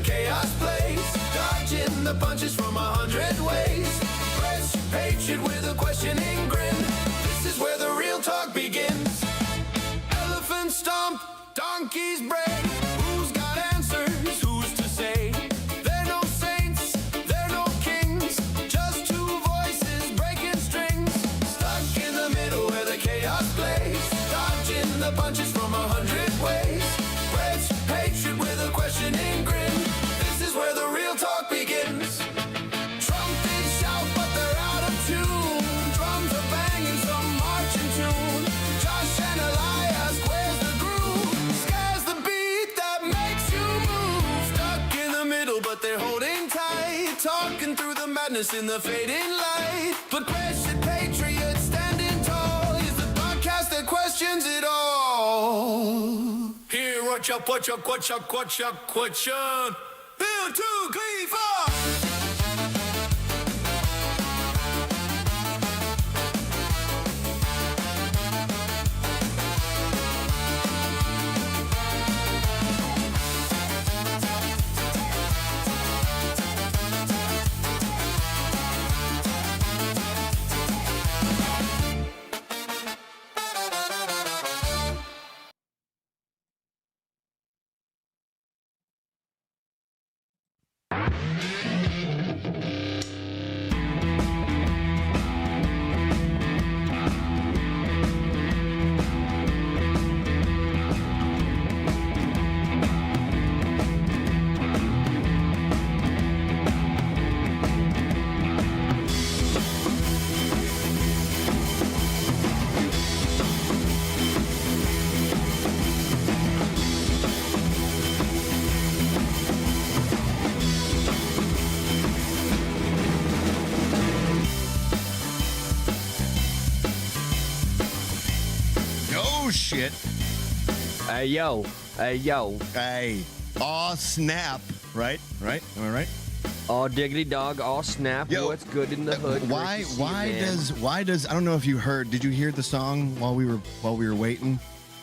chaos plays, dodging the punches from 100 ways. Press your patient with a questioning grin. This is where the real talk begins. Elephant stomp, donkeys bray. Who's got answers? Who's to say? They're no saints, they're no kings, just two voices breaking strings. Stuck in the middle where the chaos plays, dodging the punches from 100 ways. Press your patient with a questioning grin. This is where the real talk begins. Trumpets shout, but they're out of tune. Drums are banging some marching tune. Josh and Elias, where's the groove? Sky's the beat that makes you move. Stuck in the middle, but they're holding tight. Talking through the madness in the fading light. Progressive patriot standing tall is the podcast that questions it all. Here, question. 1, 2, 3, 4. Shit. Hey yo. Hey. Aw, snap. Right? Am I right? All diggity dog, all snap. Yo, what's good in the hood? Why does I don't know if you heard, did you hear the song while we were waiting?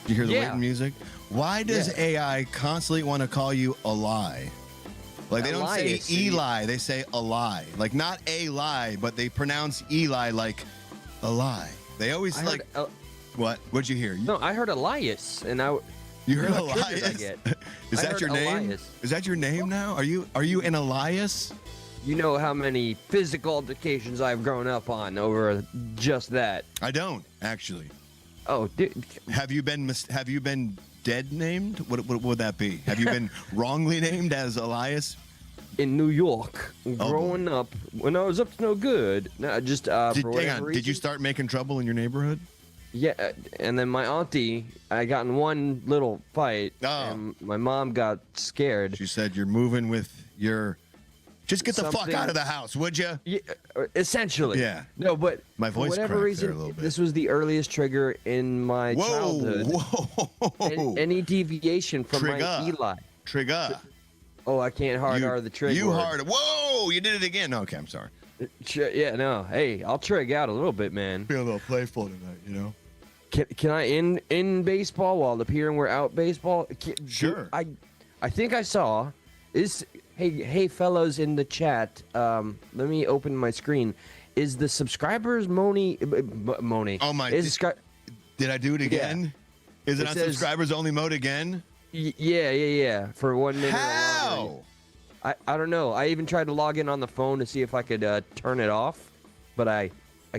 Did you hear the waiting music? Why does AI constantly want to call you a lie? Like they don't say Eli, they say a lie. Like not a lie, but they pronounce Eli like a lie. They always what? What'd you hear? No, I heard Elias, and you heard Elias? Is that your name? Elias. Is that your name now? Are you an Elias? You know how many physical altercations I've grown up on over just that. I don't actually. Oh, dude. Have you been dead named? What would that be? Have you been wrongly named as Elias? In New York, growing up, when I was up to no good, just for whatever reason. Did you start making trouble in your neighborhood? Yeah, and then my auntie, I got in one little fight, and my mom got scared. She said, "You're moving with your. Just get the fuck out of the house, would you?" Yeah, essentially. Yeah. No, but my voice for whatever reason, there a little bit. This was the earliest trigger in my childhood. Whoa! Any deviation from my Eli. Trigger. Oh, I can't hard R the trigger. You hard. Whoa! You did it again. Okay, I'm sorry. Yeah, no. Hey, I'll trig out a little bit, man. Feel a little playful tonight, you know. Can I in baseball while appearing we're out baseball? Sure. I think I saw is hey fellows in the chat. Let me open my screen. Is the subscribers Moni? Oh my! Did I do it again? Yeah. Is it on subscribers only mode again? Yeah. For 1 minute. How? I don't know. I even tried to log in on the phone to see if I could turn it off, but I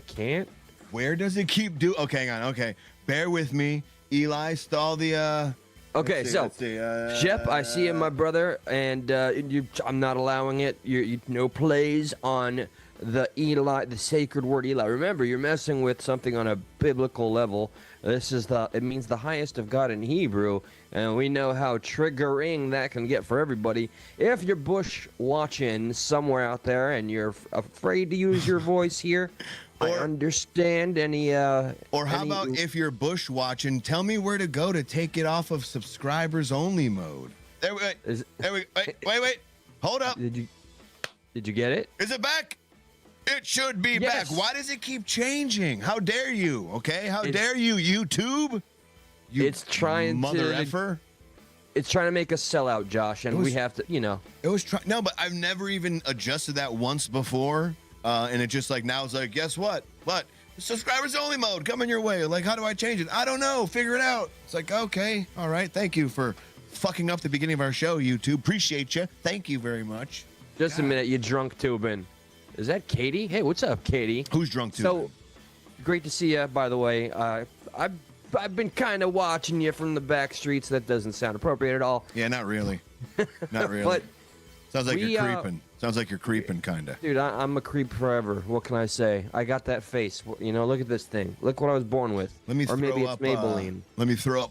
can't. Where does it keep Okay, hang on. Okay, bear with me. Eli, stall the. Okay, Shep, I see you, my brother, and I'm not allowing it. You no plays on the Eli, the sacred word Eli. Remember, you're messing with something on a biblical level. It means the highest of God in Hebrew, and we know how triggering that can get for everybody. If you're bush watching somewhere out there and you're afraid to use your voice here, I understand any. Or how about if you're bush watching, tell me where to go to take it off of subscribers only mode. Wait. Hold up. Did you get it? Is it back? It should be back. Why does it keep changing? How dare you? Okay, how dare you, YouTube? You it's trying mother to effer. It's trying to make us sell out, Josh, and we have to, It was no, but I've never even adjusted that once before, and it just like now it's like, guess what? What? Subscribers only mode coming your way. Like, how do I change it? I don't know. Figure it out. It's like, okay, all right. Thank you for fucking up the beginning of our show, YouTube. Appreciate you. Thank you very much. Just a minute, you drunk tubing. Is that Katie? Hey, what's up, Katie? Who's drunk tubing? So, great to see you, by the way. I've been kind of watching you from the back streets. That doesn't sound appropriate at all. Yeah, not really. Not really. But sounds like you're creeping. Sounds like you're creeping, kind of. Dude, I'm a creep forever. What can I say? I got that face. Look at this thing. Look what I was born with. Let me or maybe it's Maybelline. Let me throw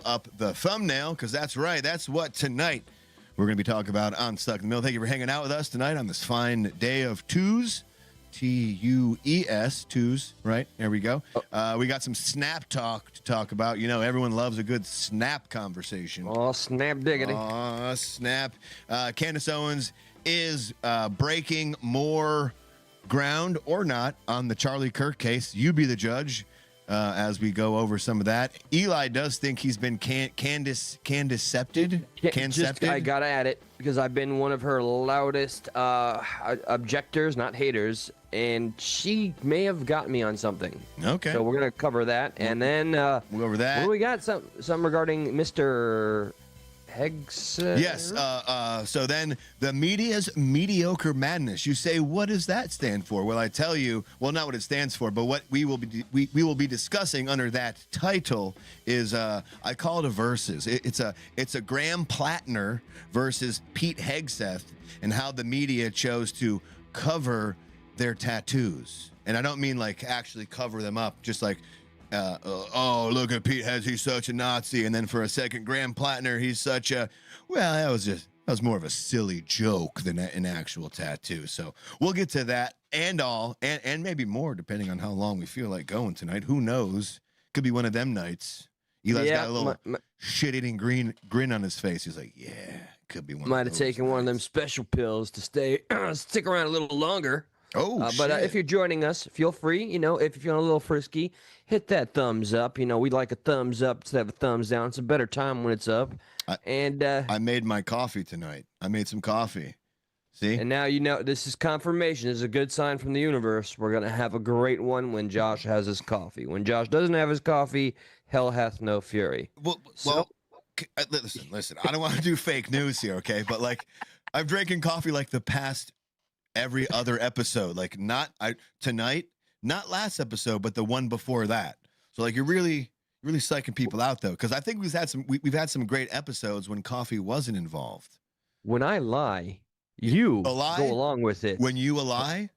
up the thumbnail, because that's right. That's what tonight we're going to be talking about on Stuck in the Middle. Thank you for hanging out with us tonight on this fine day of Tues. Tues, Tues, right? There we go. We got some snap talk to talk about. Everyone loves a good snap conversation. Oh, snap diggity. Oh, snap. Candace Owens is breaking more ground or not on the Charlie Kirk case. You be the judge as we go over some of that. Eli does think he's been Candace-cepted. I gotta add it because I've been one of her loudest objectors, not haters, and she may have got me on something. Okay. So we're gonna cover that, and then we'll go over that. What do we got? Some regarding Mr. Heggs. Yes. So then the media's mediocre madness. You say, what does that stand for? Well, I tell you, well, not what it stands for, but what we will be discussing under that title is I call it a versus. It's a Graham Plattner versus Pete Hegseth, and how the media chose to cover their tattoos. And I don't mean like actually cover them up, just like oh, look at Pete Hegseth, he's such a Nazi. And then for a second, Graham Plattner, he's such a, well, that was more of a silly joke than an actual tattoo. So we'll get to that and all, and maybe more, depending on how long we feel like going tonight. Who knows? Could be one of them nights. Eli's got a little shit-eating grin on his face. He's like, yeah, could be one Might of have those taken nights. one of them special pills to stick around a little longer. Oh, but shit. if you're joining us, feel free. If you're feeling a little frisky, hit that thumbs up. We like a thumbs up instead of a thumbs down. It's a better time when it's up. I made my coffee tonight. I made some coffee. See? And now this is confirmation. This is a good sign from the universe. We're gonna have a great one when Josh has his coffee. When Josh doesn't have his coffee, hell hath no fury. Well, listen. I don't want to do fake news here, okay? But like, I'm drinking coffee like the past every other episode, like tonight, not last episode, but the one before that. So like, you're really psyching people out though, because I think we've had some great episodes when coffee wasn't involved. When I lie, you go along with it. When you lie,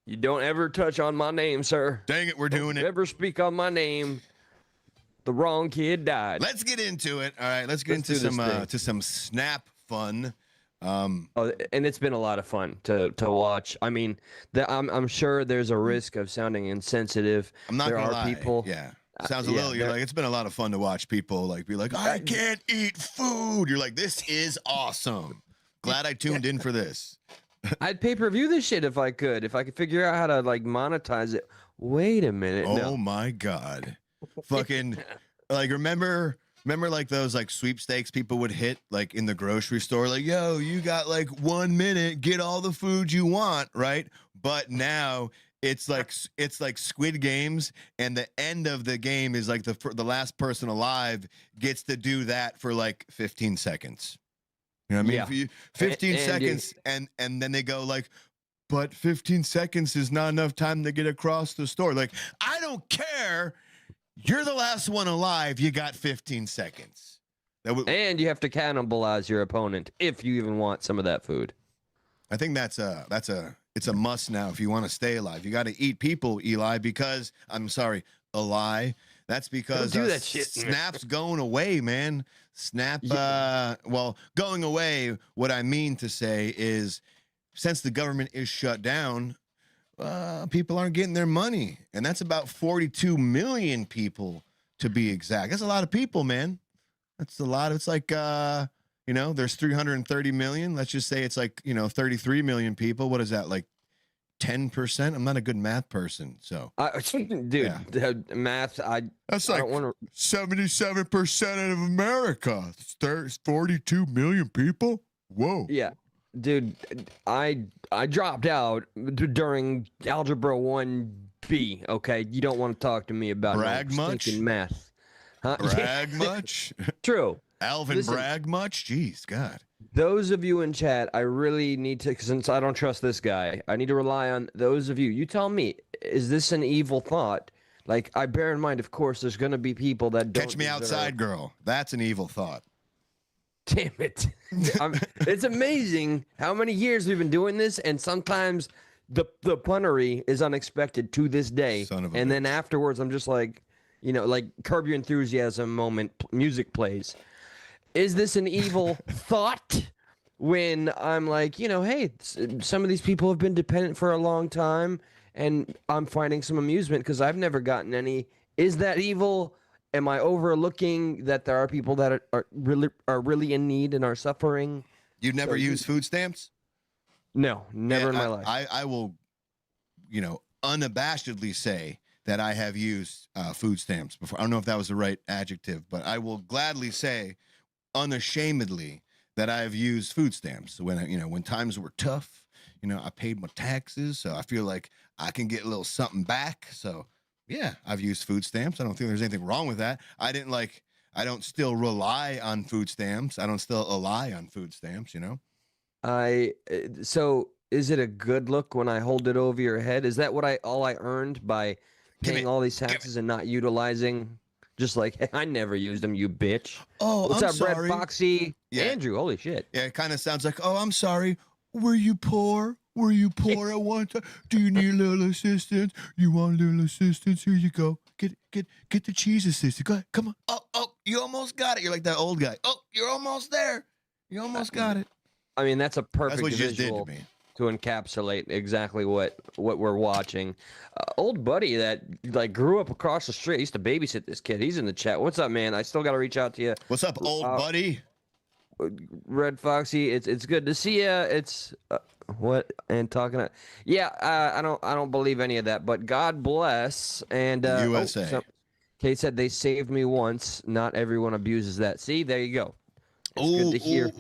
you don't ever touch on my name, sir. Dang it, we're doing it. Never speak on my name. The wrong kid died. Let's get into it. All right, let's get into some snap fun. And it's been a lot of fun to watch. I mean, I'm sure there's a risk of sounding insensitive. I'm not gonna lie. People. Yeah, sounds a little. You're like, it's been a lot of fun to watch people like be like, I can't eat food. You're like, this is awesome. Glad I tuned in for this. I'd pay-per-view this shit if I could figure out how to like monetize it. Wait a minute. Oh my god, fucking like remember like those like sweepstakes people would hit like in the grocery store, like, yo, you got like 1 minute, get all the food you want, right? But now it's like Squid Games, and the end of the game is like the last person alive gets to do that for like 15 seconds. You know what I mean? Yeah. 15 seconds, and then they go like, but 15 seconds is not enough time to get across the store. Like, I don't care. You're the last one alive. You got 15 seconds. And you have to cannibalize your opponent if you even want some of that food. I think it's a must now if you want to stay alive. You got to eat people, Eli, because a lie. That's because Don't do that shit, Snap's going away, man. Snap, going away, what I mean to say is, since the government is shut down, people aren't getting their money. And that's about 42 million people, to be exact. That's a lot of people, man. That's a lot. It's like, there's 330 million. Let's just say it's like, 33 million people. What is that, like 10%. I'm not a good math person, so. Dude, math. That's I like don't wanna... 77% of America. There's 42 million people. Whoa. Yeah, dude, I dropped out during Algebra 1B. Okay, you don't want to talk to me about Brag much? stinking math. Huh? Brag much? True. Alvin Listen, brag much? Jeez, God. those of you in chat, I really need to, since I don't trust this guy, I need to rely on those of you. You tell me, is this an evil thought? Like, I bear in mind, of course, there's going to be people that don't Catch me deserve... outside, girl. That's an evil thought. Damn it. It's amazing how many years we've been doing this, and sometimes the punnery is unexpected to this day. Son of a and bitch. then afterwards, I'm just like, you know, like Curb Your Enthusiasm moment, music plays. Is this an evil thought? When I'm like, you know, hey, some of these people have been dependent for a long time, and I'm finding some amusement because I've never gotten any. Is that evil? Am I overlooking that there are people that are really in need and are suffering? You never use food stamps? No, never in my life. I will, you know, unabashedly say that I have used food stamps before. I don't know if that was the right adjective, but I will gladly say unashamedly that I have used food stamps when, you know, when times were tough. You know, I paid my taxes, so I feel like I can get a little something back. So yeah, I've used food stamps. I don't think there's anything wrong with that. I don't still rely on food stamps. I don't still rely on food stamps, you know? So is it a good look when I hold it over your head? Is that what all I earned by paying all these taxes and not utilizing? Just like, hey, I never used them, you bitch. Oh, what's I'm up, sorry. Red Foxy? Yeah. Andrew, holy shit. Yeah, it kind of sounds like, oh, I'm sorry. Were you poor? Were you poor at one time? Do you need a little assistance? You want a little assistance? Here you go. Get the cheese assistance. Go ahead. Come on. Oh, you almost got it. You're like that old guy. Oh, you're almost there. You almost got it. I mean, that's a perfect That's what you just did visual to me. to encapsulate exactly what we're watching. Old buddy that like grew up across the street. I used to babysit this kid. He's in the chat. What's up, man? I still got to reach out to you. What's up, old buddy? Red Foxy, it's good to see you. It's what and talking. I don't believe any of that. But God bless and USA. Kate said they saved me once. Not everyone abuses that. See, there you go. It's good to hear.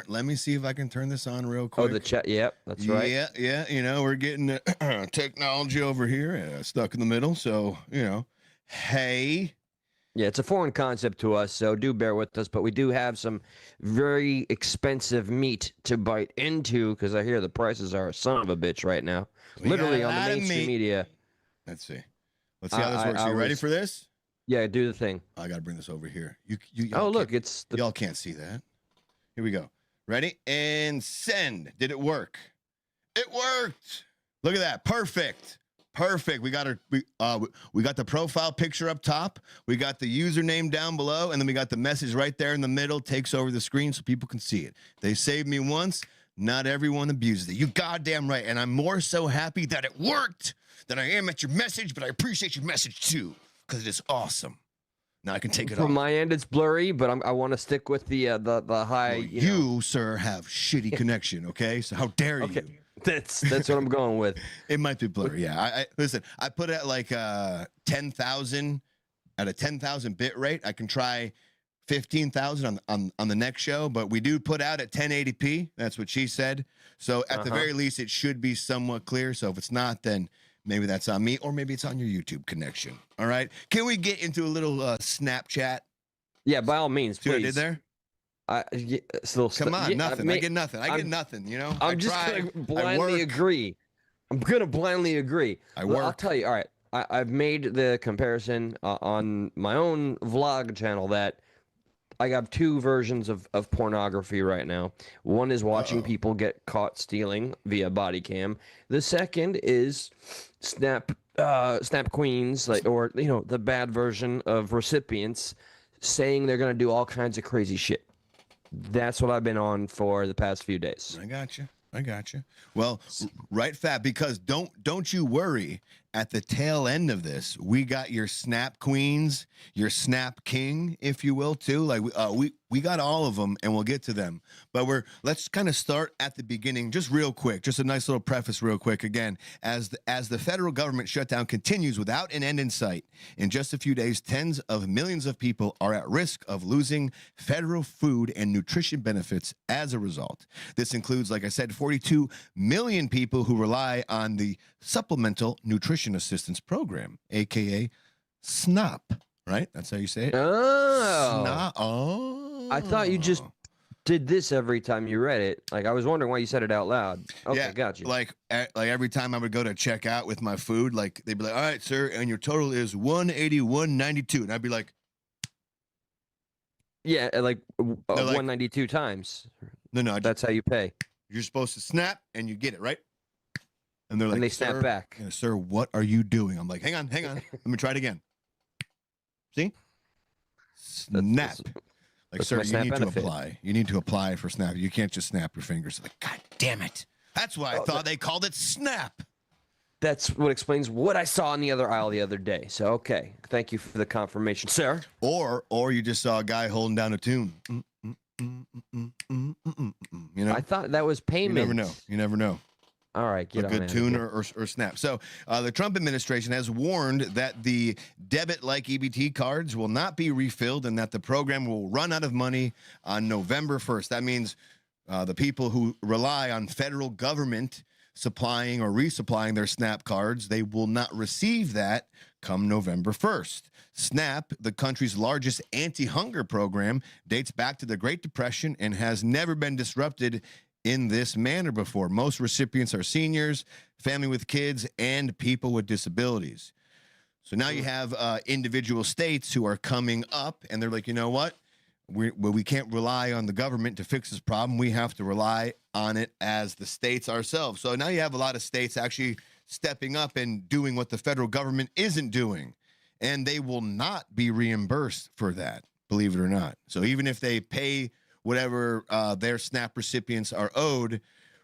Let me see if I can turn this on real quick. Oh, the chat. Yep, that's right. Yeah. You know, we're getting technology over here stuck in the middle. So, you know, hey. Yeah, it's a foreign concept to us, so do bear with us. But we do have some very expensive meat to bite into because I hear the prices are a son of a bitch right now. Literally on the mainstream media. Let's see. Let's see how this works. Are you ready for this? Yeah, do the thing. I got to bring this over here. Oh, look, it's y'all can't see that. Here we go. Ready? And send. Did it work? It worked. Look at that. Perfect. We got we got the profile picture up top. We got the username down below, and then we got the message right there in the middle. Takes over the screen so people can see it. They saved me once. Not everyone abuses it. You goddamn right. And I'm more so happy that it worked than I am at your message, but I appreciate your message too because it is awesome. Now I can take it off. From my end, it's blurry, but I want to stick with the high. Well, you sir, have shitty connection. Okay, so how dare you? That's what I'm going with. It might be blurry. Yeah. I listen. I put it at like 10,000 at a 10,000 bit rate. I can try 15,000 on the next show, but we do put out at 1080p. That's what she said. So at the very least, it should be somewhat clear. So if it's not, then maybe that's on me, or maybe it's on your YouTube connection. All right. Can we get into a little Snapchat? Yeah, by all means, See please. what I did there? Come on, nothing. I get nothing. I get nothing. You know, I'm just gonna blindly agree. I'm gonna blindly agree. I'll tell you. All right, I've made the comparison on my own vlog channel that I got two versions of pornography right now. One is watching people get caught stealing via body cam. The second is snap queens, like, or you know, the bad version of recipients saying they're gonna do all kinds of crazy shit. That's what I've been on for the past few days. I got you. Well, right, Fat, because don't you worry. at the tail end of this, we got your snap queens, your snap king, if you will, too. Like we got all of them, and we'll get to them. But let's kind of start at the beginning, just real quick, just a nice little preface, real quick. Again, as the federal government shutdown continues without an end in sight, in just a few days, tens of millions of people are at risk of losing federal food and nutrition benefits as a result. This includes, like I said, 42 million people who rely on the Supplemental Nutrition Assistance Program, aka SNAP. Right? That's how you say it. Oh, SNAP. Oh. I thought you just did this every time you read it. Like, I was wondering why you said it out loud. Okay, Yeah, got you. like every time I would go to check out with my food, like they'd be like, "All right, sir, and your total is 181.92," and I'd be like, Yeah, like like- 192 times. "No, That's how you pay. you're supposed to snap, and you get it right." And they're like, And they snap "Sir, back. yeah, sir, what are you doing?" I'm like, "Hang on, let me try it again." See, snap. Like, that's sir, my you SNAP need benefit. to apply. You need to apply for SNAP. You can't just snap your fingers. Like, God damn it! That's why I thought they called it SNAP. That's what explains what I saw in the other aisle the other day. So, okay. Thank you for the confirmation, sir. Or you just saw a guy holding down a tune. You know, I thought that was you payment. never know. You never know. All right, get A on good out of tune here. or snap. So the Trump administration has warned that the debit-like EBT cards will not be refilled and that the program will run out of money on November 1st. That means the people who rely on federal government supplying or resupplying their SNAP cards, they will not receive that come November 1st. SNAP, the country's largest anti-hunger program, dates back to the Great Depression and has never been disrupted in this manner before. Most recipients are seniors, family with kids, and people with disabilities. So now you have individual states who are coming up, and they're like, you know what? We can't rely on the government to fix this problem. We have to rely on it as the states ourselves. So now you have a lot of states actually stepping up and doing what the federal government isn't doing, and they will not be reimbursed for that, believe it or not. So even if they pay whatever their SNAP recipients are owed,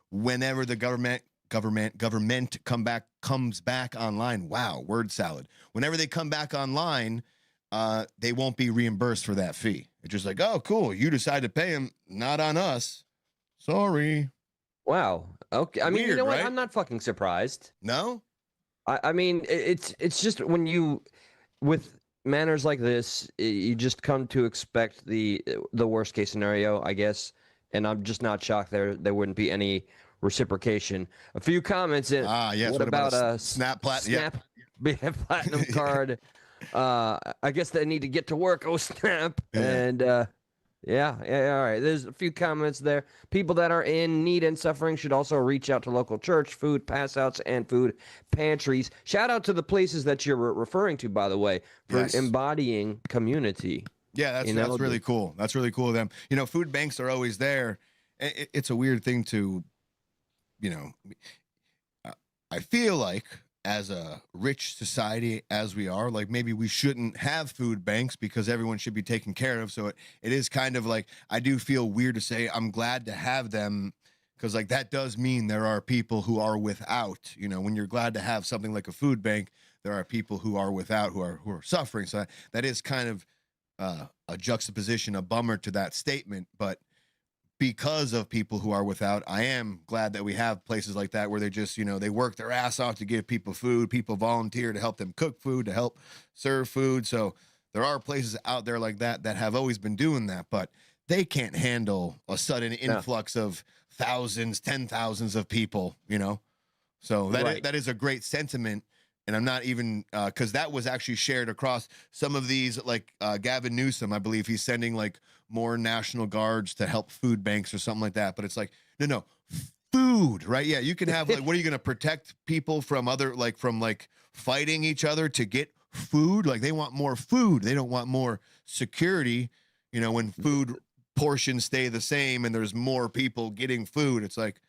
whenever the government comes back online. Wow, word salad. Whenever they come back online, they won't be reimbursed for that fee. It's just like, oh, cool, you decide to pay them, not on us. Sorry. Wow. Okay. I mean, you Weird, know what? right? I'm not fucking surprised. No? I mean, it's just when you, with manners like this, you just come to expect the worst case scenario, I guess. And I'm just not shocked there wouldn't be any reciprocation. A few comments in. Yes. What about a Snap Platinum? Snap Platinum card? I guess they need to get to work. Oh, Snap. Yeah. And yeah, all right. There's a few comments there. People that are in need and suffering should also reach out to local church, food pass-outs, and food pantries. Shout out to the places that you're referring to, by the way, for Yes. embodying community. Yeah, that's really cool. That's really cool of them. You know, food banks are always there. It's a weird thing to, you know, I feel like as a rich society as we are, like maybe we shouldn't have food banks because everyone should be taken care of. So it is kind of like, I do feel weird to say I'm glad to have them because like that does mean there are people who are without. You know, when you're glad to have something like a food bank, there are people who are without, who are suffering. So that is kind of a juxtaposition, a bummer to that statement. But because of people who are without, I am glad that we have places like that where they just, you know, they work their ass off to give people food. People volunteer to help them cook food, to help serve food. So there are places out there like that that have always been doing that, but they can't handle a sudden influx of thousands, 10,000s of people, you know? So that is a great sentiment. And I'm not even, because that was actually shared across some of these, like Gavin Newsom, I believe he's sending like more National Guards to help food banks or something like that. But it's like, no, food, right? Yeah, you can have like, what are you going to protect people from from fighting each other to get food? Like they want more food. They don't want more security. You know, when food portions stay the same and there's more people getting food, it's like,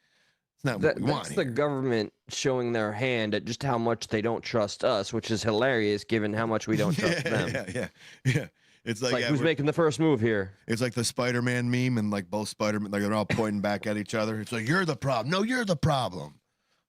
it's not what we want That's the here. government showing their hand at just how much they don't trust us, which is hilarious given how much we don't trust them. Yeah. It's like, Who's making the first move here? it's like the Spider-Man meme, and like both Spider-Man, like they're all pointing back at each other. It's like, you're the problem. No, you're the problem.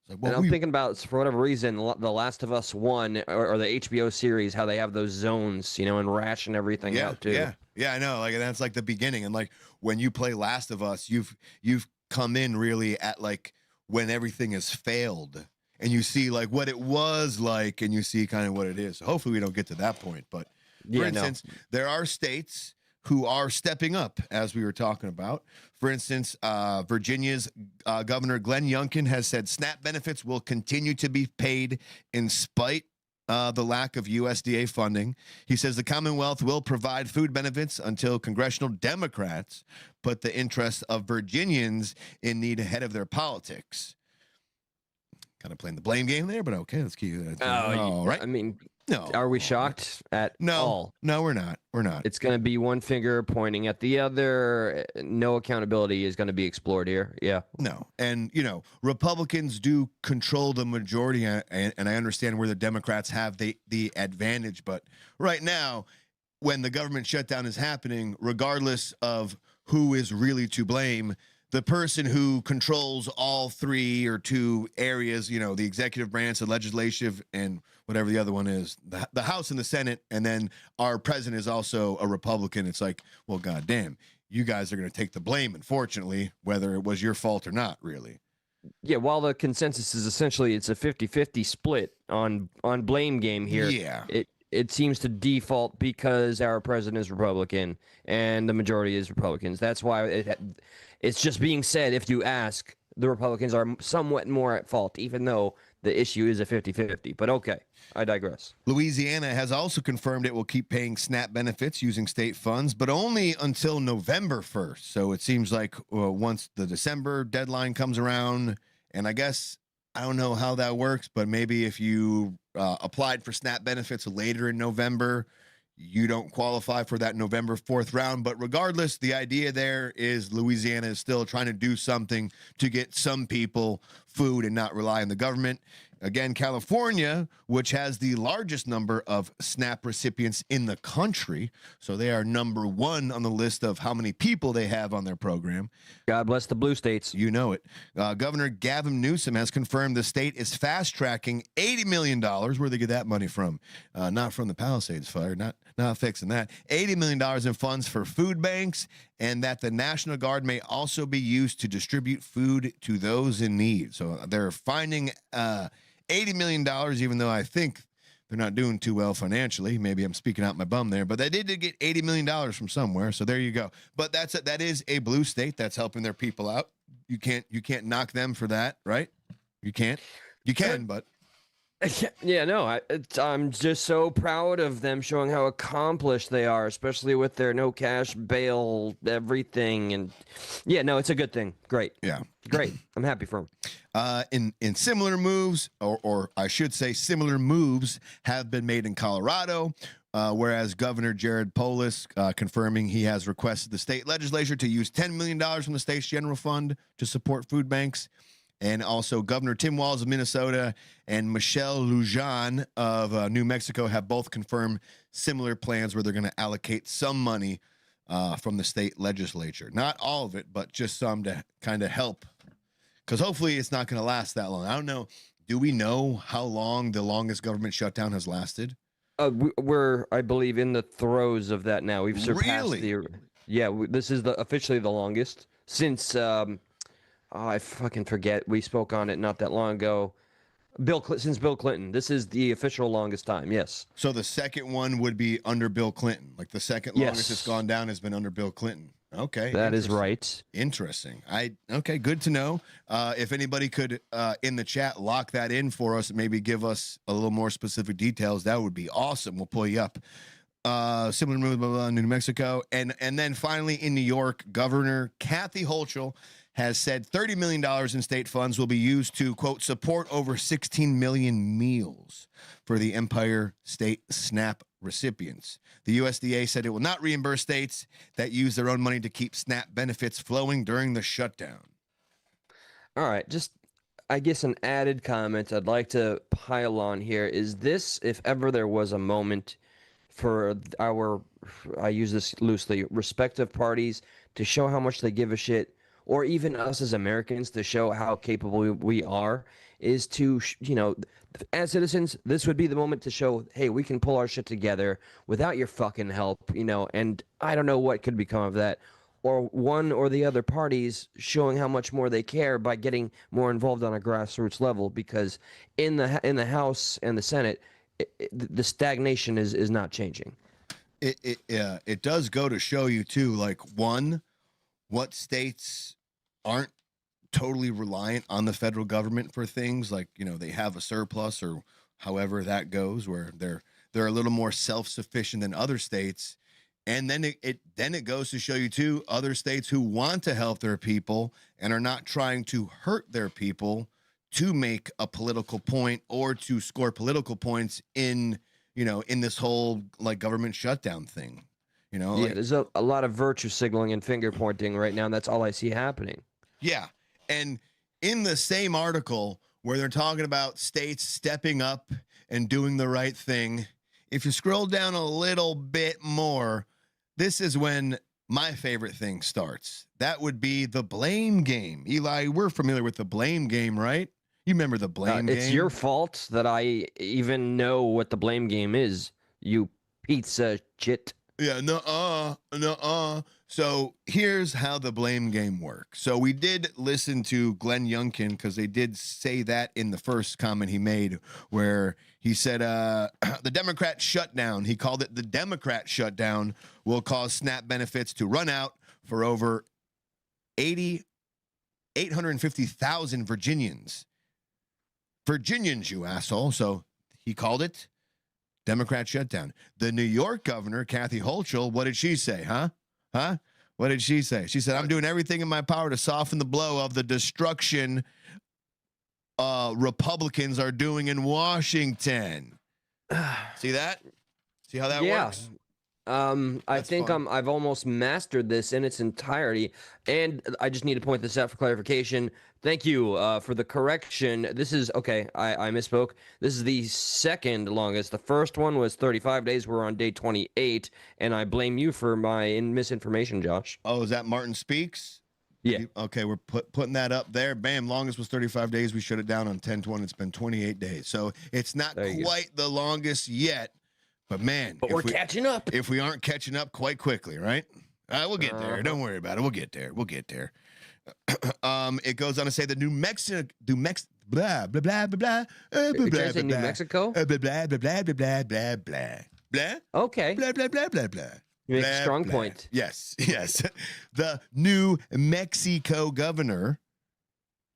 It's like, And I'm thinking about, for whatever reason, The Last of Us 1 or the HBO series, how they have those zones, and ration everything out too. Yeah, I know. Like, that's like the beginning. And like when you play Last of Us, you've come in really at like when everything has failed, and you see like what it was like, and you see kind of what it is. So hopefully we don't get to that point. But for instance, there are states who are stepping up, as we were talking about. For instance, Virginia's Governor Glenn Youngkin has said SNAP benefits will continue to be paid in spite the lack of USDA funding. He says the Commonwealth will provide food benefits until congressional Democrats put the interests of Virginians in need ahead of their politics. Kind of playing the blame game there, but okay, let's keep that. Right. I mean, no. Are we shocked at all? No, we're not. We're not. It's going to be one finger pointing at the other. No accountability is going to be explored here. Yeah. No. And, Republicans do control the majority, and I understand where the Democrats have the advantage. But right now, when the government shutdown is happening, regardless of who is really to blame, the person who controls all three or two areas, the executive branch, the legislative, and whatever the other one is, the House and the Senate, and then our president is also a Republican. It's like, well, goddamn, you guys are going to take the blame, unfortunately, whether it was your fault or not, really. Yeah, while the consensus is essentially it's a 50-50 split on blame game here. Yeah. It seems to default because our president is Republican and the majority is Republicans. That's why it's just being said, if you ask, the Republicans are somewhat more at fault, even though the issue is a 50-50. But okay, I digress. Louisiana has also confirmed it will keep paying SNAP benefits using state funds, but only until November 1st. So it seems like once the December deadline comes around, and I guess I don't know how that works, but maybe if you applied for SNAP benefits later in November, you don't qualify for that November 4th round. But regardless, the idea there is Louisiana is still trying to do something to get some people food and not rely on the government. Again, California, which has the largest number of SNAP recipients in the country, so they are number one on the list of how many people they have on their program. God bless the blue states. You know it. Governor Gavin Newsom has confirmed the state is fast-tracking $80 million. Where they get that money from? Not from the Palisades fire, not fixing that. $80 million in funds for food banks, and that the National Guard may also be used to distribute food to those in need. So they're finding $80 million, even though I think they're not doing too well financially. Maybe I'm speaking out my bum there, but they did get $80 million from somewhere. So there you go. But that is a blue state that's helping their people out. You can't knock them for that, right? You can't. You can, but. Yeah, no, I'm just so proud of them showing how accomplished they are, especially with their no cash bail, everything. And yeah, no, it's a good thing. Great. Yeah. Great. I'm happy for them. In similar moves, or I should say similar moves have been made in Colorado, whereas Governor Jared Polis confirming he has requested the state legislature to use $10 million from the state's general fund to support food banks. And also Governor Tim Walz of Minnesota and Michelle Lujan of New Mexico have both confirmed similar plans where they're going to allocate some money from the state legislature. Not all of it, but just some to kind of help. Because hopefully it's not going to last that long. I don't know. Do we know how long the longest government shutdown has lasted? We're, I believe, in the throes of that now. We've surpassed Really? This is officially the longest since... I fucking forget. We spoke on it not that long ago. Since Bill Clinton. This is the official longest time, yes. So the second one would be under Bill Clinton. Like the second longest it's gone down has been under Bill Clinton. Okay. That is right. Interesting. Okay, good to know. If anybody could, in the chat, lock that in for us, maybe give us a little more specific details, that would be awesome. We'll pull you up. Similar move in New Mexico. And then finally in New York, Governor Kathy Hochul has said $30 million in state funds will be used to, quote, support over 16 million meals for the Empire State SNAP recipients. The USDA said it will not reimburse states that use their own money to keep SNAP benefits flowing during the shutdown. All right, just, I guess, an added comment I'd like to pile on here is this, if ever there was a moment for our, I use this loosely, respective parties to show how much they give a shit, or even us as Americans to show how capable we are, is to, as citizens, this would be the moment to show, hey, we can pull our shit together without your fucking help, and I don't know what could become of that. Or one or the other parties showing how much more they care by getting more involved on a grassroots level, because in the House and the Senate, the stagnation is not changing. It does go to show you too, like, one, what states aren't totally reliant on the federal government for things, like, they have a surplus or however that goes, where they're a little more self-sufficient than other states. And then it goes to show you too, other states who want to help their people and are not trying to hurt their people to make a political point or to score political points in this whole like government shutdown thing. There's a lot of virtue signaling and finger pointing right now, and that's all I see happening. Yeah. And in the same article where they're talking about states stepping up and doing the right thing, if you scroll down a little bit more, this is when my favorite thing starts. That would be the blame game. Eli, we're familiar with the blame game, right? You remember the blame game? It's your fault that I even know what the blame game is, you pizza shit. Yeah, nuh-uh. So here's how the blame game works. So we did listen to Glenn Youngkin, because they did say that in the first comment he made, where he said the Democrat shutdown, he called it the Democrat shutdown, will cause SNAP benefits to run out for over 850,000 Virginians. Virginians, you asshole. So he called it Democrat shutdown. The New York governor, Kathy Hochul, what did she say, huh? What did she say? She said, I'm doing everything in my power to soften the blow of the destruction Republicans are doing in Washington. See that? See how that works? I think I've almost mastered this in its entirety, and I just need to point this out for clarification. Thank you for the correction. This is okay. I misspoke. This is the second longest. The first one was 35 days. We're on day 28, and I blame you for my misinformation, Josh. Oh, is that Martin Speaks? Yeah. Okay, we're putting that up there. Bam, longest was 35 days. We shut it down on 10/20. It's been 28 days. So it's not quite the longest yet. But man, we're catching up. If we aren't catching up quite quickly, right? We'll get there. Don't worry about it. We'll get there. It goes on to say the New Mexico, blah blah blah blah blah. Did I say New Mexico? Blah blah blah blah blah blah blah. Okay. Blah blah blah blah blah. You make a strong point. Yes. The New Mexico governor,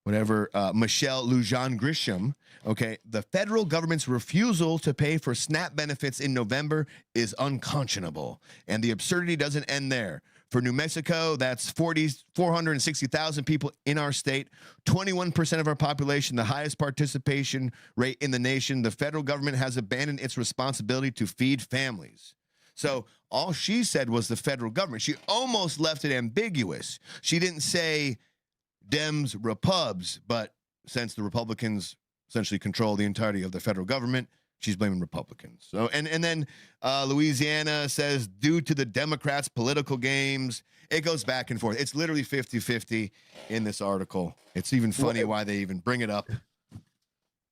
Michelle Lujan Grisham. Okay, the federal government's refusal to pay for SNAP benefits in November is unconscionable, and the absurdity doesn't end there. For New Mexico, that's 460,000 people in our state, 21% of our population, the highest participation rate in the nation. The federal government has abandoned its responsibility to feed families. So all she said was the federal government. She almost left it ambiguous. She didn't say Dems, Repubs, but since the Republicans essentially control the entirety of the federal government, she's blaming Republicans. So, and then Louisiana says, due to the Democrats' political games, it goes back and forth. It's literally 50-50 in this article. It's even funny why they even bring it up.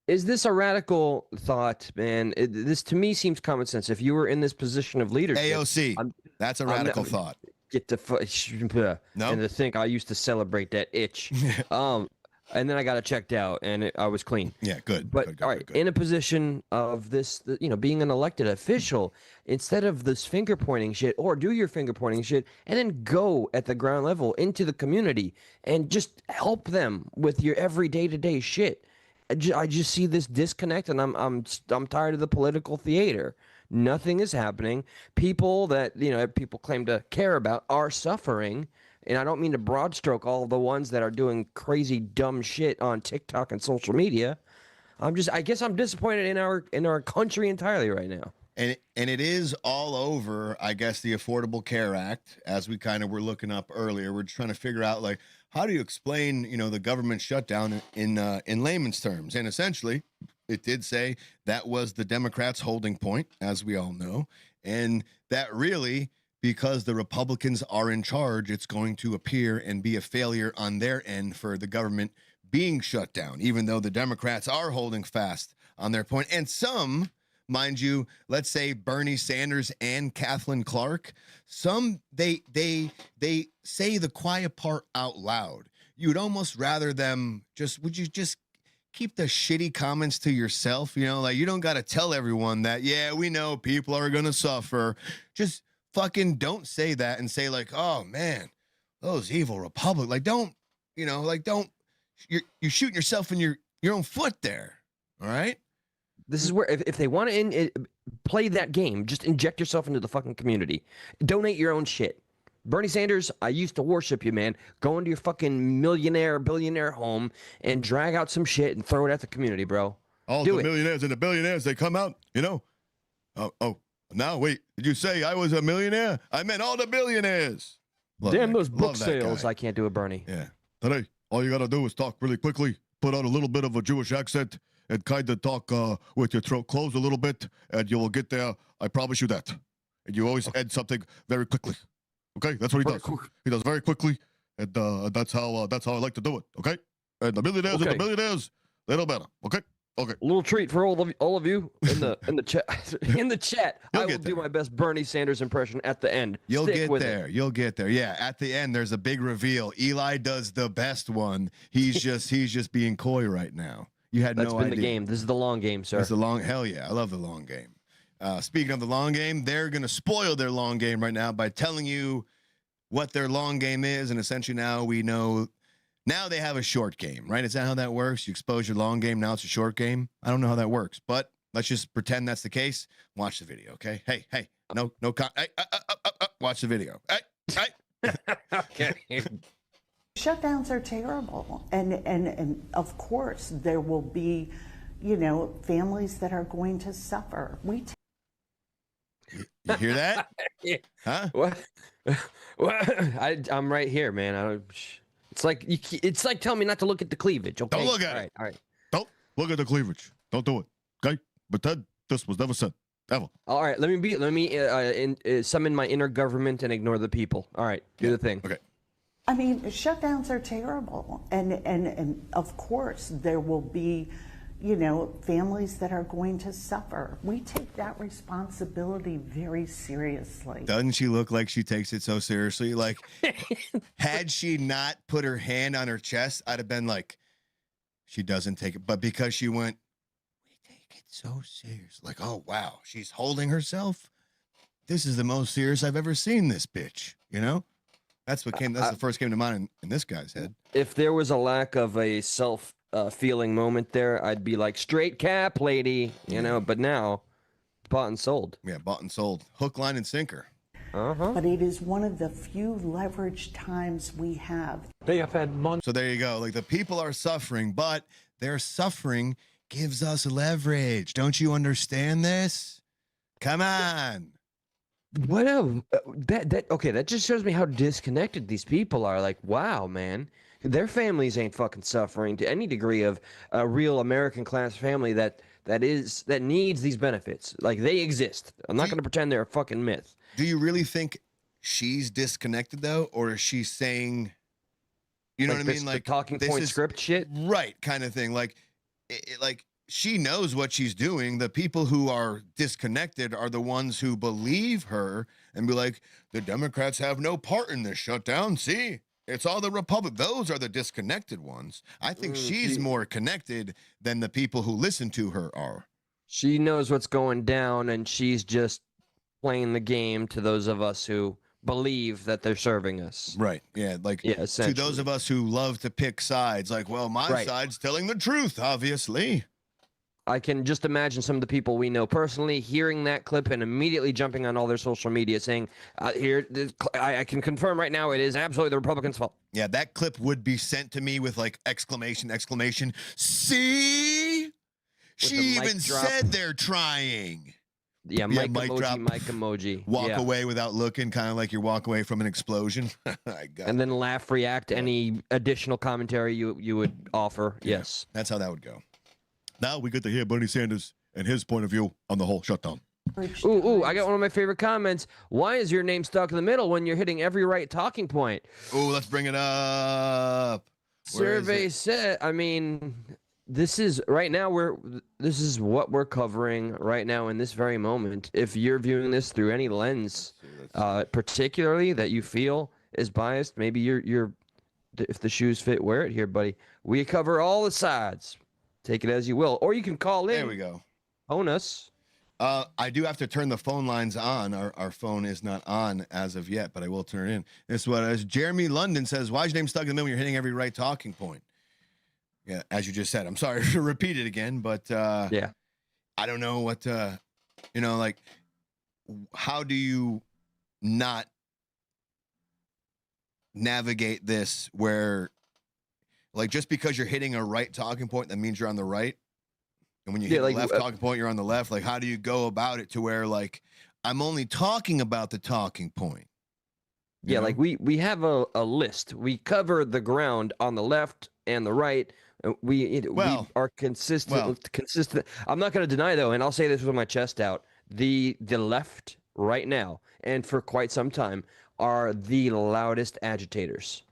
Is this a radical thought, man? This to me seems common sense. If you were in this position of leadership, AOC, that's a radical thought. Get the no? And to think I used to celebrate that itch. And then I got it checked out, and I was clean. Yeah, good. But good, all right, good. in a position of this, being an elected official, instead of this finger pointing shit, or do your finger pointing shit, and then go at the ground level into the community and just help them with your every day-to-day shit. I just see this disconnect, and I'm tired of the political theater. Nothing is happening. People that people claim to care about are suffering. And I don't mean to broad stroke all the ones that are doing crazy dumb shit on TikTok and social media. I guess I'm disappointed in our country entirely right now. And it is all over, I guess, the Affordable Care Act, as we kind of were looking up earlier. We're just trying to figure out, like, how do you explain, the government shutdown in layman's terms? And essentially, it did say that was the Democrats' holding point, as we all know, and that really, because the Republicans are in charge, it's going to appear and be a failure on their end for the government being shut down, even though the Democrats are holding fast on their point. And some, mind you, let's say Bernie Sanders and Kathleen Clark, some they say the quiet part out loud. You'd almost rather them would you just keep the shitty comments to yourself? You know, like, you don't got to tell everyone that, yeah, we know people are going to suffer. Just fucking don't say that and say like, oh man, those evil Republicans. Like, don't, you're shooting yourself in your own foot there. All right. This is where, if they want to play that game, just inject yourself into the fucking community. Donate your own shit. Bernie Sanders, I used to worship you, man. Go into your fucking billionaire home and drag out some shit and throw it at the community, bro. All the millionaires and the billionaires, they come out, now wait, did you say I was a millionaire? I meant all the billionaires. Damn those book sales. I can't do it, Bernie. Yeah. Today, all you got to do is talk really quickly, put on a little bit of a Jewish accent, and kind of talk with your throat closed a little bit, and you will get there. I promise you that. And you always end something very quickly. Okay, that's what he does. He does very quickly, and that's how I like to do it. Okay, and the millionaires and the billionaires, they don't matter. Okay. Okay. A little treat for all of you in the chat. In the chat, I will do my best Bernie Sanders impression at the end. You'll get there. You'll get there. Yeah, at the end, there's a big reveal. Eli does the best one. He's just being coy right now. You had no idea. That's been the game. This is the long game, sir. It's the long. Hell yeah, I love the long game. Speaking of the long game, they're gonna spoil their long game right now by telling you what their long game is, and essentially now we know. Now they have a short game, right? Is that how that works? You expose your long game, now it's a short game? I don't know how that works, but let's just pretend that's the case. Watch the video, okay? Hey, watch the video. Hey. Okay. Shutdowns are terrible. And of course, there will be, families that are going to suffer. You hear that? Huh? What? I'm right here, man. It's like telling me not to look at the cleavage. Okay. Don't look at it. All right. Don't look at the cleavage. Don't do it. Okay. Pretend this was never said ever. All right. Let me summon my inner government and ignore the people. All right. Do the thing. Okay. I mean, shutdowns are terrible. And of course, there will be, families that are going to suffer. We take that responsibility very seriously. Doesn't she look like she takes it so seriously? Like, had she not put her hand on her chest, I'd have been like, she doesn't take it. But because she went, we take it so serious. Like, oh, wow, she's holding herself. This is the most serious I've ever seen this bitch, That's the first came to mind in this guy's head. If there was a lack of a feeling moment there, I'd be like, straight cap, lady, but now, bought and sold. Yeah, bought and sold. Hook, line, and sinker. But it is one of the few leveraged times we have. They have had months. So there you go. Like, the people are suffering, but their suffering gives us leverage. Don't you understand this? Come on. That just shows me how disconnected these people are. Like, wow, man, their families ain't fucking suffering to any degree of a real American class family that needs these benefits. Like, they exist. I'm not going to pretend they're a fucking myth. Do you really think she's disconnected though, or is she saying, you know what I mean, like talking point script shit, right? Kind of thing. Like, like she knows what she's doing. The people who are disconnected are the ones who believe her and be like, the Democrats have no part in this shutdown. See, it's all the Republicans. Those are the disconnected ones. I think she's more connected than the people who listen to her are. She knows what's going down, and she's just playing the game to those of us who believe that they're serving us. Right. Yeah. Like, to those of us who love to pick sides, like, well, my side's telling the truth, obviously. I can just imagine some of the people we know personally hearing that clip and immediately jumping on all their social media saying, I can confirm right now it is absolutely the Republicans' fault. Yeah, that clip would be sent to me with like exclamation. See? She even said they're trying. Yeah, mic emoji. Walk away without looking, kind of like you walk away from an explosion. And then laugh, react to any additional commentary you would offer. Yeah, yes. That's how that would go. Now we get to hear Bernie Sanders and his point of view on the whole shutdown. Ooh, I got one of my favorite comments. Why is your name stuck in the middle when you're hitting every right talking point? Ooh, let's bring it up. survey said, I mean, this is right now this is what we're covering right now in this very moment. If you're viewing this through any lens, particularly that you feel is biased, maybe you're if the shoes fit, wear it here, buddy. We cover all the sides. Take it as you will, or you can call in. There we go. Own us. I do have to turn the phone lines on. Our phone is not on as of yet, but I will turn it in. This is what Jeremy London says. Why is your name stuck in the middle when you're hitting every right talking point? Yeah, as you just said. I'm sorry to repeat it again, but yeah, I don't know what like how do you not navigate this where like just because you're hitting a right talking point that means you're on the right, and when you hit a left talking point you're on the left. Like how do you go about it to where like I'm only talking about the talking point? Yeah, like we have a list. We cover the ground on the left and the right. We are consistent. Consistent. I'm not going to deny though, and I'll say this with my chest out: the left right now and for quite some time are the loudest agitators.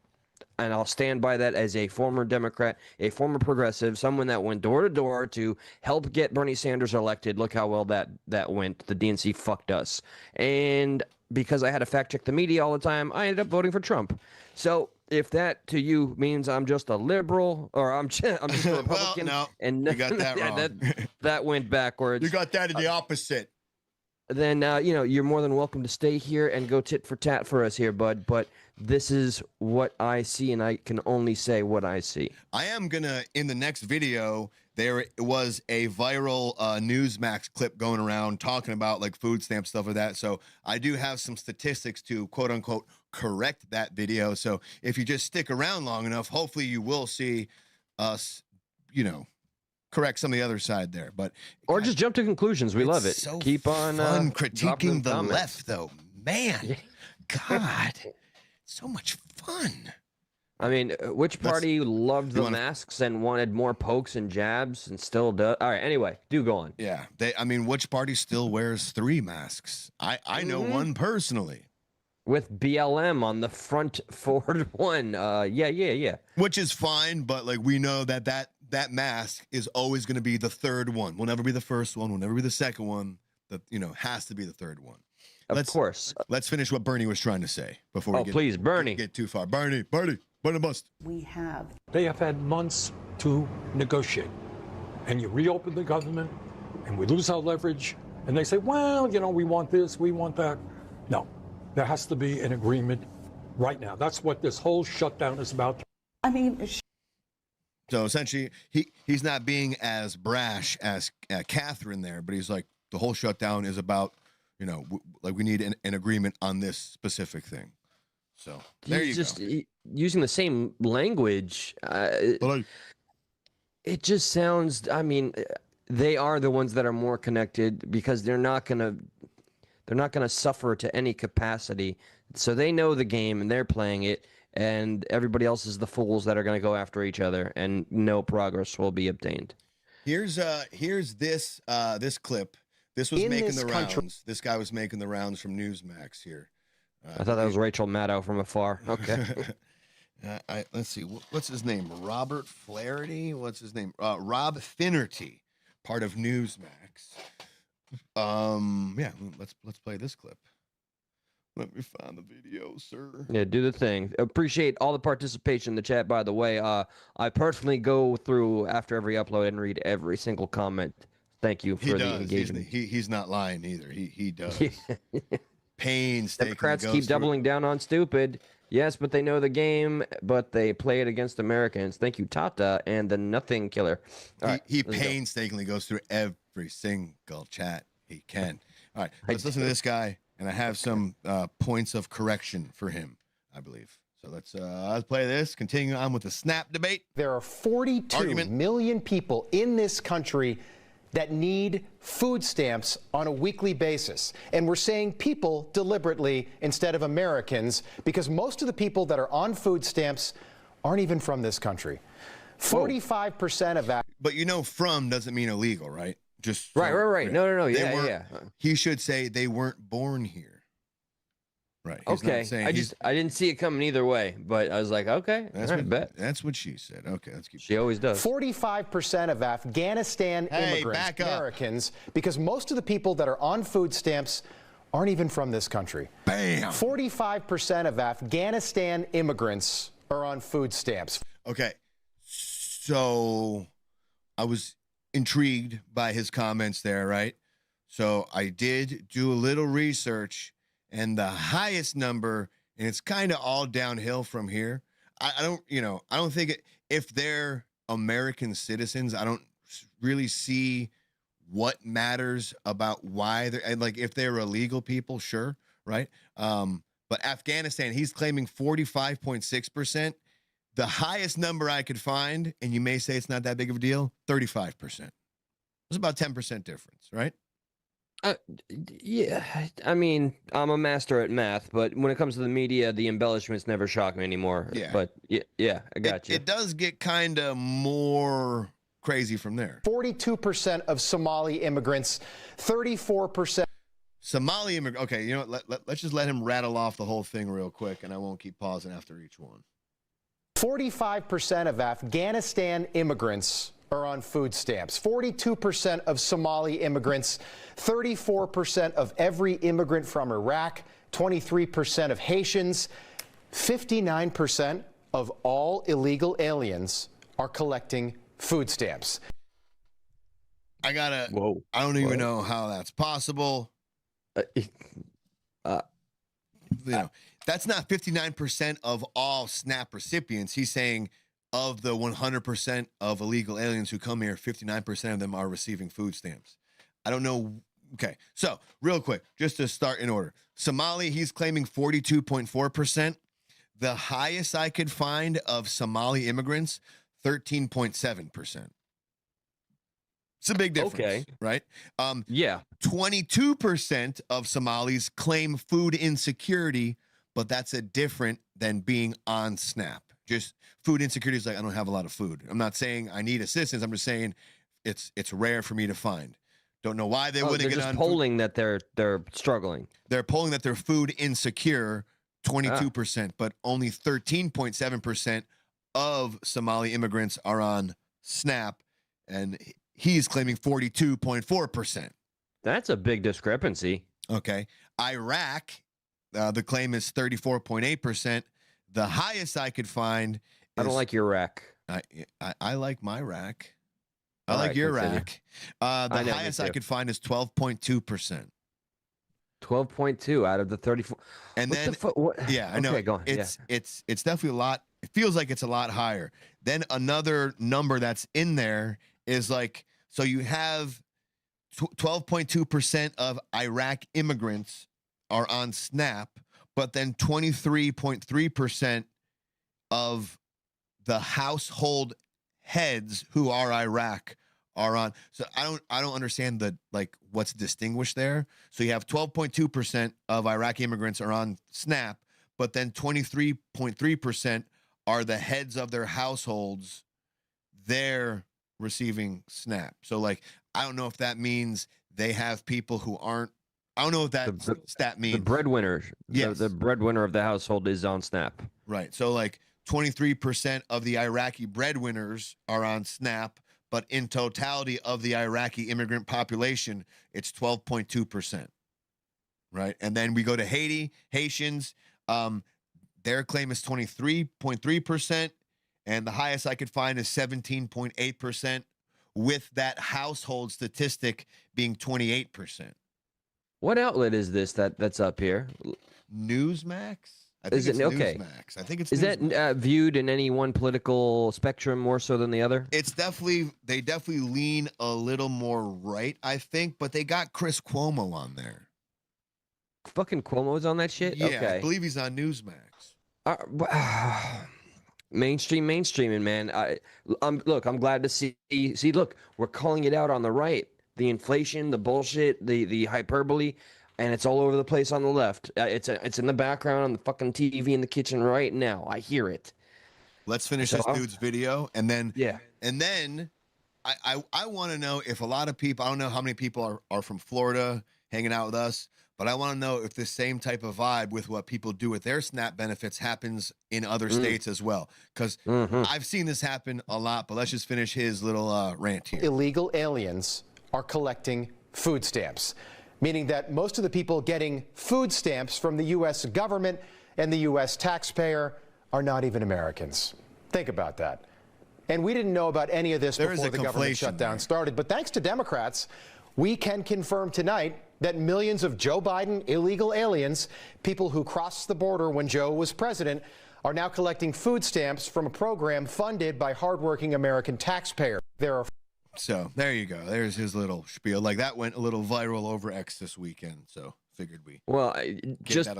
And I'll stand by that as a former Democrat, a former progressive, someone that went door to door to help get Bernie Sanders elected. Look how well that went. The DNC fucked us. And because I had to fact check the media all the time, I ended up voting for Trump. So if that to you means I'm just a liberal or I'm just a Republican, well, no, and you got that wrong. that went backwards. You got that in the opposite. Then you're more than welcome to stay here and go tit for tat for us here, bud. But this is what I see, and I can only say what I see. I am gonna in the next video. There was a viral Newsmax clip going around talking about like food stamp stuff like that. So I do have some statistics to quote unquote correct that video. So if you just stick around long enough, hopefully you will see us, correct some of the other side there. But or just jump to conclusions. We love it. So keep on fun critiquing the comments. left, though. Man, Yeah. God, so much fun. I mean, which party loved the masks and wanted more pokes and jabs and still does? All right, anyway, do go on. Yeah, which party still wears 3 masks? I know one personally. With BLM on the front forward one. Yeah. Which is fine, but like we know that mask is always going to be the third one. Will never be the first one. Will never be the second one. That has to be the third one. Of course. Let's finish what Bernie was trying to say before we please, Bernie. Get too far. Bernie bust. They have had months to negotiate. And you reopen the government, and we lose our leverage, and they say, well, we want this, we want that. No, there has to be an agreement right now. That's what this whole shutdown is about. I mean, so essentially, he's not being as brash as Catherine there, but he's like, the whole shutdown is about, we need an agreement on this specific thing. So there you go. Using the same language. It just sounds. I mean, they are the ones that are more connected because they're not gonna suffer to any capacity. So they know the game and they're playing it, and everybody else is the fools that are gonna go after each other, and no progress will be obtained. Here's this clip. This was making the rounds. This guy was making the rounds from Newsmax here. I thought that was Rachel Maddow from afar. Okay. Let's see. What's his name? Robert Flaherty? What's his name? Rob Finnerty, part of Newsmax. Yeah, let's play this clip. Let me find the video, sir. Yeah, do the thing. Appreciate all the participation in the chat, by the way. I personally go through after every upload and read every single comment. Thank you for the engagement. He's not lying either. He does. Painstaking. Democrats keep doubling down on stupid. Yes, but they know the game, but they play it against Americans. Thank you, Tata, and the Nothing Killer. He painstakingly goes through every single chat he can. All right, let's listen to this guy, and I have some points of correction for him, I believe. So let's play this. Continue on with the snap debate. There are 42 million people in this country that need food stamps on a weekly basis. And we're saying people deliberately instead of Americans, because most of the people that are on food stamps aren't even from this country. 45% of that. But from doesn't mean illegal, right? Just right. No. Yeah. He should say they weren't born here. Right. He's not Okay. saying I didn't see it coming either way, but I was like, okay, that's all right, what, bet. that's what she said. Okay, let's keep. She always does. 45% of Afghanistan immigrants, back up. Americans, because most of the people that are on food stamps aren't even from this country. Bam. 45% of Afghanistan immigrants are on food stamps. Okay. So I was intrigued by his comments there, right? So I did do a little research, and the highest number, and it's kind of all downhill from here. I don't think if they're American citizens, I don't really see what matters about why they're, like, if they're illegal people, sure, right? But Afghanistan, he's claiming 45.6%. The highest number I could find, and you may say it's not that big of a deal, 35%. It's about 10% difference, right? Yeah, I mean, I'm a master at math, but when it comes to the media, the embellishments never shock me ananymore. Yeah. But yeah, I got you. It does get kind of more crazy from there. 42% of Somali immigrants, 34%. Somali immigrant. Okay, you know what? Let's just let him rattle off the whole thing real quick, and I won't keep pausing after each one. 45% of Afghanistan immigrants are on food stamps. 42% of Somali immigrants, 34% of every immigrant from Iraq, 23% of Haitians, 59% of all illegal aliens are collecting food stamps. I gotta. Whoa. I don't even know how that's possible. That's not 59% of all SNAP recipients. He's saying of the 100% of illegal aliens who come here, 59% of them are receiving food stamps. I don't know. Okay, so real quick, just to start in order. Somali, he's claiming 42.4%. The highest I could find of Somali immigrants, 13.7%. It's a big difference, Okay. right? Yeah. 22% of Somalis claim food insecurity, but that's a different than being on SNAP. Just food insecurity is like, I don't have a lot of food. I'm not saying I need assistance. I'm just saying it's rare for me to find. Don't know why they wouldn't they're get just on polling that they're struggling. They're polling that they're food insecure, 22%, but only 13.7% of Somali immigrants are on SNAP, and he's claiming 42.4%. That's a big discrepancy. Okay. Iraq, the claim is 34.8%. The highest I could find is, I don't like your rack. I like my rack. I All like right, your continue. rack. The highest I could find is 12.2%. 12.2 out of the 34. And What then, the what? yeah, I know. Okay, go on. It's definitely a lot. It feels like it's a lot higher. Then another number that's in there is like, so you have 12.2% of Iraq immigrants are on SNAP, but then 23.3% of the household heads who are Iraq are on. So I don't understand the, like, what's distinguished there. So you have 12.2% of Iraqi immigrants are on SNAP, but then 23.3% are the heads of their households. They're receiving SNAP. So, like, I don't know if that means they have people who aren't. I don't know what that stat means. The breadwinner. Yes. The breadwinner of the household is on SNAP. Right. So, like, 23% of the Iraqi breadwinners are on SNAP, but in totality of the Iraqi immigrant population, it's 12.2%. Right. And then we go to Haitians. Their claim is 23.3%. And the highest I could find is 17.8%, with that household statistic being 28%. What outlet is this that's up here? Newsmax? I think Is it it's okay? Newsmax. I think it's Is Newsmax. that viewed in any one political spectrum more so than the other? It's definitely, they definitely lean a little more right, I think, but they got Chris Cuomo on there. Fucking Cuomo's on that shit? Yeah, Okay. I believe he's on Newsmax. Mainstreaming, man. Look, I'm glad to see. Look, we're calling it out on the right. The inflation, the bullshit, the hyperbole, and it's all over the place on the left. It's in the background on the fucking TV in the kitchen right now. I hear it. Let's finish this dude's video, and then I want to know if a lot of people. I don't know how many people are from Florida hanging out with us, But I want to know if the same type of vibe with what people do with their SNAP benefits happens in other states as well. Because I've seen this happen a lot, but let's just finish his little rant here. Illegal aliens are collecting food stamps, meaning that most of the people getting food stamps from the U.S. government and the U.S. taxpayer are not even Americans. Think about that. And we didn't know about any of this before the government shutdown started. But thanks to Democrats, we can confirm tonight that millions of Joe Biden illegal aliens, people who crossed the border when Joe was president, are now collecting food stamps from a program funded by hardworking American taxpayers. So there you go. There's his little spiel. Like that went a little viral over X this weekend. So figured we. Well, just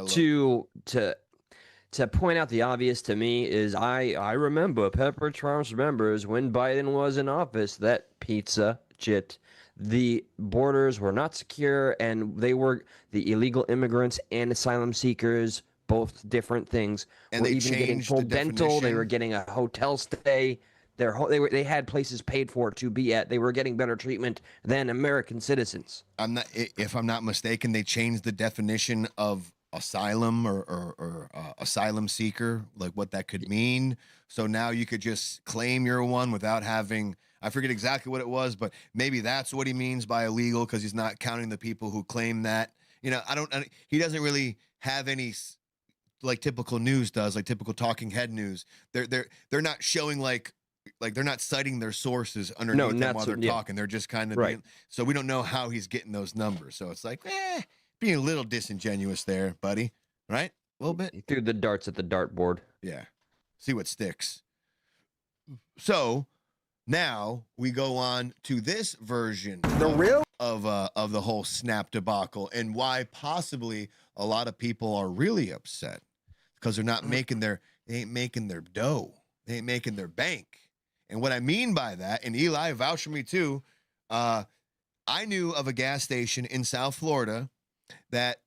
to point out the obvious to me is I remember Pepper Trump remembers when Biden was in office that pizza chit. The borders were not secure, and they were the illegal immigrants and asylum seekers, both different things. And were they even getting changed full the dental. They definition. were getting a hotel stay. They had places paid for to be at. They were getting better treatment than American citizens. If I'm not mistaken, they changed the definition of asylum or asylum seeker, like what that could mean. So now you could just claim you're one without having. I forget exactly what it was, but maybe that's what he means by illegal, because he's not counting the people who claim that. You know, he doesn't really have any like typical news does, like typical talking head news. They're not showing like they're not citing their sources underneath them while they're talking. They're just kind of right. So we don't know how he's getting those numbers. So it's like, being a little disingenuous there, buddy. Right? A little bit. He threw the darts at the dartboard. Yeah. See what sticks. So now we go on to this version of the whole SNAP debacle, and why possibly a lot of people are really upset because they're not making they ain't making their dough. They ain't making their bank. And what I mean by that, and Eli vouch for me too, I knew of a gas station in South Florida that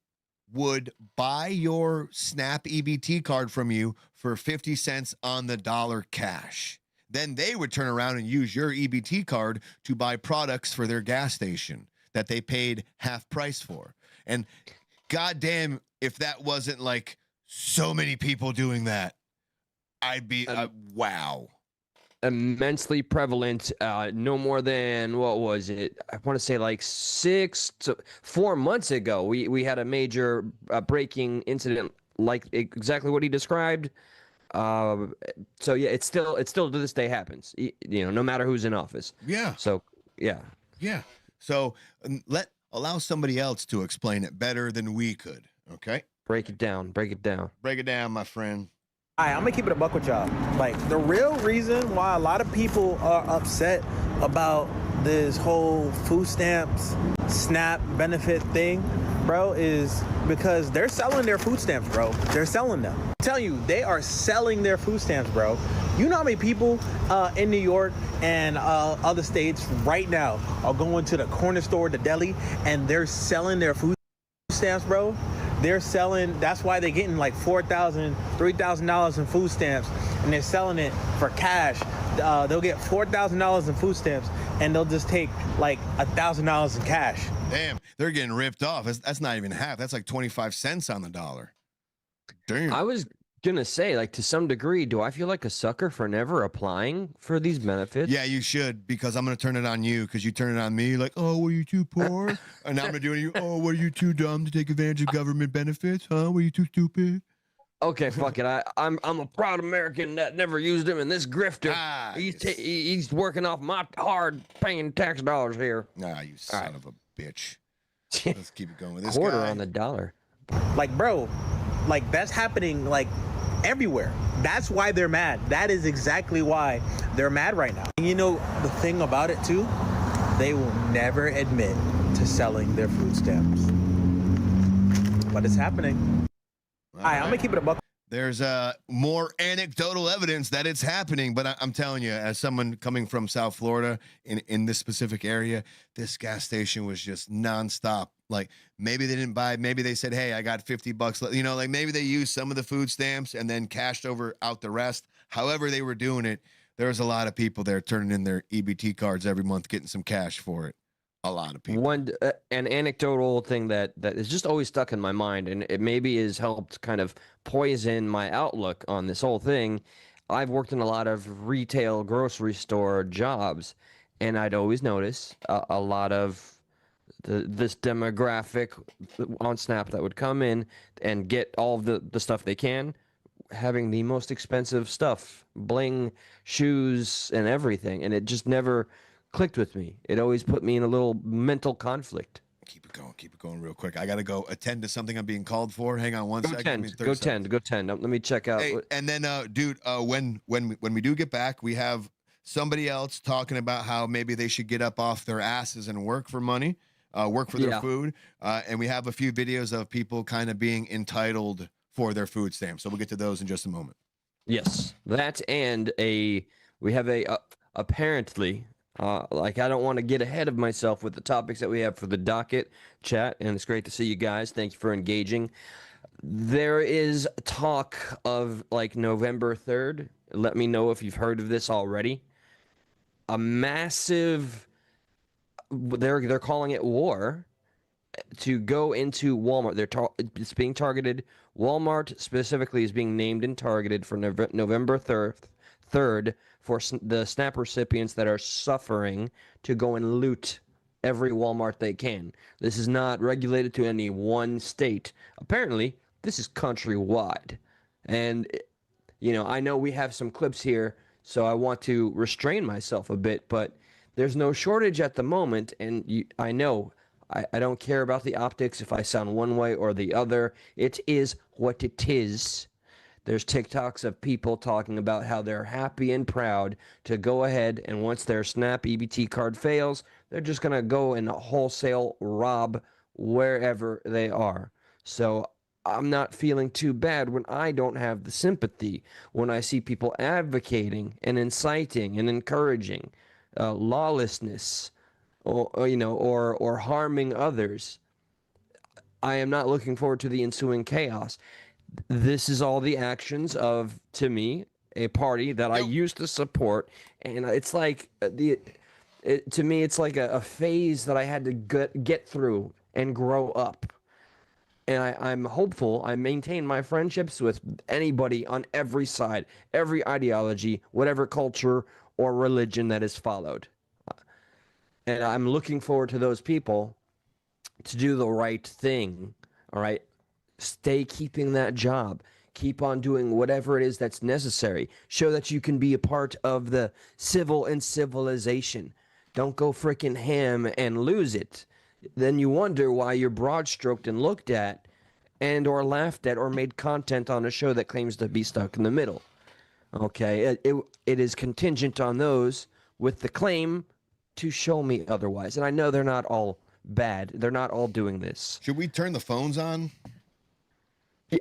would buy your SNAP EBT card from you for 50 cents on the dollar cash. Then they would turn around and use your EBT card to buy products for their gas station that they paid half price for. And goddamn, if that wasn't like so many people doing that, I'd be, wow. Immensely prevalent. No more than, what was it? I want to say like 4 months ago, we had a major breaking incident like exactly what he described. So yeah, it still to this day happens. You know, no matter who's in office. Yeah. So yeah. Yeah. So allow somebody else to explain it better than we could. Okay. Break it down. Break it down. Break it down, my friend. All right, I'm gonna keep it a buck with y'all. Like, the real reason why a lot of people are upset about this whole food stamps, SNAP benefit thing, bro, is because they're selling their food stamps, bro. They're selling them. I'm telling you, they are selling their food stamps, bro. You know how many people in New York and other states right now are going to the corner store, the deli, and they're selling their food stamps, bro? They're selling, that's why they're getting like $4,000, $3,000 in food stamps, and they're selling it for cash. They'll get $4,000 in food stamps, and they'll just take like $1,000 in cash. Damn, they're getting ripped off. That's not even half. That's like 25 cents on the dollar. Damn. I was gonna say, like, to some degree, do I feel like a sucker for never applying for these benefits? Yeah, you should, because I'm gonna turn it on you, because you turn it on me like, oh, were you too poor? And now I'm gonna do it. Oh, were you too dumb to take advantage of government benefits? Huh? Were you too stupid? Okay, fuck it. I'm a proud American that never used him, and this grifter, he's working off my hard paying tax dollars here. Nah, you son of a bitch. Let's keep it going with this Quarter guy. on the dollar. Like, bro, like, that's happening like everywhere. That's why they're mad. That is exactly why they're mad right now. And you know the thing about it too? They will never admit to selling their food stamps. But it's happening. All right, I'm gonna keep it a buck. There's more anecdotal evidence that it's happening, but I'm telling you, as someone coming from South Florida in this specific area, this gas station was just nonstop. Like, maybe they didn't buy, maybe they said, hey, I got $50, you know, like maybe they used some of the food stamps and then cashed out the rest. However they were doing it, there was a lot of people there turning in their EBT cards every month, getting some cash for it. A lot of people. One an anecdotal thing that is just always stuck in my mind, and it maybe has helped kind of poison my outlook on this whole thing. I've worked in a lot of retail grocery store jobs, and I'd always notice a lot of this demographic on Snap that would come in and get all of the stuff they can, having the most expensive stuff, bling, shoes, and everything, and it just never clicked with me. It always put me in a little mental conflict. Keep it going real quick. I gotta go attend to something I'm being called for. Hang on one second. Go 10. Let me check out. Hey, and then, dude, when we do get back, we have somebody else talking about how maybe they should get up off their asses and work for money, work for their food. And we have a few videos of people kind of being entitled for their food stamps. So we'll get to those in just a moment. Yes, that and we have apparently. Like, I don't want to get ahead of myself with the topics that we have for the docket chat, and it's great to see you guys. Thank you for engaging. There is talk of, like, November 3rd. Let me know if you've heard of this already. A massive, they're calling it war, to go into Walmart. It's being targeted. Walmart specifically is being named and targeted for November 3rd for the SNAP recipients that are suffering to go and loot every Walmart they can. This is not regulated to any one state. Apparently, this is countrywide. And, you know, I know we have some clips here, so I want to restrain myself a bit, but there's no shortage at the moment, and I know I don't care about the optics if I sound one way or the other. It is what it is. There's TikToks of people talking about how they're happy and proud to go ahead, and once their SNAP EBT card fails, they're just going to go and wholesale rob wherever they are. So I'm not feeling too bad when I don't have the sympathy, when I see people advocating and inciting and encouraging lawlessness, or harming others. I am not looking forward to the ensuing chaos. This is all the actions of, to me, a party that I used to support, and it's like to me, it's like a phase that I had to get through and grow up. And I'm hopeful. I maintain my friendships with anybody on every side, every ideology, whatever culture or religion that is followed. And I'm looking forward to those people to do the right thing, all right? Stay keeping that job. Keep on doing whatever it is that's necessary. Show that you can be a part of the civil and civilization. Don't go freaking ham and lose it. Then you wonder why you're broad-stroked and looked at and or laughed at or made content on a show that claims to be stuck in the middle. Okay, it is contingent on those with the claim to show me otherwise. And I know they're not all bad. They're not all doing this. Should we turn the phones on?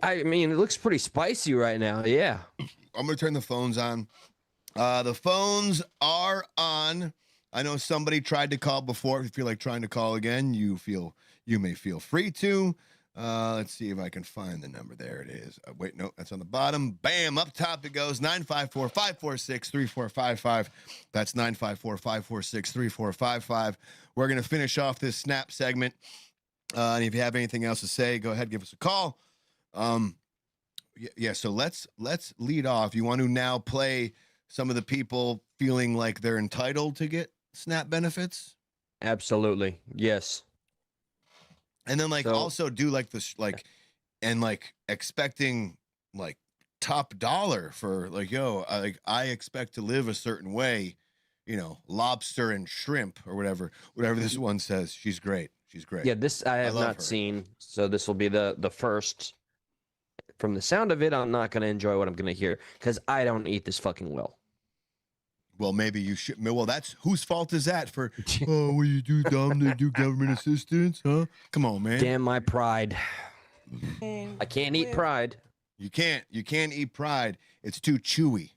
I mean, it looks pretty spicy right now. Yeah. I'm going to turn the phones on. The phones are on. I know somebody tried to call before. If you feel like trying to call again, you may feel free to. Let's see if I can find the number. There it is. Wait, no, that's on the bottom. Bam, up top it goes. 954-546-3455. That's 954-546-3455. We're going to finish off this Snap segment. And if you have anything else to say, go ahead, give us a call. So let's lead off. You want to now play some of the people feeling like they're entitled to get SNAP benefits? Absolutely. Yes. And then also do like this, and expecting top dollar for I expect to live a certain way, lobster and shrimp or whatever this one says. She's great. Yeah. This I have not seen. So this will be the first. From the sound of it, I'm not going to enjoy what I'm going to hear because I don't eat this fucking well. Well, maybe you should. Well, that's whose fault is that for? Oh, what you do, dumb? They do government assistance, huh? Come on, man. Damn my pride. I can't eat pride. You can't eat pride. It's too chewy,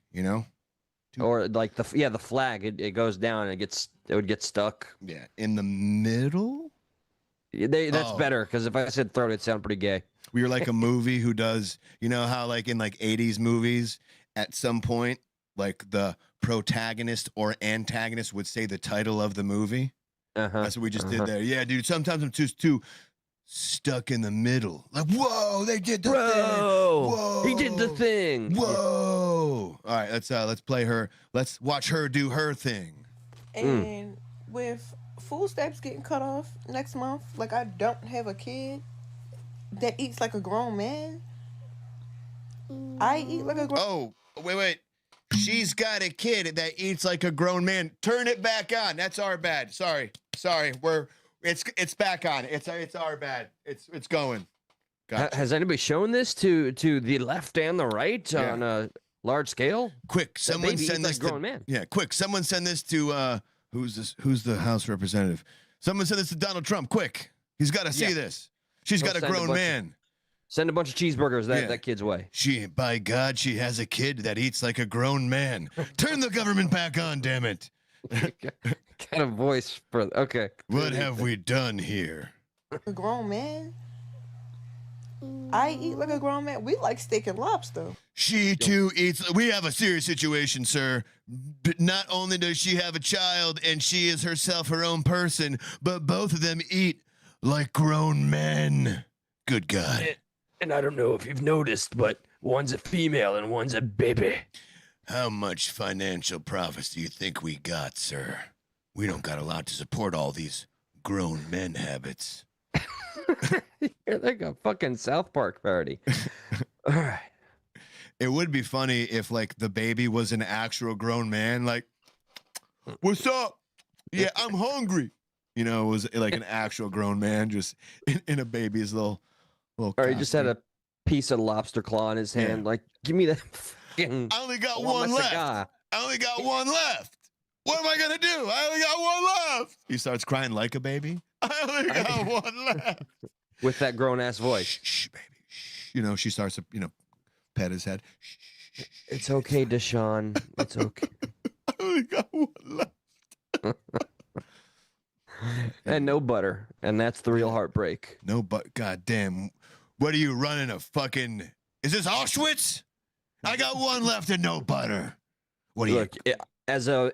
Or like the flag. It goes down and it would get stuck. Yeah, in the middle. That's better because if I said throat, it'd sound pretty gay. We were like a movie who does, how in 80s movies, at some point, the protagonist or antagonist would say the title of the movie. That's what we just did there. Yeah, dude. Sometimes I'm too stuck in the middle. Like, whoa, they did the thing. Whoa, he did the thing. Whoa. All right, let's play her. Let's watch her do her thing. And with food stamps getting cut off next month, like I don't have a kid that eats like a grown man. I eat like a grown. Oh, wait. She's got a kid that eats like a grown man. Turn it back on. That's our bad. Sorry. It's back on. It's our bad. It's going. Gotcha. Has anybody shown this to the left and the right on a large scale? Quick, someone send this grown man. Yeah, quick, someone send this to who's the House representative? Someone send this to Donald Trump. Quick, he's got to see this. She's got a grown man. Send a bunch of cheeseburgers that kid's way. By God, she has a kid that eats like a grown man. Turn the government back on, damn it. Kind of voice for okay. What have we done here? A grown man. I eat like a grown man. We like steak and lobster. She too eats. We have a serious situation, sir. But not only does she have a child and she is herself her own person, but both of them eat like grown men. Good God. And I don't know if you've noticed, but one's a female and one's a baby. How much financial profits do you think we got, sir? We don't got a lot to support all these grown men habits. You're like a fucking South Park parody. All right. It would be funny if, like, the baby was an actual grown man. Like, what's up? Yeah, I'm hungry. You know, it was like an actual grown man just in a baby's little or he just had a piece of lobster claw in his hand. Like, give me that fucking. I only got one left. I only got one left. What am I gonna do? I only got one left. He starts crying like a baby. I only got one left. With that grown ass voice. Shh, baby. Shh. You know, she starts to, pet his head. Shh, shh, shh. It's okay, Deshaun. It's okay. I only got one left. And no butter. And that's the real heartbreak. No but goddamn. What are you running a fucking? Is this Auschwitz? I got one left and no butter. What do Look, you? As a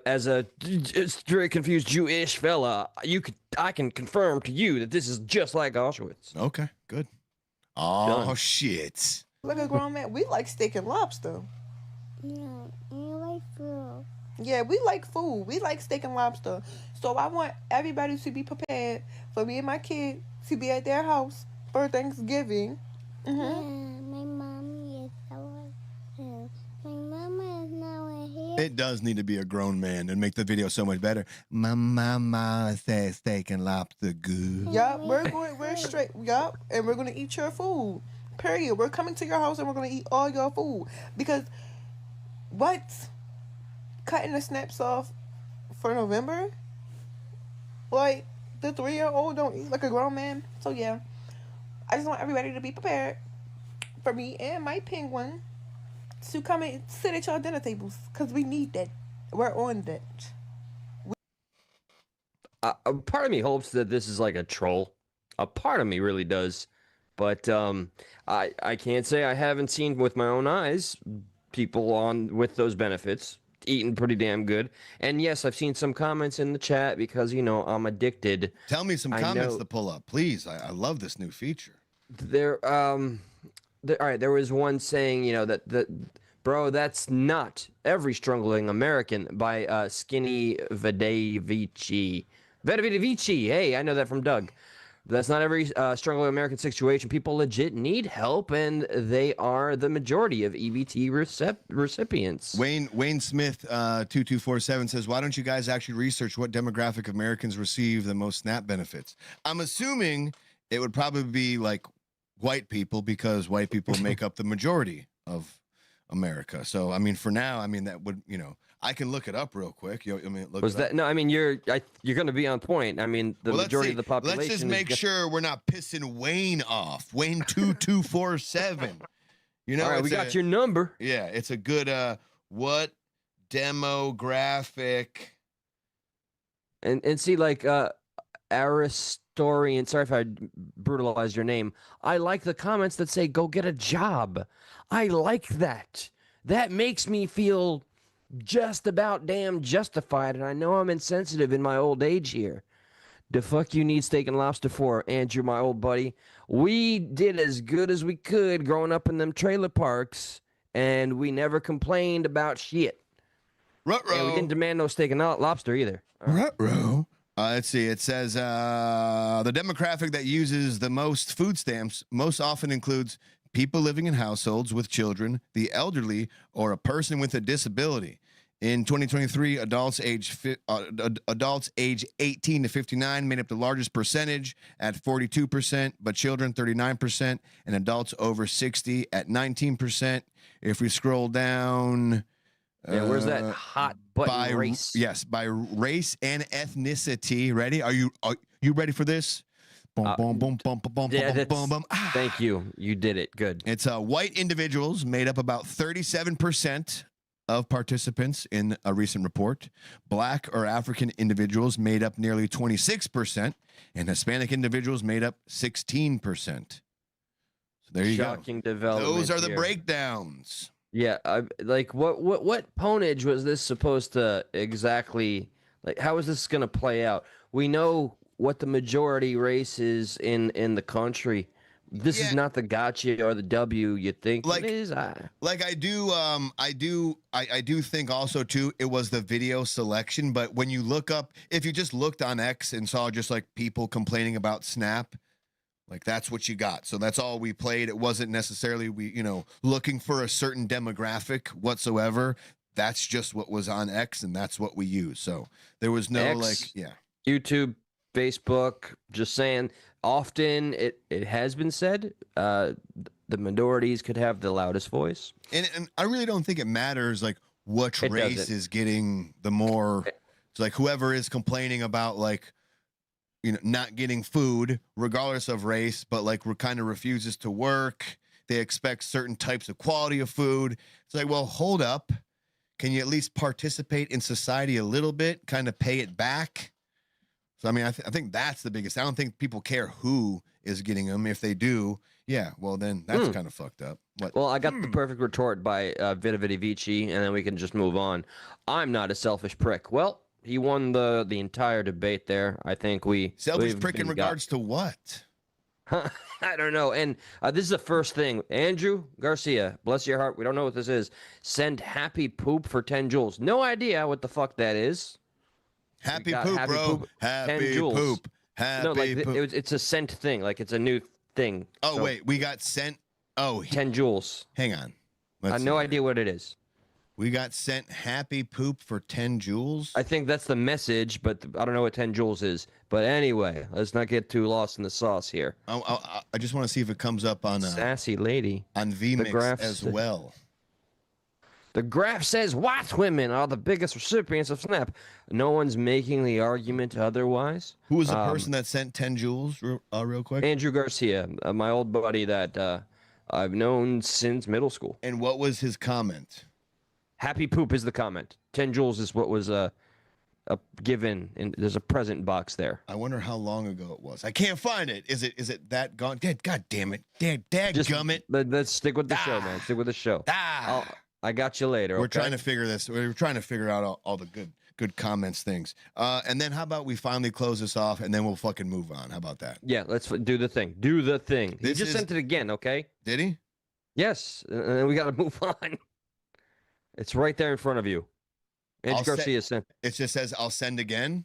very confused Jewish fella, I can confirm to you that this is just like Auschwitz. Okay, good. Oh Done. shit. Like a grown man. We like steak and lobster. Yeah, you like food. Yeah, we like food. We like steak and lobster. So I want everybody to be prepared for me and my kid to be at their house for Thanksgiving. Yeah, my mommy is so too. My mama is now here. It does need to be a grown man and make the video so much better. My mama says steak and lobster good. Yup, we're straight. Yup, and we're gonna eat your food. Period. We're coming to your house and we're gonna eat all your food because what? Cutting the snaps off for November? Like the 3-year-old don't eat like a grown man. So yeah, I just want everybody to be prepared for me and my penguin to come and sit at your dinner tables because we need that. We're on that. A part of me hopes that this is like a troll. A part of me really does. But I can't say I haven't seen with my own eyes people on with those benefits eating pretty damn good. And yes, I've seen some comments in the chat because, I'm addicted. Tell me some comments to pull up, please. I love this new feature. All right, there was one saying, that bro, that's not every struggling American by Skinny Vedavici. Vedavici, hey, I know that from Doug. That's not every struggling American situation. People legit need help, and they are the majority of EBT recipients. Wayne Smith 2247 says, why don't you guys actually research what demographic of Americans receive the most SNAP benefits? I'm assuming it would probably be like white people because white people make up the majority of America. So, I mean, for now, that would, I can look it up real quick. Look No, you're going to be on point. The majority of the population. Let's just make sure we're not pissing Wayne off. Wayne 2247. All right, we got your number. Yeah, it's a good what demographic. And see, like Aristorian, sorry if I brutalized your name. I like the comments that say go get a job. I like that. That makes me feel just about damn justified, and I know I'm insensitive in my old age here. The fuck you need steak and lobster for, Andrew, my old buddy? We did as good as we could growing up in them trailer parks, and we never complained about shit. Ruh-roh. And we didn't demand no steak and lobster either. Ruh-roh. Let's see. It says the demographic that uses the most food stamps most often includes people living in households with children, the elderly, or a person with a disability. In 2023, adults age 18 to 59 made up the largest percentage at 42%, but children 39%, and adults over 60 at 19%. If we scroll down, yeah, where's that hot button race? Yes, by race and ethnicity. Ready? Are you ready for this? Boom, boom, boom, boom, boom, Yeah, boom, boom, boom. Thank you. You did it. Good. It's white individuals made up about 37% of participants in a recent report. Black or African individuals made up nearly 26%, and Hispanic individuals made up 16%. So there you go. Shocking development. Those are the here. breakdowns. Yeah, like what ponage was this supposed to exactly, like, how is this going to play out? We know what the majority race is in the country. This is not the gotcha or the W you think like, it is. Like I do think also too it was the video selection, but when you look up, if you just looked on X and saw just like people complaining about Snap, like that's what you got. So that's all we played. It wasn't necessarily looking for a certain demographic whatsoever. That's just what was on X, and that's what we use. So there was no X, YouTube, Facebook, just saying. Often it has been said the minorities could have the loudest voice. And I really don't think it matters like which race is getting the more. It's like whoever is complaining about like, not getting food regardless of race, but like kind of refuses to work. They expect certain types of quality of food. It's like, well, hold up. Can you at least participate in society a little bit, kind of pay it back? So, I mean, I think that's the biggest. I don't think people care who is getting them. If they do, yeah, well, then that's kind of fucked up. Well, I got the perfect retort by Vita Vita Vici, and then we can just move on. I'm not a selfish prick. Well, he won the entire debate there. I think selfish prick in regards to what? I don't know. And this is the first thing. Andrew Garcia, bless your heart. We don't know what this is. Send happy poop for 10 joules. No idea what the fuck that is. Happy poop, bro. Happy poop. Happy poop. It's a sent thing. Like it's a new thing. Oh, so, wait. We got sent. 10 joules. Hang on. I have no idea what it is. We got sent happy poop for 10 joules? I think that's the message, but I don't know what 10 joules is. But anyway, let's not get too lost in the sauce here. I just want to see if it comes up on Sassy Lady. On VMix as well. The graph says white women are the biggest recipients of SNAP. No one's making the argument otherwise. Who was the person that sent 10 joules real quick? Andrew Garcia, my old buddy that I've known since middle school. And what was his comment? Happy poop is the comment. 10 joules is what was given, and there's a present box there. I wonder how long ago it was. I can't find it. Is it that gone? God damn it. Dadgummit. Let's stick with the show, man. Stick with the show. I got you later. We're trying to figure this. We're trying to figure out all the good comments things. And then how about we finally close this off and then we'll fucking move on. How about that? Yeah, let's do the thing. Do the thing. He just sent it again, okay? Did he? Yes. And then we got to move on. It's right there in front of you. Andrew Garcia sent. It just says, I'll send again.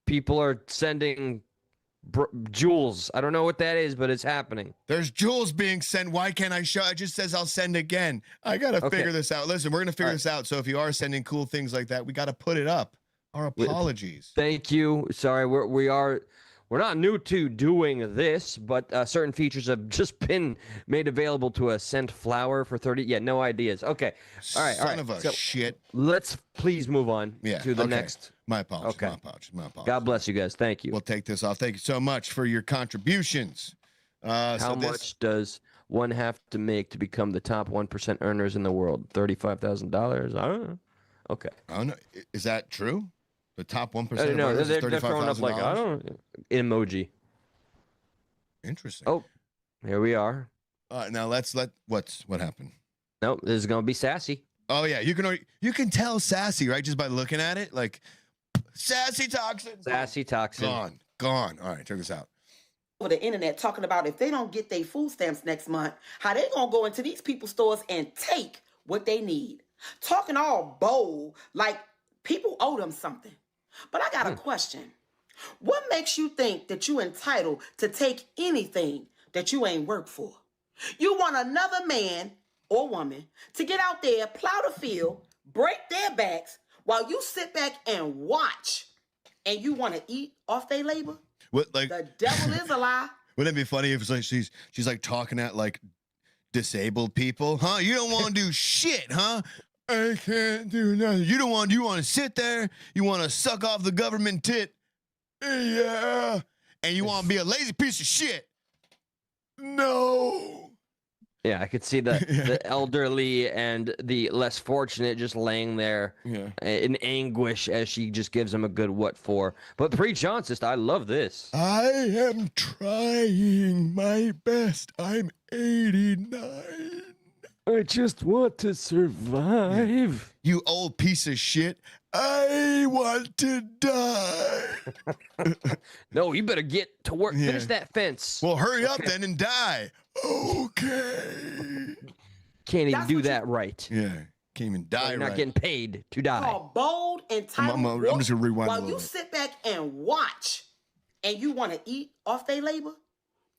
People are sending joules. I don't know what that is, but it's happening. There's joules being sent. Why can't I show? It just says I'll send again. I got to figure this out. Listen, we're going to figure this out. So if you are sending cool things like that, we got to put it up. Our apologies. Thank you. Sorry, we're not new to doing this, but certain features have just been made available to us. Sent flour for 30. Yeah, no ideas. Okay. All right. Son of a shit. Let's please move on to the next. My apologies. Okay. My apologies. God bless you guys. Thank you. We'll take this off. Thank you so much for your contributions. How much does one have to make to become the top 1% earners in the world? $35,000? I don't know. Okay. I don't know. Is that true? The top 1% of earners is they're throwing up like, I don't know, emoji. Interesting. Oh, here we are. Now what happened? Nope, this is gonna be sassy. Oh yeah, you can tell sassy, right, just by looking at it. Like Sassy toxin. Sassy toxin. Gone. All right, check this out. Over the internet talking about if they don't get their food stamps next month, how they gonna go into these people's stores and take what they need. Talking all bold, like people owe them something. But I got a question. What makes you think that you entitled to take anything that you ain't worked for? You want another man or woman to get out there, plow the field, break their backs, while you sit back and watch, and you want to eat off their labor? What, like, the devil is a lie. Wouldn't it be funny if it's like she's like talking at like disabled people? Huh? You don't want to do shit, huh? I can't do nothing. You want to sit there, you want to suck off the government tit. Yeah. And you want to be a lazy piece of shit. No. Yeah, I could see the elderly and the less fortunate just laying there in anguish as she just gives them a good what for. But preach on, sister. I love this. I am trying my best. I'm 89. I just want to survive. You old piece of shit. I want to die. No, you better get to work. Finish that fence. Well, hurry up then and die. Okay. Can't even do that right. Yeah. Can't even die You're right. not getting paid to die. Called bold, entitled. I'm just gonna rewind a while little you bit. sit back and watch, and you want to eat off their labor.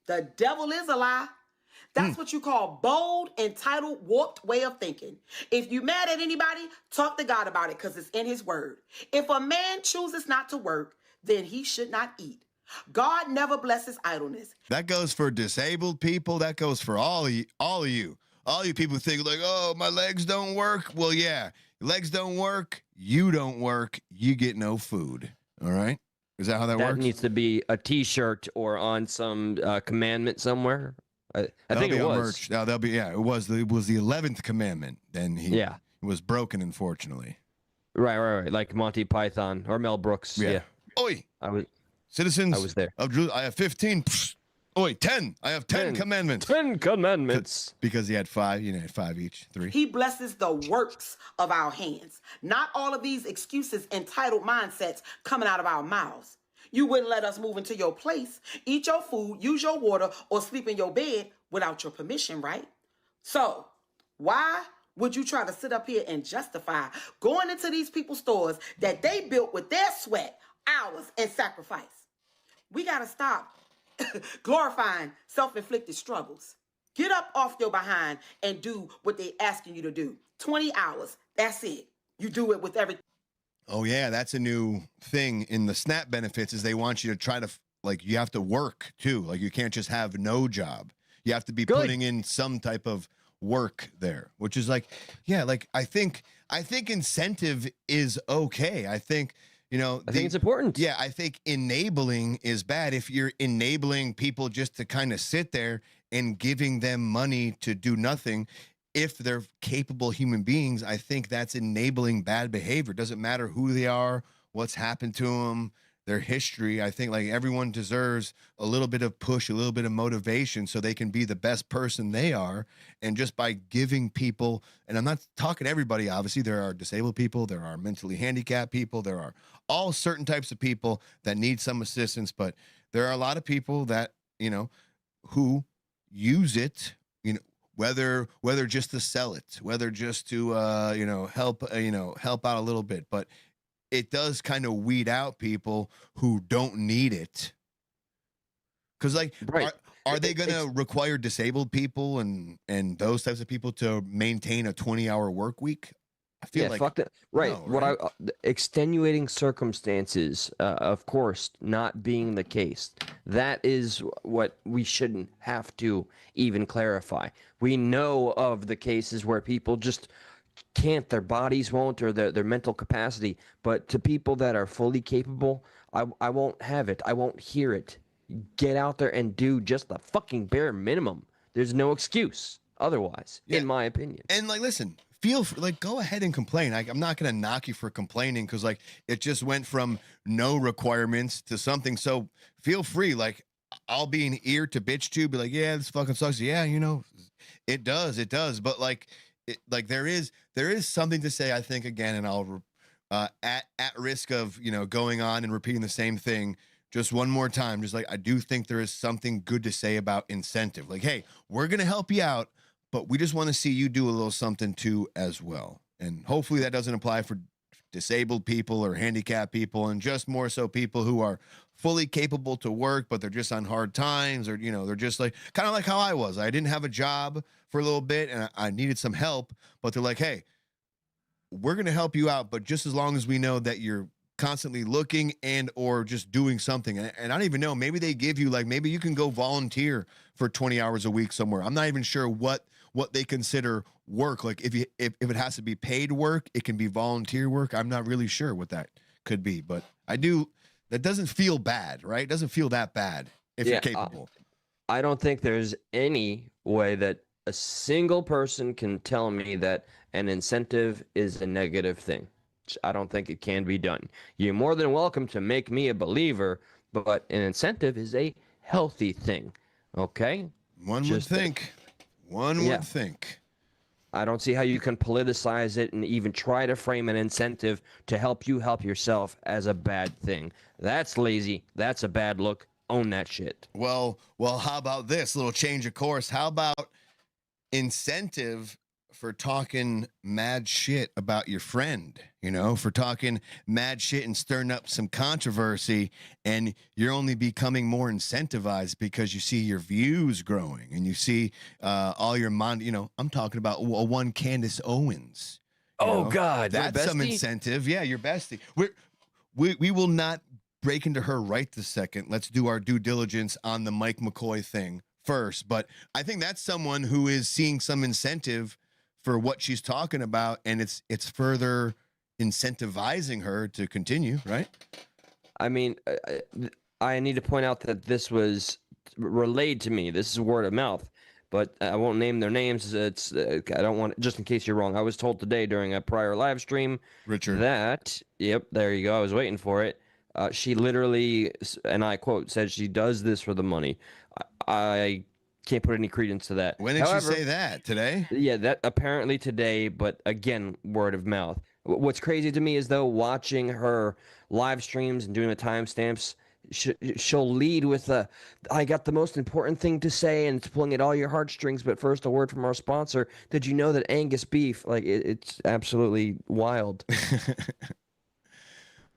The devil is a lie. That's what you call bold, entitled, warped way of thinking. If you mad at anybody, talk to God about it because it's in his word. If a man chooses not to work, then he should not eat. God never blesses idleness. That goes for disabled people. That goes for all of you. All you people think like, oh, my legs don't work. Well, yeah, your legs don't work. You don't work. You get no food. All right. Is that how that works? That needs to be a T-shirt or on some commandment somewhere. I think it was. Merch. No, that'll be It was the 11th commandment. Then he was broken, unfortunately. Right. Like Monty Python or Mel Brooks. Yeah. Oi. Citizens. I was there. I have 15. Oi, 10. I have 10 commandments. 10 commandments. Because he had 5. You know, 5 each. 3. He blesses the works of our hands. Not all of these excuses, entitled mindsets coming out of our mouths. You wouldn't let us move into your place, eat your food, use your water, or sleep in your bed without your permission, right? So, why would you try to sit up here and justify going into these people's stores that they built with their sweat, hours, and sacrifice? We got to stop glorifying self-inflicted struggles. Get up off your behind and do what they're asking you to do. 20 hours, that's it. You do it with everything. Oh, yeah, that's a new thing in the SNAP benefits is they want you to try to, like, you have to work, too. Like, you can't just have no job. You have to be putting in some type of work there, which is like, yeah, like, I think incentive is okay. I think, you know. I think it's important. Yeah, I think enabling is bad. If you're enabling people just to kind of sit there and giving them money to do nothing, if they're capable human beings, I think that's enabling bad behavior. Doesn't matter who they are, what's happened to them, their history. I think like everyone deserves a little bit of push, a little bit of motivation so they can be the best person they are. And just by giving people, and I'm not talking everybody, obviously, there are disabled people, there are mentally handicapped people, there are all certain types of people that need some assistance, but there are a lot of people that, you know, who use it, you know, whether just to sell it, whether just to help out a little bit, but it does kind of weed out people who don't need it. Because like, are they going to require disabled people and those types of people to maintain a 20-hour work week? I feel like fuck that. Right. No, right? Extenuating circumstances, of course, not being the case. That is what we shouldn't have to even clarify. We know of the cases where people just can't, their bodies won't, or their mental capacity. But to people that are fully capable, I won't have it. I won't hear it. Get out there and do just the fucking bare minimum. There's no excuse otherwise, in my opinion. And like, listen, go ahead and complain. I'm not going to knock you for complaining because like it just went from no requirements to something. So feel free. Like I'll be an ear to bitch to, be like, yeah, this fucking sucks. Yeah, you know, it does. But like, there is something to say, I think, again, and I'll at risk of going on and repeating the same thing just one more time, just like I do think there is something good to say about incentive. Like, hey, we're gonna help you out, but we just want to see you do a little something too as well. And hopefully that doesn't apply for disabled people or handicapped people, and just more so people who are fully capable to work, but they're just on hard times, or they're just like kind of like how I was. I didn't have a job for a little bit and I needed some help, but they're like, hey, we're going to help you out, but just as long as we know that you're constantly looking and or just doing something. And I don't even know, maybe they give you, like, maybe you can go volunteer for 20 hours a week somewhere. I'm not even sure what they consider work. Like if it has to be paid work, it can be volunteer work. I'm not really sure what that could be, but that doesn't feel bad, right? It doesn't feel that bad if you're capable. I don't think there's any way that a single person can tell me that an incentive is a negative thing. I don't think it can be done. You're more than welcome to make me a believer, but an incentive is a healthy thing. Okay? One would think. I don't see how you can politicize it and even try to frame an incentive to help you help yourself as a bad thing. That's lazy. That's a bad look. Own that shit. Well, how about this little change of course? How about incentive for talking mad shit about your friend, for talking mad shit and stirring up some controversy, and you're only becoming more incentivized because you see your views growing and you see all your I'm talking about one Candace Owens. God, that's some incentive. Yeah, your bestie. We will not break into her right this second. Let's do our due diligence on the Mike McCoy thing first, but I think that's someone who is seeing some incentive for what she's talking about, and it's further incentivizing her to continue, right? I mean, I need to point out that this was relayed to me. This is word of mouth, but I won't name their names. It's I don't want, just in case you're wrong. I was told today during a prior live stream, Richard, that there you go. I was waiting for it. She literally, and I quote, said she does this for the money. I can't put any credence to that. When did she say that? Today? Yeah, that apparently today, but again, word of mouth. What's crazy to me is, though, watching her live streams and doing the timestamps, she'll lead with I got the most important thing to say, and it's pulling at all your heartstrings, but first, a word from our sponsor. Did you know that Angus beef, it's absolutely wild.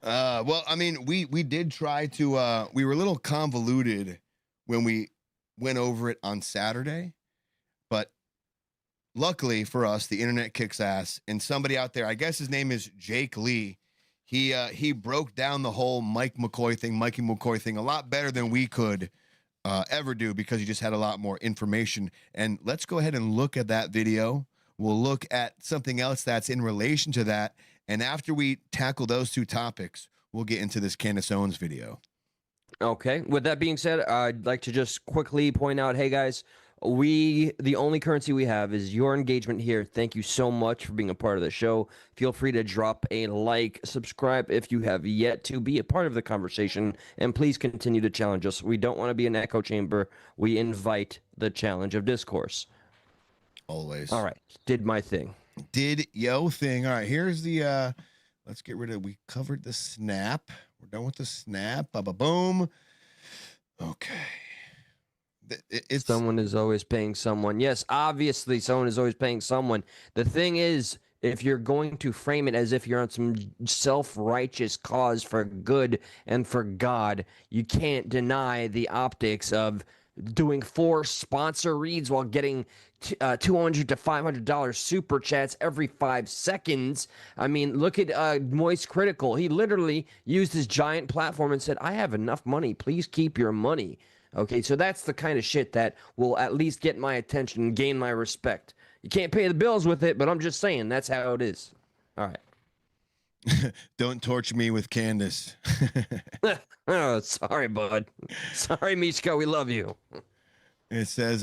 Well, I mean, we did try to, we were a little convoluted when we went over it on Saturday, but luckily for us, the internet kicks ass, and somebody out there, I guess his name is Jake Lee, he broke down the whole Mikey McCoy thing a lot better than we could ever do, because he just had a lot more information. And let's go ahead and look at that video. We'll look at something else that's in relation to that, and after we tackle those two topics, we'll get into this Candace Owens video. Okay. With that being said, I'd like to just quickly point out, hey guys, the only currency we have is your engagement here. Thank you so much for being a part of the show. Feel free to drop a like, subscribe if you have yet to be a part of the conversation, and please continue to challenge us. We don't want to be an echo chamber. We invite the challenge of discourse. Always. All right. Did my thing. Did yo thing. All right, here's the let's get rid of, we covered the snap. We're done with the snap. Boom. Okay. It's someone is always paying someone. Yes, obviously someone is always paying someone. The thing is, if you're going to frame it as if you're on some self-righteous cause for good and for God, you can't deny the optics of doing 4 sponsor reads while getting $200 to $500 super chats every 5 seconds. I mean, look at Moist Critical. He literally used his giant platform and said, I have enough money. Please keep your money. Okay, so that's the kind of shit that will at least get my attention and gain my respect. You can't pay the bills with it, but I'm just saying that's how it is. All right. Don't torture me with Candace. Oh, sorry, bud. Sorry, Mishka. We love you. It says,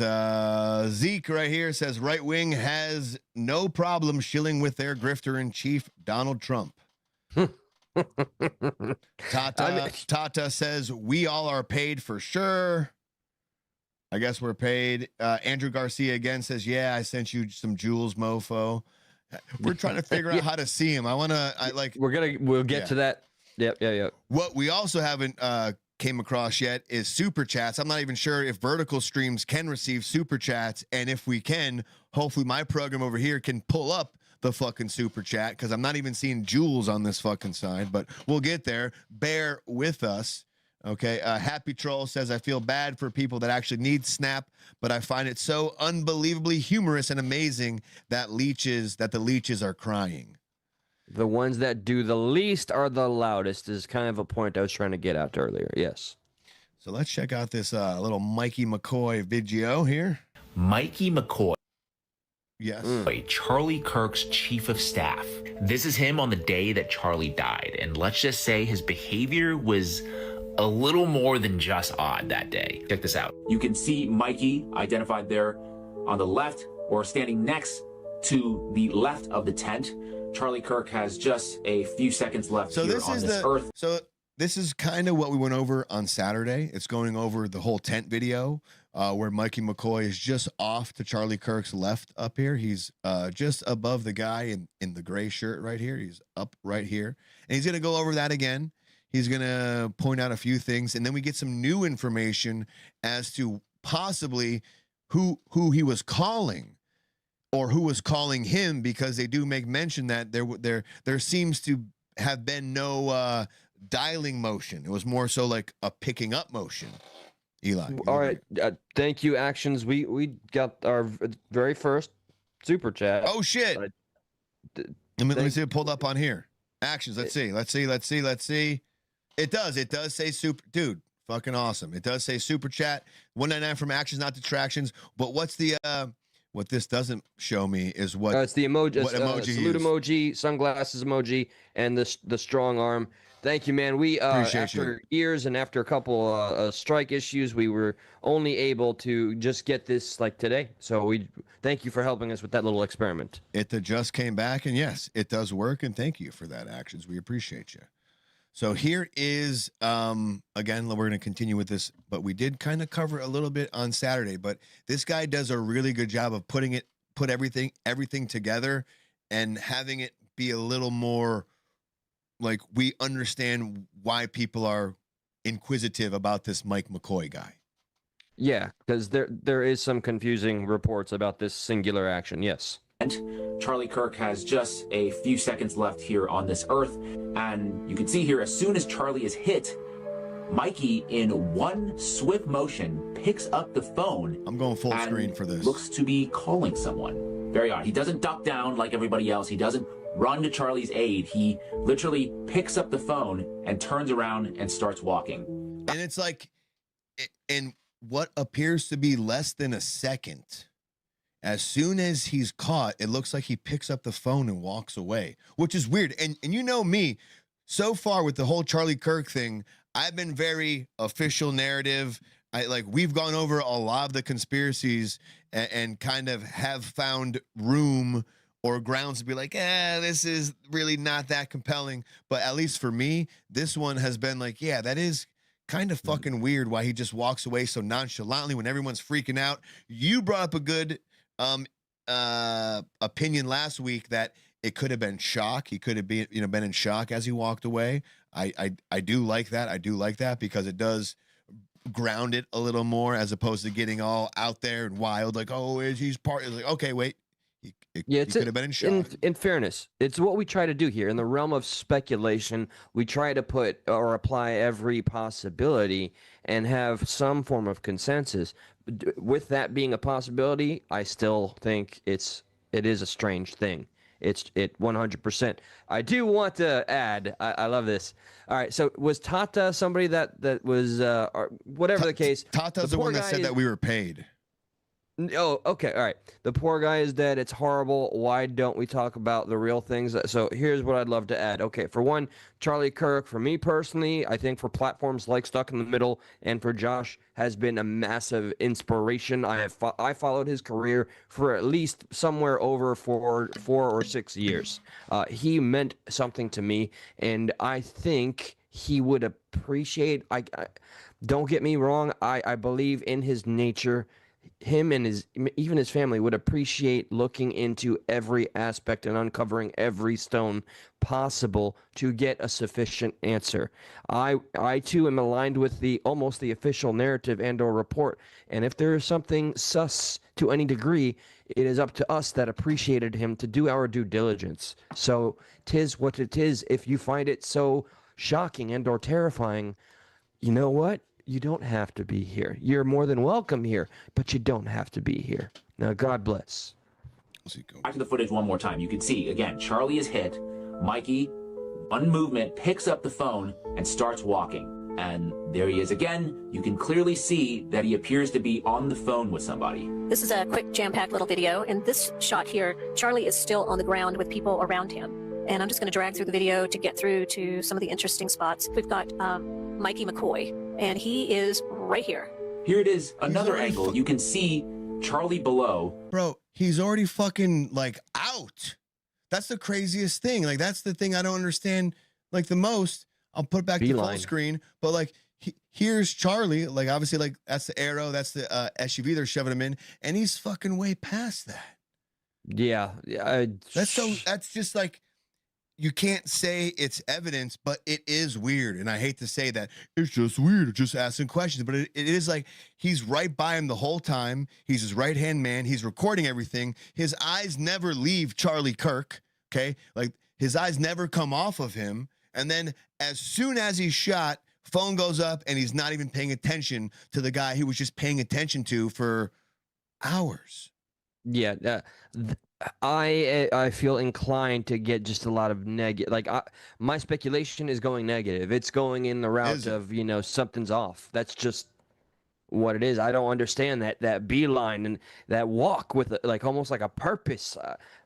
Zeke right here says, right wing has no problem shilling with their grifter in chief, Donald Trump. Tata says, we all are paid for sure. I guess we're paid. Andrew Garcia again says, yeah, I sent you some jewels, mofo. We're trying to figure out how to see him. We'll get to that. Yep. What we also haven't came across yet is super chats. I'm not even sure if vertical streams can receive super chats, and if we can, hopefully my program over here can pull up the fucking super chat, because I'm not even seeing Jules on this fucking side, but we'll get there. Bear with us. Okay, Happy Troll says, I feel bad for people that actually need Snap, but I find it so unbelievably humorous and amazing that the leeches are crying. The ones that do the least are the loudest is kind of a point I was trying to get out earlier. Yes. So let's check out this little Mikey McCoy video here. Mikey McCoy. Yes. Charlie Kirk's chief of staff. This is him on the day that Charlie died. And let's just say his behavior was a little more than just odd that day. Check this out. You can see Mikey identified there on the left, or standing next to the left of the tent. Charlie Kirk has just a few seconds left here on this earth. So this is kind of what we went over on Saturday. It's going over the whole tent video where Mikey McCoy is just off to Charlie Kirk's left up here. He's just above the guy in the gray shirt right here. He's up right here. And he's going to go over that again. He's going to point out a few things. And then we get some new information as to possibly who he was calling, or who was calling him, because they do make mention that there seems to have been no dialing motion. It was more so like a picking up motion. Eli. All right. Thank you, Actions. We got our very first super chat. Oh, shit. Let me see it pulled up on here. Actions. Let's see. It does say super. Dude, fucking awesome. It does say super chat. 199 from Actions, not detractions. But what's the... What this doesn't show me is what it's the emoji, what emoji salute emoji, sunglasses emoji, and the strong arm. Thank you, man. We after years and after a couple strike issues, we were only able to just get this like today. So we thank you for helping us with that little experiment. It just came back, and yes, it does work. And thank you for that, Actions. We appreciate you. So here is, again, we're going to continue with this, but we did kind of cover a little bit on Saturday, but this guy does a really good job of put everything together and having it be a little more like we understand why people are inquisitive about this Mike McCoy guy. Yeah, because there is some confusing reports about this singular action. Yes. Charlie Kirk has just a few seconds left here on this earth, and you can see here, as soon as Charlie is hit, Mikey, in one swift motion, picks up the phone. I'm going full screen for this. Looks to be calling someone. Very odd. He doesn't duck down like everybody else. He doesn't run to Charlie's aid. He literally picks up the phone and turns around and starts walking. And it's like, in what appears to be less than a second, as soon as he's caught, it looks like he picks up the phone and walks away, which is weird. And you know me, so far with the whole Charlie Kirk thing, I've been very official narrative. We've gone over a lot of the conspiracies and kind of have found room or grounds to be like, this is really not that compelling. But at least for me, this one has been like, yeah, that is kind of fucking weird why he just walks away so nonchalantly when everyone's freaking out. You brought up a good opinion last week that it could have been shock. He could have been in shock as he walked away. I do like that. I do like that because it does ground it a little more as opposed to getting all out there and wild. Like, oh, he's part. It's like, okay, wait. He could have been in shock. In fairness, it's what we try to do here. In the realm of speculation, we try to put or apply every possibility and have some form of consensus. With that being a possibility, I still think it is a strange thing. It 100%. I do want to add, I love this. All right, so was Tata somebody that was, or whatever the case? Tata's the one that said that we were paid. Oh, okay. All right. The poor guy is dead. It's horrible. Why don't we talk about the real things? So here's what I'd love to add. Okay. For one, Charlie Kirk, for me personally, I think for platforms like Stuck in the Middle and for Josh has been a massive inspiration. I followed his career for at least somewhere over 4 or 6 years. He meant something to me, and I think he would appreciate, don't get me wrong. I believe in his nature him and even his family would appreciate looking into every aspect and uncovering every stone possible to get a sufficient answer. I too am aligned with almost the official narrative and or report, and if there is something sus to any degree, it is up to us that appreciated him to do our due diligence. So 'tis what it is. If you find it so shocking and or terrifying, you know what? You don't have to be here. You're more than welcome here, but you don't have to be here. Now, God bless. Back to the footage one more time. You can see, again, Charlie is hit. Mikey, one movement, picks up the phone and starts walking. And there he is again. You can clearly see that he appears to be on the phone with somebody. This is a quick, jam-packed little video. In this shot here, Charlie is still on the ground with people around him. And I'm just going to drag through the video to get through to some of the interesting spots. We've got Mikey McCoy, and he is right here. Here it is, another angle. You can see Charlie below. Bro, he's already fucking, like, out. That's the craziest thing. Like, that's the thing I don't understand, like, the most. I'll put it back to full screen. But, like, here's Charlie. Like, obviously, like, that's the arrow. That's the SUV they're shoving him in. And he's fucking way past that. Yeah. That's just, like, you can't say it's evidence, but it is weird. And I hate to say that. It's just weird. Just asking questions. But it is like he's right by him the whole time. He's his right-hand man. He's recording everything. His eyes never leave Charlie Kirk, okay? Like, his eyes never come off of him. And then as soon as he's shot, phone goes up, and he's not even paying attention to the guy he was just paying attention to for hours. Yeah, I feel inclined to get just a lot of negative. Like, my speculation is going negative. It's going in the route of, something's off. That's just what it is. I don't understand that beeline and that walk with like almost like a purpose.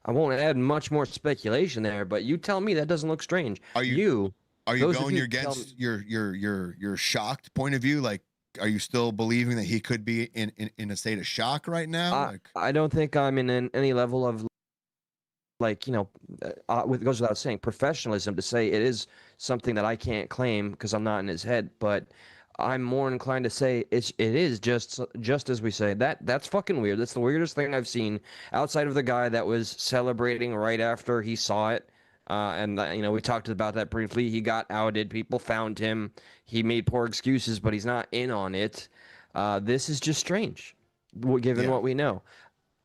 I won't add much more speculation there, but you tell me that doesn't look strange. Are you going against your shocked point of view? Like, are you still believing that he could be in a state of shock right now? I don't think I'm in any level of, like, it goes without saying, professionalism to say it is something that I can't claim because I'm not in his head. But I'm more inclined to say it is just as we say. That's fucking weird. That's the weirdest thing I've seen outside of the guy that was celebrating right after he saw it. And we talked about that briefly. He got outed. People found him. He made poor excuses, but he's not in on it. This is just strange, given what we know.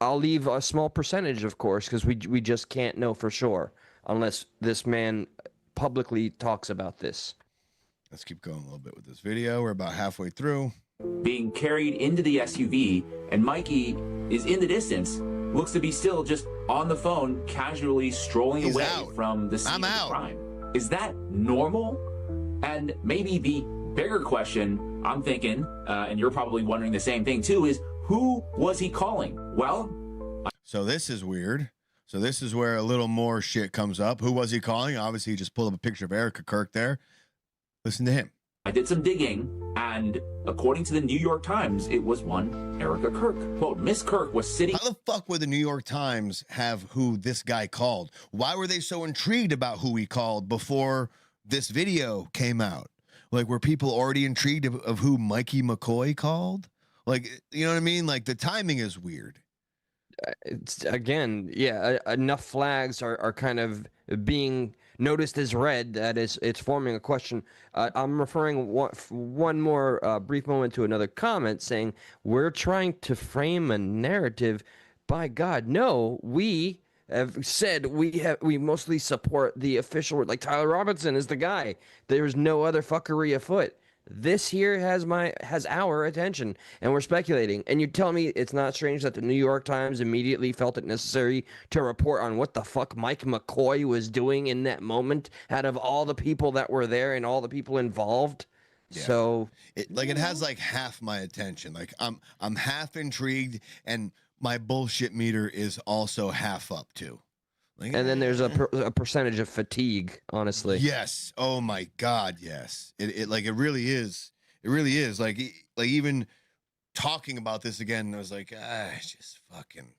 I'll leave a small percentage, of course, because we just can't know for sure unless this man publicly talks about this. Let's keep going a little bit with this video. We're about halfway through. Being carried into the SUV, and Mikey is in the distance. Looks to be still just on the phone, casually strolling away from the scene of the crime. Is that normal? And maybe the bigger question I'm thinking, and you're probably wondering the same thing too, is who was he calling? Well, so this is weird. So this is where a little more shit comes up. Who was he calling? Obviously, he just pulled up a picture of Erica Kirk there. Listen to him. I did some digging, and according to the New York Times, it was one Erica Kirk. Quote, Miss Kirk was sitting... How the fuck would the New York Times have who this guy called? Why were they so intrigued about who he called before this video came out? Like, were people already intrigued of who Mikey McCoy called? Like, you know what I mean? Like, the timing is weird. It's, again, enough flags are kind of being noticed as red that it's forming a question. I'm referring one more brief moment to another comment saying we're trying to frame a narrative. By God, no, we have said we mostly support the official, like Tyler Robinson is the guy. There's no other fuckery afoot. This here has our attention, and we're speculating. And you tell me it's not strange that the New York Times immediately felt it necessary to report on what the fuck Mike McCoy was doing in that moment out of all the people that were there and all the people involved. Yeah. So it has like half my attention. Like I'm half intrigued, and my bullshit meter is also half up too. Like, and then there's a percentage of fatigue, honestly. Yes. Oh my God. Yes. It really is. It really is. Like even talking about this again, I was like, it's just fucking.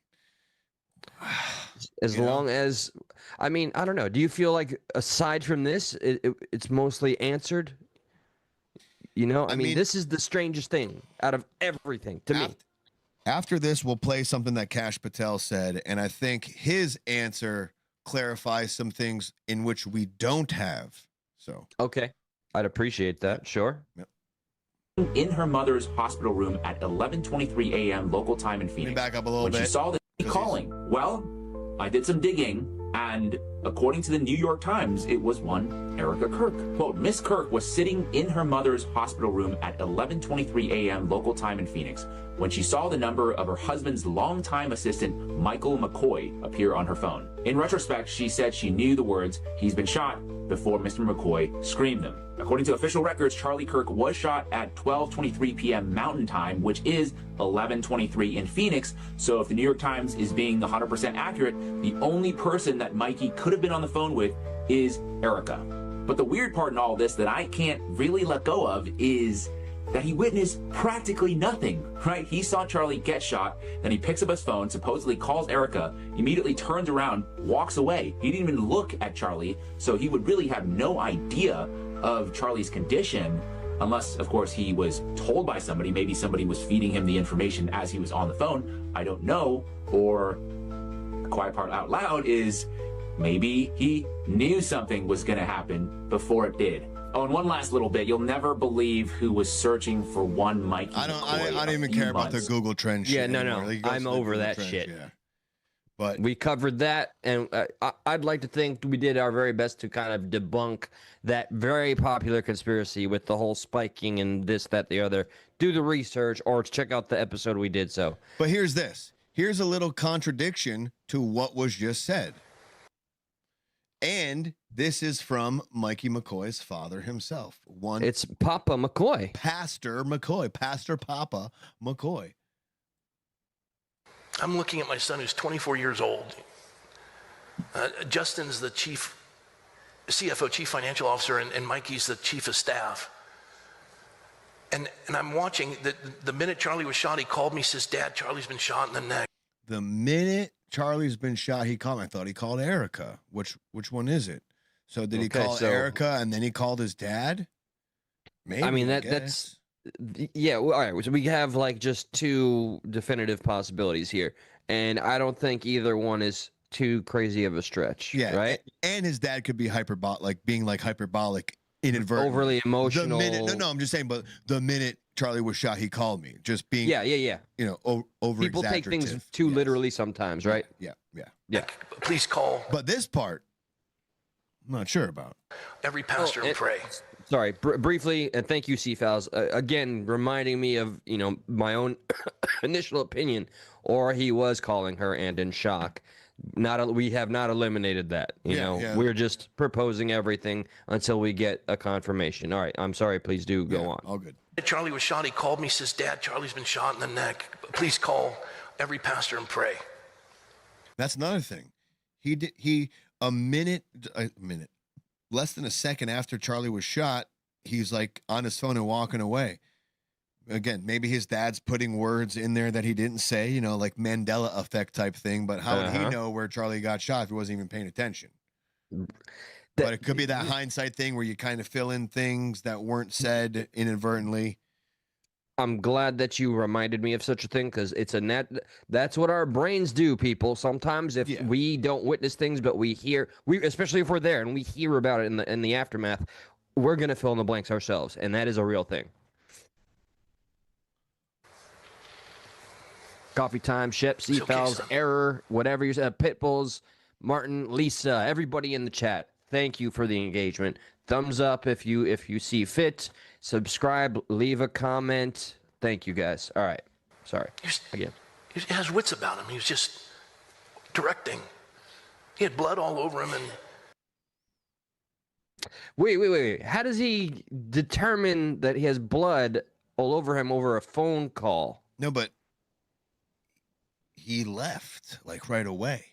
As long as, I mean, I don't know. Do you feel like aside from this, it's mostly answered? I mean, this is the strangest thing out of everything to me. After this, we'll play something that Kash Patel said, and I think his answer clarifies some things in which we don't have. So okay, I'd appreciate that. Sure. Yep. In her mother's hospital room at 11:23 a.m. local time in Phoenix. Let me back up a little when bit. She saw the calling. Well, I did some digging, and according to the New York Times, it was one Erica Kirk. Quote, Miss Kirk was sitting in her mother's hospital room at 11:23 a.m. local time in Phoenix when she saw the number of her husband's longtime assistant, Michael McCoy, appear on her phone. In retrospect, she said she knew the words, "He's been shot," before Mr. McCoy screamed them. According to official records, Charlie Kirk was shot at 12:23 p.m. Mountain Time, which is 11:23 in Phoenix. So if the New York Times is being 100% accurate, the only person that Mikey could have been on the phone with is Erica. But the weird part in all this that I can't really let go of is that he witnessed practically nothing, right? He saw Charlie get shot, then he picks up his phone, supposedly calls Erica, immediately turns around, walks away. He didn't even look at Charlie, so he would really have no idea of Charlie's condition, unless, of course, he was told by somebody. Maybe somebody was feeding him the information as he was on the phone. I don't know. Or the quiet part out loud is maybe he knew something was going to happen before it did. Oh, and one last little bit. You'll never believe who was searching for one Mikey I McCoy don't even a few care about the months. Google Trend shit. Yeah, no. anymore. Like, it goes I'm to the over Google that Trends, shit. Yeah. But We covered that, and I'd like to think we did our very best to kind of debunk that very popular conspiracy with the whole spiking and this, that, the other. Do the research or check out the episode we did so. But here's this. Here's a little contradiction to what was just said. And this is from Mikey McCoy's father himself. It's Papa McCoy. Pastor McCoy. Pastor Papa McCoy. I'm looking at my son who's 24 years old. Justin's the CFO, chief financial officer, and Mikey's the chief of staff. And I'm watching, the minute Charlie was shot, he called me, says, "Dad, Charlie's been shot in the neck." The minute Charlie's been shot, he called me. I thought he called Erica. Which one is it? So did he call Erica and then he called his dad? Maybe. I mean, I that's... Yeah, well, all right. So we have like just two definitive possibilities here. And I don't think either one is too crazy of a stretch. Yeah. Right? And his dad could be hyperbolic inadvertently. Overly emotional. I'm just saying, but the minute Charlie was shot, he called me. Just being, Yeah. you know, over People take things too literally sometimes, right? Yeah. Please call But this part, I'm not sure about. every pastor and pray. Sorry, briefly, and thank you, C-Fowls. Again, reminding me of, my own initial opinion, or he was calling her and in shock. We have not eliminated that. We're just proposing everything until we get a confirmation. All right, I'm sorry. Please do go on. All good. Charlie was shot. He called me, says, "Dad, Charlie's been shot in the neck. Please call every pastor and pray." That's another thing. A minute, less than a second after Charlie was shot, he's like on his phone and walking away. Again, maybe his dad's putting words in there that he didn't say, like Mandela effect type thing. But how would he know where Charlie got shot if he wasn't even paying attention? But it could be that hindsight thing where you kind of fill in things that weren't said inadvertently. I'm glad that you reminded me of such a thing, because that's what our brains do, people. Sometimes if we don't witness things, but we hear, especially if we're there and we hear about it in the aftermath, we're going to fill in the blanks ourselves. And that is a real thing. Coffee Time, Shep, C-Fowls, Error, whatever you said, Pitbulls, Martin, Lisa, everybody in the chat. Thank you for the engagement. Thumbs up if you see fit. Subscribe, leave a comment. Thank you guys. All right. Sorry. Again. He has wits about him. He was just directing. He had blood all over him. And Wait. How does he determine that he has blood all over him over a phone call? No, but he left like right away.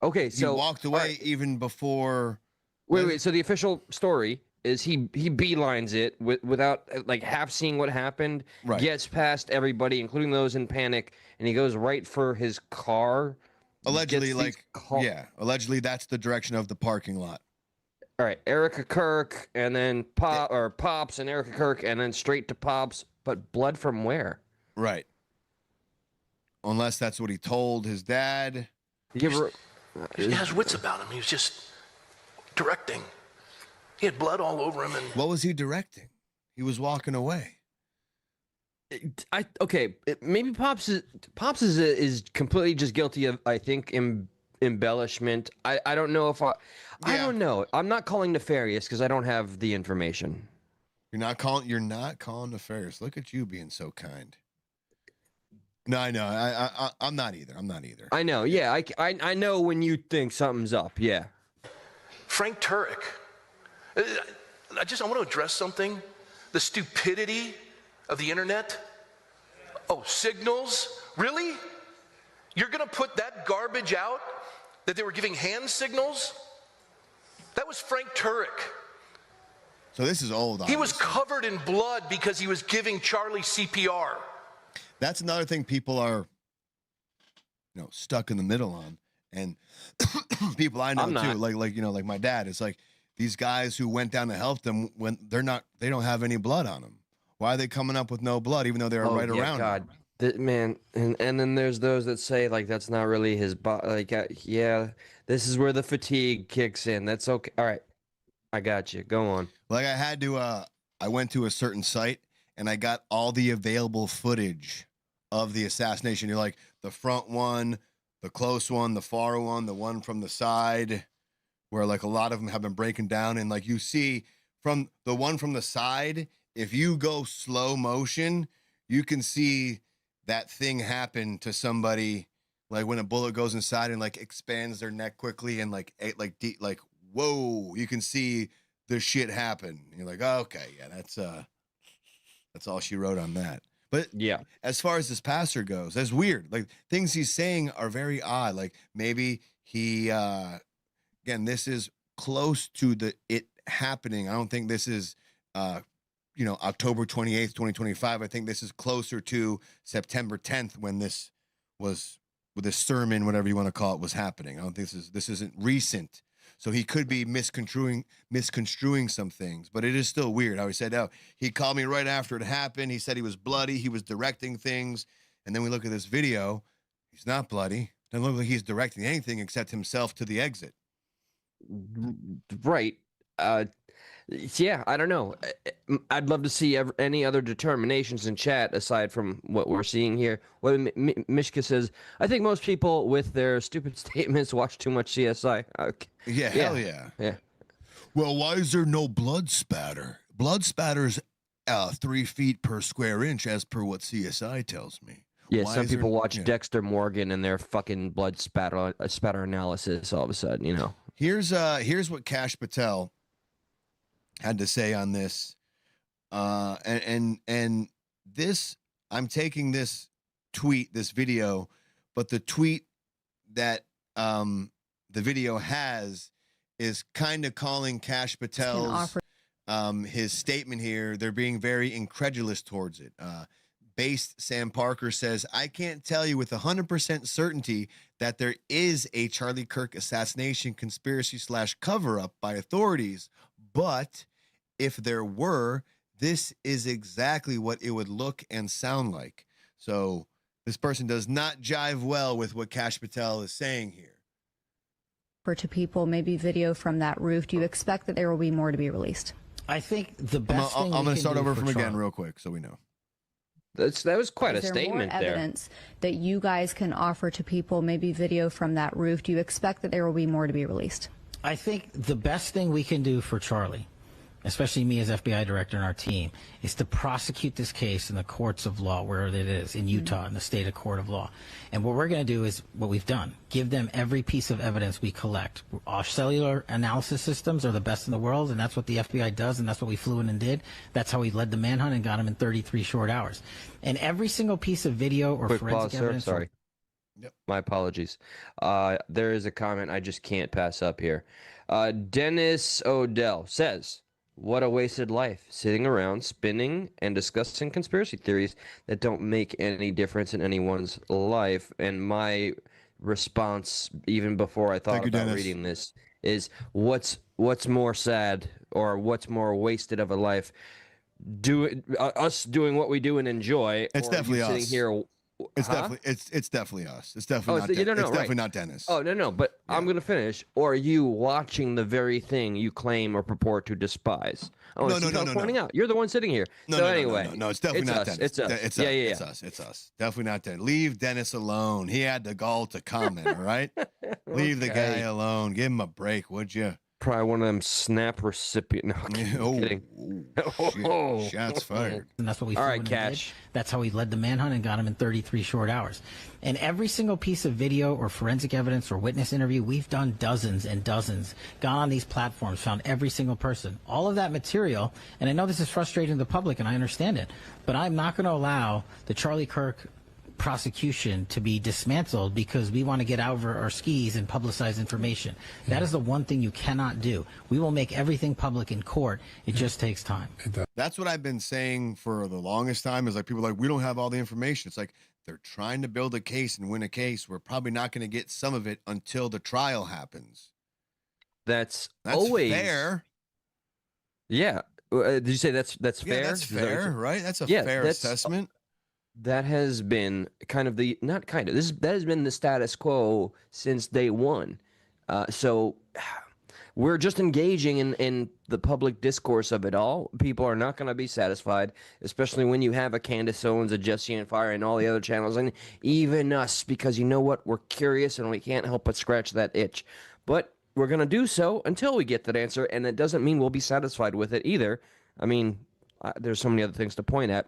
Okay, so he walked away even before. Wait. So the official story is he beelines it without like half seeing what happened. Right. Gets past everybody, including those in panic, and he goes right for his car. Allegedly, allegedly that's the direction of the parking lot. All right, Erica Kirk, and then Pops and Erica Kirk, and then straight to Pops. But blood from where? Right. unless that's what he told his dad. He has wits about him. He was just directing. He had blood all over him. And what was he directing? He was walking away. Maybe Pops is completely just guilty of, I think, embellishment. I don't know if I don't know. I'm not calling nefarious because I don't have the information. You're not calling nefarious. Look at you being so kind. No, I know. I'm not either. I know. Yeah, I know when you think something's up. Yeah. Frank Turek. I want to address something. The stupidity of the internet. Oh, signals? Really? You're going to put that garbage out? That they were giving hand signals? That was Frank Turek. So this is old. Obviously. He was covered in blood because he was giving Charlie CPR. That's another thing people are, stuck in the middle on, and people I know too, like my dad. It's like these guys who went down to help them when they don't have any blood on them. Why are they coming up with no blood, even though they're right around? God. Man, and then there's those that say like that's not really his body. Like, this is where the fatigue kicks in. That's okay. All right, I got you. Go on. Like I had to. I went to a certain site and I got all the available footage of the assassination. You're like the front one, the close one, the far one, the one from the side, where like a lot of them have been breaking down, and like you see from the one from the side, if you go slow motion, you can see that thing happen to somebody, like when a bullet goes inside and like expands their neck quickly and like whoa, you can see the shit happen. You're like, oh, okay, yeah, that's all she wrote on that. But yeah, as far as this pastor goes, that's weird. Like things he's saying are very odd. Like maybe he, again, this is close to it happening. I don't think this is, October 28th, 2025. I think this is closer to September 10th when this sermon, whatever you want to call it, was happening. I don't think this isn't recent. So he could be misconstruing some things, but it is still weird how he said, oh, he called me right after it happened. He said he was bloody. He was directing things. And then we look at this video. He's not bloody. Doesn't look like he's directing anything except himself to the exit. Right. Yeah, I don't know. I'd love to see any other determinations in chat aside from what we're seeing here. What Mishka says, I think most people with their stupid statements watch too much CSI. Okay. Yeah, hell yeah. Yeah. Well, why is there no blood spatter? Blood spatter's 3 feet per square inch, as per what CSI tells me. Yeah, some people watch Dexter Morgan and their fucking blood spatter analysis all of a sudden, Here's what Kash Patel had to say on this, and this, I'm taking this video, but the tweet that the video has is kind of calling Kash Patel's his statement here. They're being very incredulous towards it. Based Sam Parker says, I can't tell you with 100% certainty that there is a Charlie Kirk assassination conspiracy / cover-up by authorities, but if there were, this is exactly what it would look and sound like. So this person does not jive well with what Kash Patel is saying here. To people, maybe video from that roof. Do you expect that there will be more to be released? I think the best thing I'm going to start over from Charlie. again real quick so we know. That was quite Is a statement there. More evidence that you guys can offer to people, maybe video from that roof? Do you expect that there will be more to be released? I think the best thing we can do for Charlie, especially me as FBI director and our team, is to prosecute this case in the courts of law, wherever it is, in Utah, in the state of court of law. And what we're going to do is what we've done. Give them every piece of evidence we collect. Our cellular analysis systems are the best in the world, and that's what the FBI does, and that's what we flew in and did. That's how we led the manhunt and got him in 33 short hours. And every single piece of video or Quick forensic pause, evidence... sir. Sorry. Yep. My apologies. There is a comment I just can't pass up here. Dennis Odell says, what a wasted life, sitting around, spinning, and discussing conspiracy theories that don't make any difference in anyone's life. And my response, even before I thought about reading this, is what's more sad or what's more wasted of a life? Us doing what we do and enjoy. It's definitely sitting us. here It's definitely us. It's definitely not. It's definitely right. not Dennis. Oh no, but I'm gonna finish. Or are you watching the very thing you claim or purport to despise? Oh, No. Pointing out, you're the one sitting here. Anyway, no, it's definitely not us. Dennis. It's us. It's us. It's us. Definitely not Dennis. Leave Dennis alone. He had the gall to comment. All right, leave the guy alone. Give him a break, would you? Probably one of them snap recipient. No, I'm kidding. Shit. Shots fired. And that's what we. All right, Cash. That's how we led the manhunt and got him in 33 short hours. And every single piece of video or forensic evidence or witness interview, we've done dozens and dozens. Gone on these platforms, found every single person. All of that material, and I know this is frustrating to the public, and I understand it, but I'm not going to allow the Charlie Kirk prosecution to be dismantled because we want to get over our skis and publicize information. That is the one thing you cannot do. We will make everything public in court. It just takes time. That's what I've been saying for the longest time, is like people are like, we don't have all the information. It's like they're trying to build a case and win a case. We're probably not going to get some of it until the trial happens. That's always fair. Yeah. Did you say that's fair? Yeah, that's fair, right? That's a fair assessment. That has been kind of that has been the status quo since day one. So we're just engaging in the public discourse of it all. People are not going to be satisfied, especially when you have a Candace Owens, a Jesse and Fire, and all the other channels, and even us, because you know what? We're curious and we can't help but scratch that itch. But we're going to do so until we get that answer, and it doesn't mean we'll be satisfied with it either. I mean, there's so many other things to point at.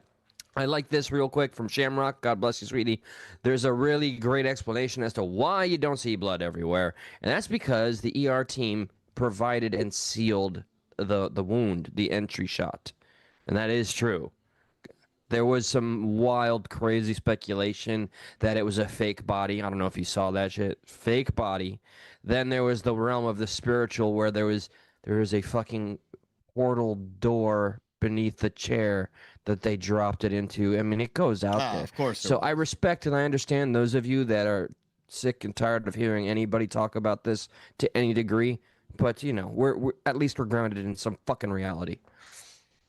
I like this real quick from Shamrock. God bless you, sweetie. There's a really great explanation as to why you don't see blood everywhere. And that's because the ER team provided and sealed the wound, the entry shot. And that is true. There was some wild, crazy speculation that it was a fake body. I don't know if you saw that shit. Fake body. Then there was the realm of the spiritual, where there was a fucking portal door beneath the chair that they dropped it into. I mean, it goes out there. Of course. So I respect and I understand those of you that are sick and tired of hearing anybody talk about this to any degree. But you know, we're at least we're grounded in some fucking reality.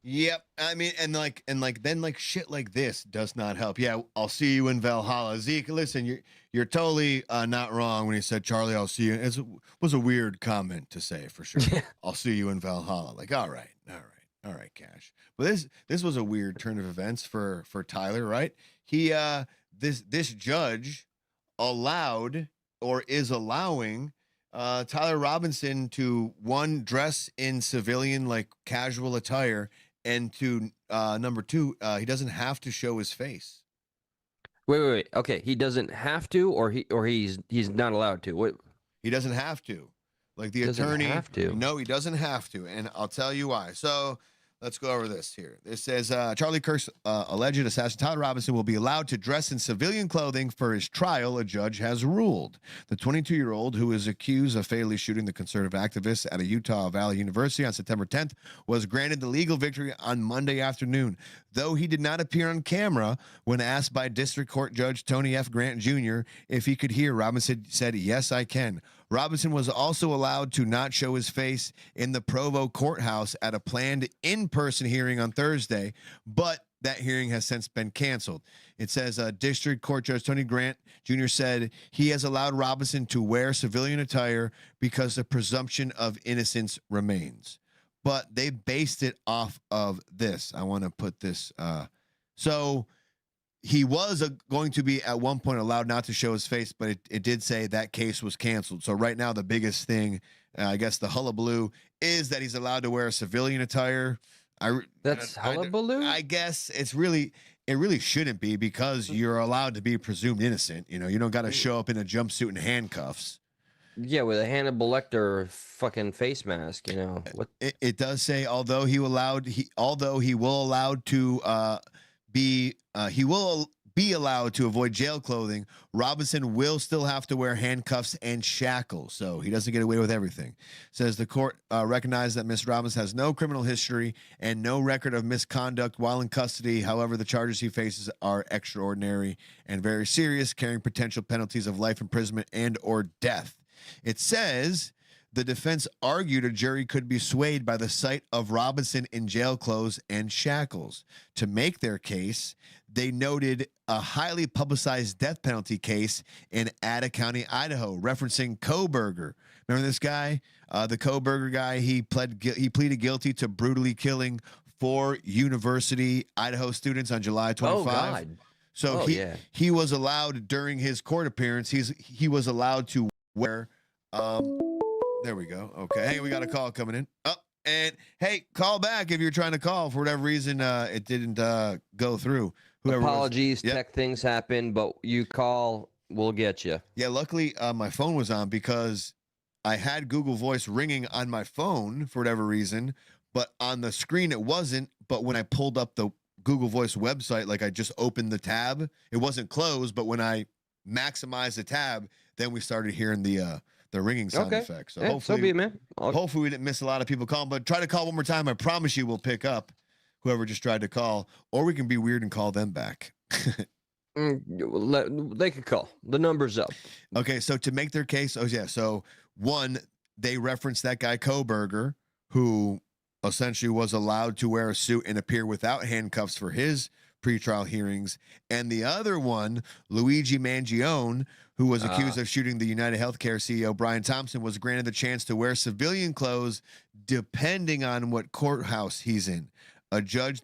Yep. I mean, and then shit like this does not help. Yeah, I'll see you in Valhalla. Zeke, listen, you're totally not wrong when you said, Charlie, I'll see you. It was a weird comment to say, for sure. I'll see you in Valhalla. Like, all right, Cash. But this was a weird turn of events for Tyler, right? He this judge allowed, or is allowing, Tyler Robinson to, one, dress in civilian, like casual attire, and to number two, he doesn't have to show his face. Wait. Okay, he doesn't have to, or he's not allowed to. What? He doesn't have to. Like the attorney. Have to. No, he doesn't have to, and I'll tell you why. So let's go over this here. This says Charlie Kirk's alleged assassin Tyler Robinson will be allowed to dress in civilian clothing for his trial, a judge has ruled. The 22-year-old, who is accused of fatally shooting the conservative activists at a Utah Valley University on September 10th, was granted the legal victory on Monday afternoon. Though he did not appear on camera, when asked by District Court Judge Tony F. Grant Jr. if he could hear, Robinson said, "Yes, I can." Robinson was also allowed to not show his face in the Provo courthouse at a planned in-person hearing on Thursday, but that hearing has since been canceled. It says District Court Judge Tony Grant Jr. said he has allowed Robinson to wear civilian attire because the presumption of innocence remains. But they based it off of this. I want to put this. So he was going to be at one point allowed not to show his face, but it did say that case was canceled. So right now the biggest thing, I guess the hullabaloo, is that he's allowed to wear civilian attire. That's hullabaloo? I guess it really shouldn't be, because you're allowed to be presumed innocent. You know, you don't got to show up in a jumpsuit and handcuffs. Yeah, with a Hannibal Lecter fucking face mask, you know. What? It does say, although he will be allowed to avoid jail clothing, Robinson will still have to wear handcuffs and shackles, so he doesn't get away with everything. Says the court recognized that Ms. Robinson has no criminal history and no record of misconduct while in custody. However, the charges he faces are extraordinary and very serious, carrying potential penalties of life imprisonment and or death. It says The defense argued a jury could be swayed by the sight of Robinson in jail clothes and shackles. To make their case, they noted a highly publicized death penalty case in Ada County, Idaho, referencing Kohberger. Remember this guy? The Kohberger guy, he pleaded guilty to brutally killing 4 University Idaho students on July 25. Oh, God. So he was allowed during his court appearance, he was allowed to wear there we go. Okay. Hey, we got a call coming in. Oh, and hey, call back if you're trying to call. For whatever reason, it didn't go through. Apologies, tech things happen, but you call, we'll get you. Yeah, luckily my phone was on because I had Google Voice ringing on my phone for whatever reason, but on the screen it wasn't. But when I pulled up the Google Voice website, like I just opened the tab, it wasn't closed, but when I maximized the tab, then we started hearing the ringing sound effect. So hopefully, so be it, man. Hopefully we didn't miss a lot of people calling, but try to call one more time. I promise you we'll pick up whoever just tried to call, or we can be weird and call them back. They could call. The number's up. Okay, so to make their case, so one, they referenced that guy Kohberger, who essentially was allowed to wear a suit and appear without handcuffs for his pretrial hearings, and the other one, Luigi Mangione, who was accused of shooting the United Healthcare CEO Brian Thompson, was granted the chance to wear civilian clothes depending on what courthouse he's in. A judge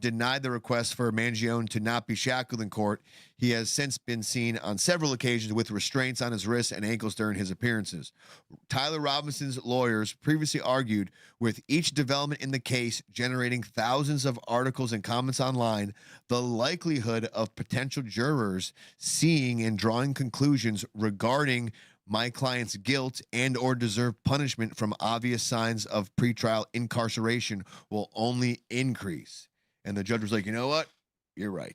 denied the request for Mangione to not be shackled in court. He has since been seen on several occasions with restraints on his wrists and ankles during his appearances. Tyler Robinson's lawyers previously argued, with each development in the case generating thousands of articles and comments online, the likelihood of potential jurors seeing and drawing conclusions regarding my client's guilt and or deserved punishment from obvious signs of pretrial incarceration will only increase. And the judge was like, you know what? You're right.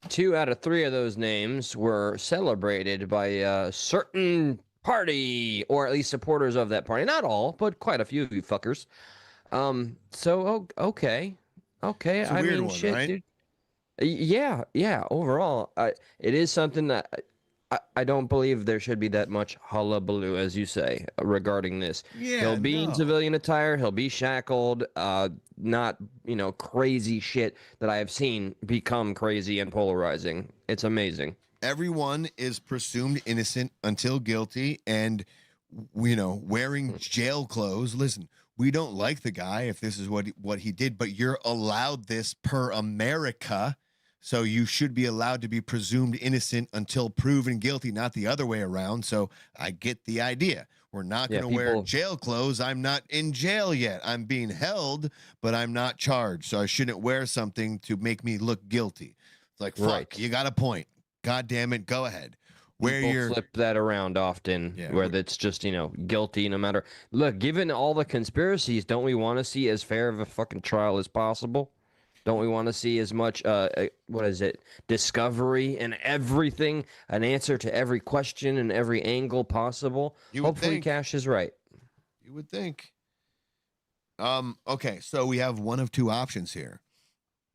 2 out of 3 of those names were celebrated by a certain party, or at least supporters of that party. Not all, but quite a few of you fuckers. Okay. It's a weird one, shit, right? dude. Yeah. Overall, it is something that I don't believe there should be that much hullabaloo, as you say, regarding this. Yeah, he'll be in civilian attire. He'll be shackled. Not, crazy shit that I have seen become crazy and polarizing. It's amazing. Everyone is presumed innocent until guilty, and, wearing jail clothes. Listen, we don't like the guy if this is what he did, but you're allowed this per America. So you should be allowed to be presumed innocent until proven guilty, not the other way around. So I get the idea. We're not going to wear jail clothes. I'm not in jail yet. I'm being held, but I'm not charged. So I shouldn't wear something to make me look guilty. It's like, fuck, you got a point. God damn it. Go ahead. People flip that around often, where it's just, guilty no matter. Look, given all the conspiracies, don't we want to see as fair of a fucking trial as possible? Don't we want to see as much, discovery and everything, an answer to every question and every angle possible? Hopefully Cash is right. You would think. Okay, so we have one of 2 options here.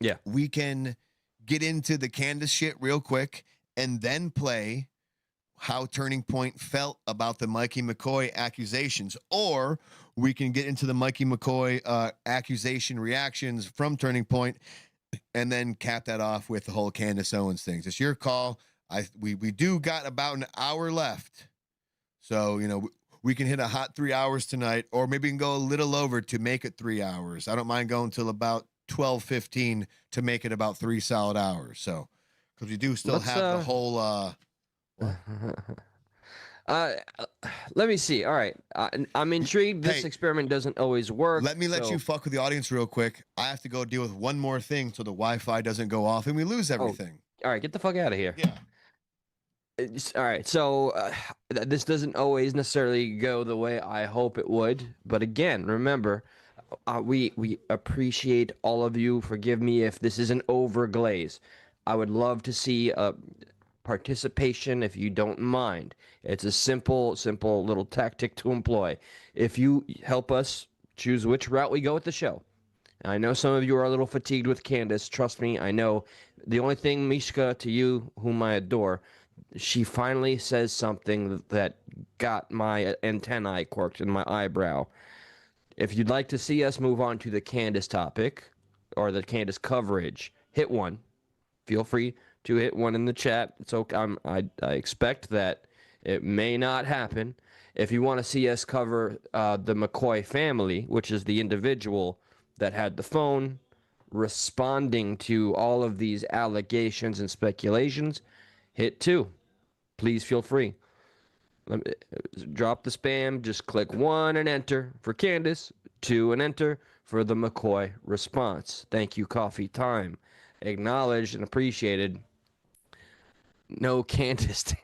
Yeah. We can get into the Candace shit real quick and then play how Turning Point felt about the Mikey McCoy accusations, or we can get into the Mikey McCoy accusation reactions from Turning Point and then cap that off with the whole Candace Owens things. It's your call. We do got about an hour left. So, we can hit a hot 3 hours tonight, or maybe we can go a little over to make it 3 hours. I don't mind going till about 12:15 to make it about 3 solid hours. So, because we do still have the whole... let me see. All right. I'm intrigued. This experiment doesn't always work. Let me let you fuck with the audience real quick. I have to go deal with one more thing so the Wi-Fi doesn't go off and we lose everything. All right. Get the fuck out of here. Yeah. All right. So this doesn't always necessarily go the way I hope it would. But again, remember, we appreciate all of you. Forgive me if this is an overglaze. I would love to see participation if you don't mind. It's a simple little tactic to employ. If you help us choose which route we go with the show. I know some of you are a little fatigued with Candace. Trust me, I know. The only thing, Mishka, to you, whom I adore, she finally says something that got my antennae quirked in my eyebrow. If you'd like to see us move on to the Candace topic or the Candace coverage, hit 1. Feel free to hit 1 in the chat. It's okay. I expect that it may not happen. If you want to see us cover the McCoy family, which is the individual that had the phone responding to all of these allegations and speculations, hit 2. Please feel free. Drop the spam. Just click 1 and enter for Candace, 2 and enter for the McCoy response. Thank you, Coffee Time. Acknowledged and appreciated. No Candace.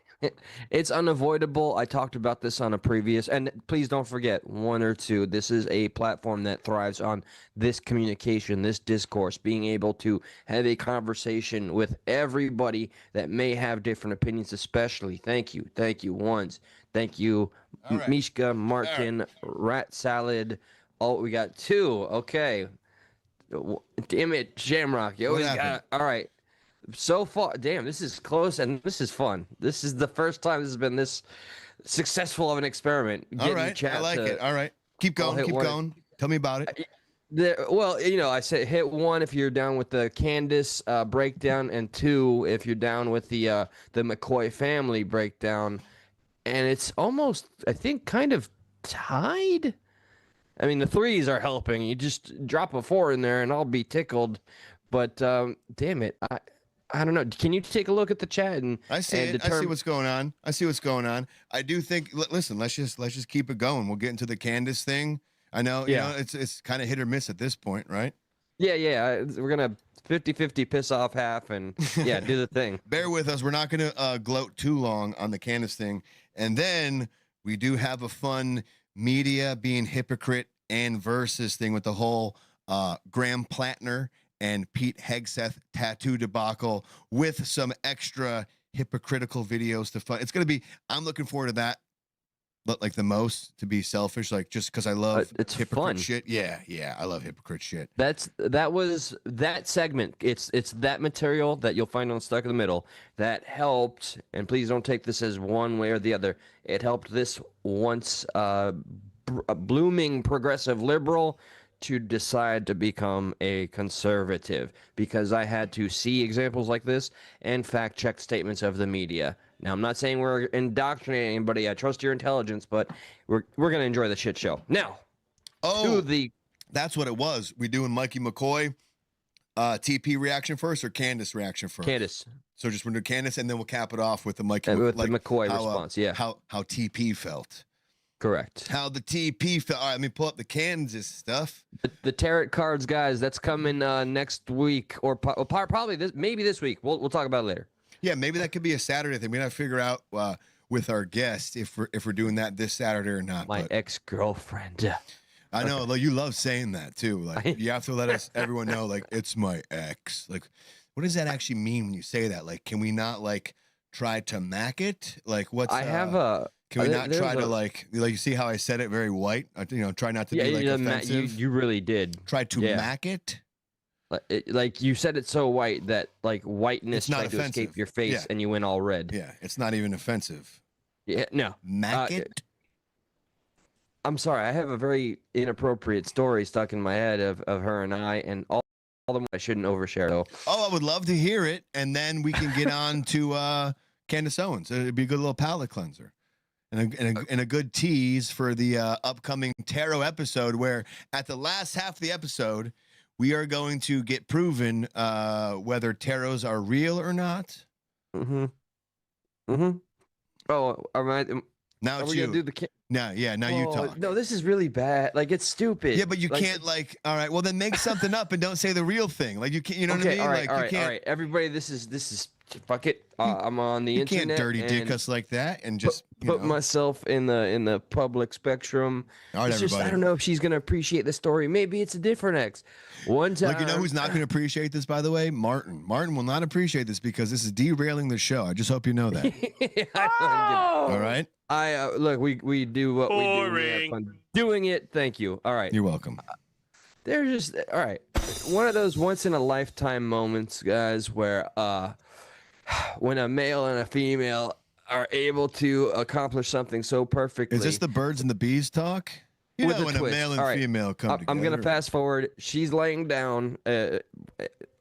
It's unavoidable. I talked about this on a previous, and please don't forget, 1 or 2, this is a platform that thrives on this communication, this discourse, being able to have a conversation with everybody that may have different opinions, especially. Thank you. Ones. Thank you, right. Mishka, Martin, right. Rat Salad. Oh, we got 2. Okay. Damn it, Shamrock. You always got. All right. So far, damn, this is close and this is fun. This is the first time this has been this successful of an experiment. All right, I like it. All right, keep going, keep going. Tell me about it. Well, I said hit 1 if you're down with the Candace breakdown, and 2 if you're down with the McCoy family breakdown. And it's almost, I think, kind of tied. I mean, the 3s are helping. You just drop a 4 in there, and I'll be tickled. But damn it, I don't know. Can you take a look at the chat and I see it. I see what's going on. I do think. Listen, let's just keep it going. We'll get into the Candace thing. I know. You know, it's kind of hit or miss at this point, right? Yeah. We're gonna 50-50 piss off half and do the thing. Bear with us. We're not gonna gloat too long on the Candace thing, and then we do have a fun media being hypocrite and versus thing with the whole Graham Plattner and Pete Hegseth tattoo debacle with some extra hypocritical videos to fun. It's going to be, I'm looking forward to that, like the most, to be selfish, like just because I love it's hypocrite fun. shit. Yeah, I love hypocrite shit. That was that segment. It's that material that you'll find on Stuck in the Middle that helped, and please don't take this as one way or the other. It helped this once blooming progressive liberal to decide to become a conservative, because I had to see examples like this and fact-check statements of the media. Now, I'm not saying we're indoctrinating anybody. I trust your intelligence, but we're going to enjoy the shit show. Now, that's what it was. We doing Mikey McCoy TP reaction first or Candace reaction first? Candace. So just we're doing Candace, and then we'll cap it off with the Mikey with the McCoy response. How TP felt. Correct. How the TP felt. All right, let me pull up the Kansas stuff. The tarot cards, guys. That's coming next week, or probably maybe this week. We'll talk about it later. Yeah, maybe that could be a Saturday thing. We gotta figure out with our guest if we're doing that this Saturday or not. My ex-girlfriend. I know, like, you love saying that too. Like, you have to let everyone know, like, it's my ex. Like, what does that actually mean when you say that? Like, can we not like try to mack it? Like, what's can we not try to like you see how I said it very white? Try not to be like offensive. You really did. Try to mack it. Like you said it so white that like whiteness tried offensive. To escape your face and you went all red. Yeah, it's not even offensive. Yeah, no. Mack it. I'm sorry, I have a very inappropriate story stuck in my head of her and I, and all the I shouldn't overshare though. Oh, I would love to hear it, and then we can get on to Candace Owens. It'd be a good little palate cleanser. And a good tease for the upcoming tarot episode, where at the last half of the episode, we are going to get proven whether tarots are real or not. Oh, all right. Now it's you. Gonna do the now you talk. No, this is really bad. Like, it's stupid. Yeah, but you can't all right. Well, then make something up and don't say the real thing. Like, you can't. You know what I mean? All right, all right. Everybody, this is fuck it. I'm on the internet. You can't dirty dick us like that and just put myself in the public spectrum. All right, everybody. I don't know if she's gonna appreciate the story. Maybe it's a different ex. One time, like, you know who's not gonna appreciate this, by the way? Martin. Martin will not appreciate this because this is derailing the show. I just hope you know that. All right. Look. We do what we do. We have fun doing it. Thank you. All right. You're welcome. They're just all right. One of those once in a lifetime moments, guys, where when a male and a female are able to accomplish something so perfectly. Is this the birds and the bees talk? You with know a when twist. a male and All right. female come together. I'm gonna fast forward. She's laying down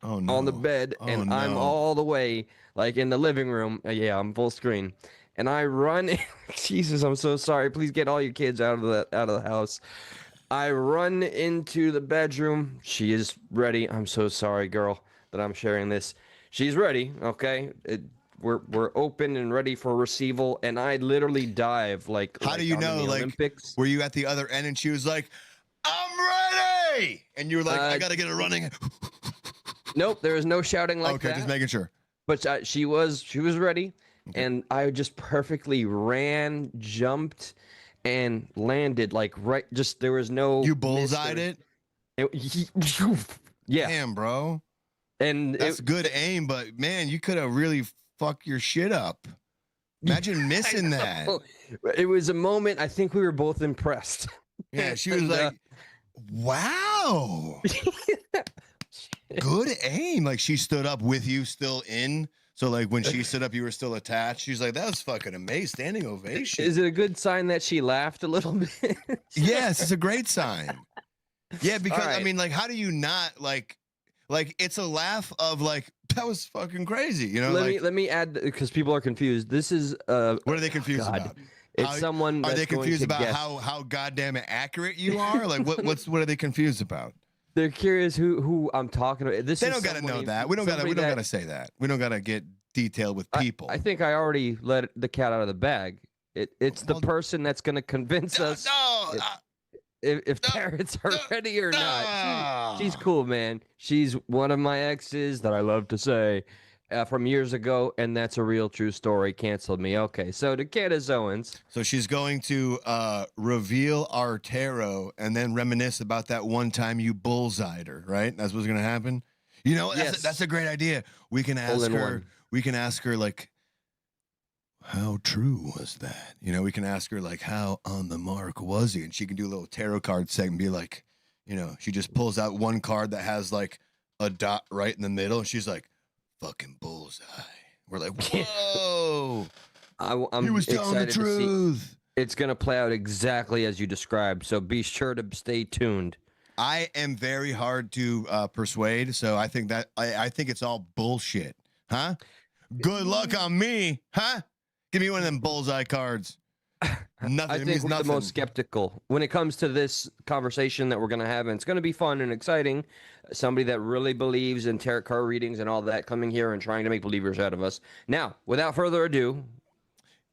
on the bed, and I'm all the way like in the living room. Yeah, I'm full screen, and I run. Jesus, I'm so sorry. Please get all your kids out of the house. I run into the bedroom. She is ready. I'm so sorry, girl, that I'm sharing this. She's ready. Okay. We're open and ready for receival, and I literally dive like. How do you know? Like, Olympics. Were you at the other end and she was like, "I'm ready," and you were like, "I gotta get it running." Nope, there was no shouting like that. Okay, just making sure. But she was ready, and I just perfectly ran, jumped, and landed like right. Just there was no. You bullseyed it. Yeah. Damn, bro. And that's good aim, but man, you could have really fucked your shit up. Imagine missing that. It was a moment. I think we were both impressed. Yeah, she was like, "Wow, good aim." Like she stood up with you still in. So like when she stood up, you were still attached. She's like, "That was fucking amazing, standing ovation." Is it a good sign that she laughed a little bit? Yes, it's a great sign. Yeah, because All right. I mean, like, how do you not like it's a laugh of like that was fucking crazy, you know? Let me add because people are confused. This is what are they confused about? It's someone. Are that's they confused going to about guess. how goddamn accurate you are? Like what are they confused about? They're curious who I'm talking about. They don't gotta know that. We don't gotta say that. We don't gotta get detailed with people. I think I already let the cat out of the bag. It's the person that's going to convince us if parents are ready or not. She's cool, man. She's one of my exes that I love to say from years ago, and that's a real true story. Canceled me. Okay, so to Candace Owens. So she's going to reveal our tarot and then reminisce about that one time you bullseyed her, right? That's what's going to happen. You know, that's a great idea. We can ask her. We can ask her like, how true was that? You know, we can ask her like, how on the mark was he? And she can do a little tarot card segment and be like, you know, she just pulls out one card that has like a dot right in the middle, and she's like, fucking bullseye. We're like, whoa. I'm he was telling the truth. It's going to play out exactly as you described, so be sure to stay tuned. I am very hard to persuade, so I think that I think it's all bullshit. Huh? Good luck on me, huh? Give me one of them bullseye cards. Nothing. I think we're the most skeptical when it comes to this conversation that we're going to have, and it's going to be fun and exciting. Somebody that really believes in tarot card readings and all that coming here and trying to make believers out of us. Now, without further ado,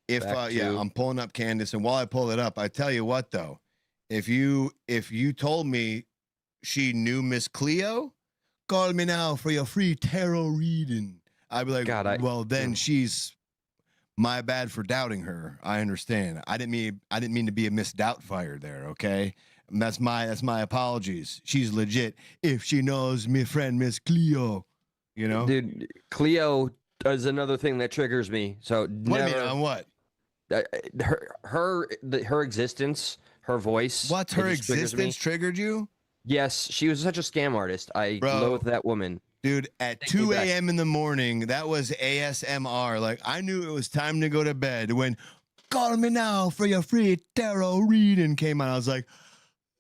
I'm pulling up Candace, and while I pull it up, I tell you what though, if you told me she knew Miss Cleo, call me now for your free tarot reading. I'd be like, then she's my bad for doubting her. I understand. I didn't mean to be a Miss Doubtfire there. Okay, and that's my apologies. She's legit. If she knows me friend Miss Cleo, you know, dude, Cleo is another thing that triggers me. So what do you mean on what? Her existence, her voice. What's her existence triggered you? Yes, she was such a scam artist. I loathe that woman. Dude, at 2 a.m. in the morning, that was ASMR. Like, I knew it was time to go to bed when call me now for your free tarot reading came out. I was like,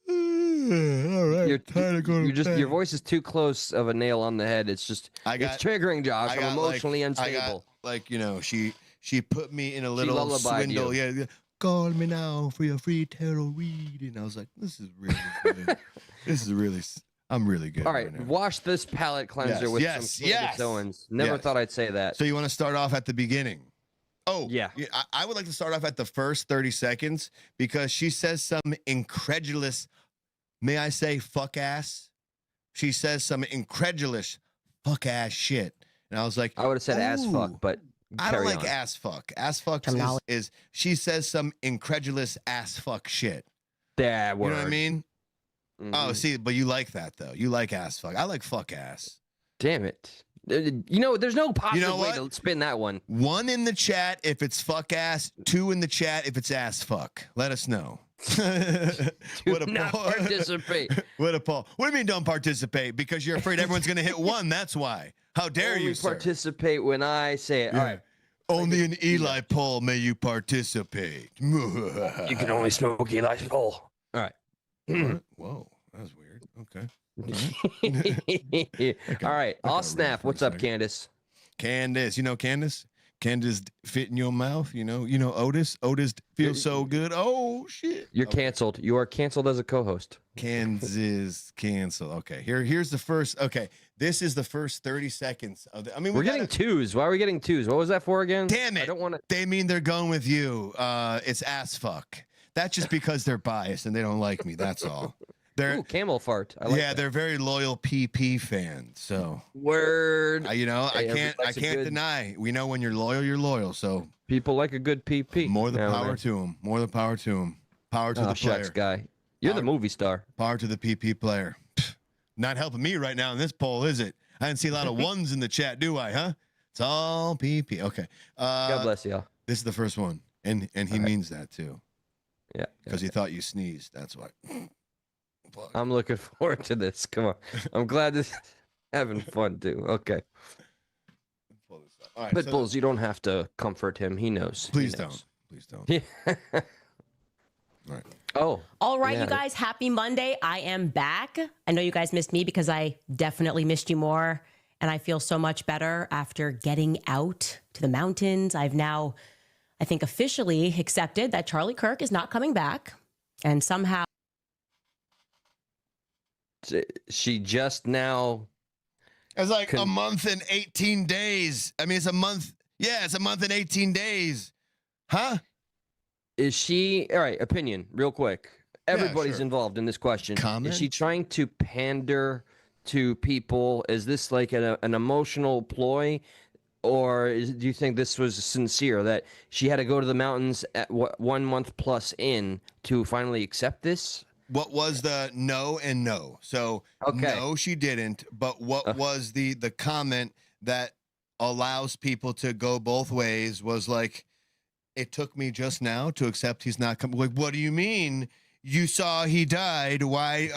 all right, time to go to bed. Your voice is too close of a nail on the head. It's just, it's triggering, Josh. I'm emotionally unstable. You know, she put me in a little swindle. Yeah. Call me now for your free tarot reading. I was like, this is really good. I'm really good. All right, wash this palate cleanser with some Candace Owens. Never thought I'd say that. So you want to start off at the beginning? Oh, yeah. I would like to start off at the first 30 seconds because she says some incredulous, may I say, fuck ass? She says some incredulous fuck ass shit. And I was like, I would have said ass fuck, but I don't like ass fuck. Ass fuck is she says some incredulous ass fuck shit. That word. You know what I mean? Mm-hmm. Oh, see, but you like that though. You like ass fuck. I like fuck ass. Damn it. You know, there's no possible way to spin that one. 1 in the chat if it's fuck ass. 2 in the chat if it's ass fuck. Let us know. Do not participate. What a poll. What do you mean don't participate? Because you're afraid everyone's going to hit 1. That's why. How dare only you, sir? participate when I say it. Yeah. All right. Only an Eli poll may you participate. You can only smoke Eli's pole. All right. What? Whoa, that was weird. Okay. All right. I'll snap. What's up, Candace? Candace, you know Candace? Candace fit in your mouth, you know Otis. Otis feels so good. Oh shit. You're canceled. You are canceled as a co-host. Kansas cancel. Okay. Here's the first. Okay. This is the first 30 seconds of the, I mean, we're getting twos. Why are we getting twos? What was that for again? Damn it. I don't want to. They mean they're going with you. It's ass fuck. That's just because they're biased and they don't like me. That's all. They're camel fart. I like that. They're very loyal PP fans. So word. I can't deny. We know when you're loyal, you're loyal. So people like a good PP. More the power to them. More the power to them. Power to the player. Shucks, guy. You're the movie star. Power to the PP player. Not helping me right now in this poll, is it? I didn't see a lot of ones in the chat, do I? Huh? It's all PP. Okay. God bless y'all. This is the first one, and he means that too. Yeah. Because he thought you sneezed. That's why. I'm looking forward to this. Come on. I'm glad this is having fun too. Okay. All right, Pitbulls, you don't have to comfort him. He knows. Please He knows. don't. Please don't. Yeah. All right. Oh. All right, yeah. you guys. Happy Monday. I am back. I know you guys missed me because I definitely missed you more. And I feel so much better after getting out to the mountains. I've now, I think, officially accepted that Charlie Kirk is not coming back. And somehow. She just now. It's like a month and 18 days. I mean, it's a month. Yeah, it's a month and 18 days. Huh? Is she, all right, opinion, real quick. Everybody's sure. involved in this question. Comment? Is she trying to pander to people? Is this like an emotional ploy? Or do you think this was sincere, that she had to go to the mountains at 1 month plus in to finally accept this? What was the no and no? So no, she didn't. But what was the comment that allows people to go both ways was like, it took me just now to accept he's not coming. Like, what do you mean? You saw he died. Why?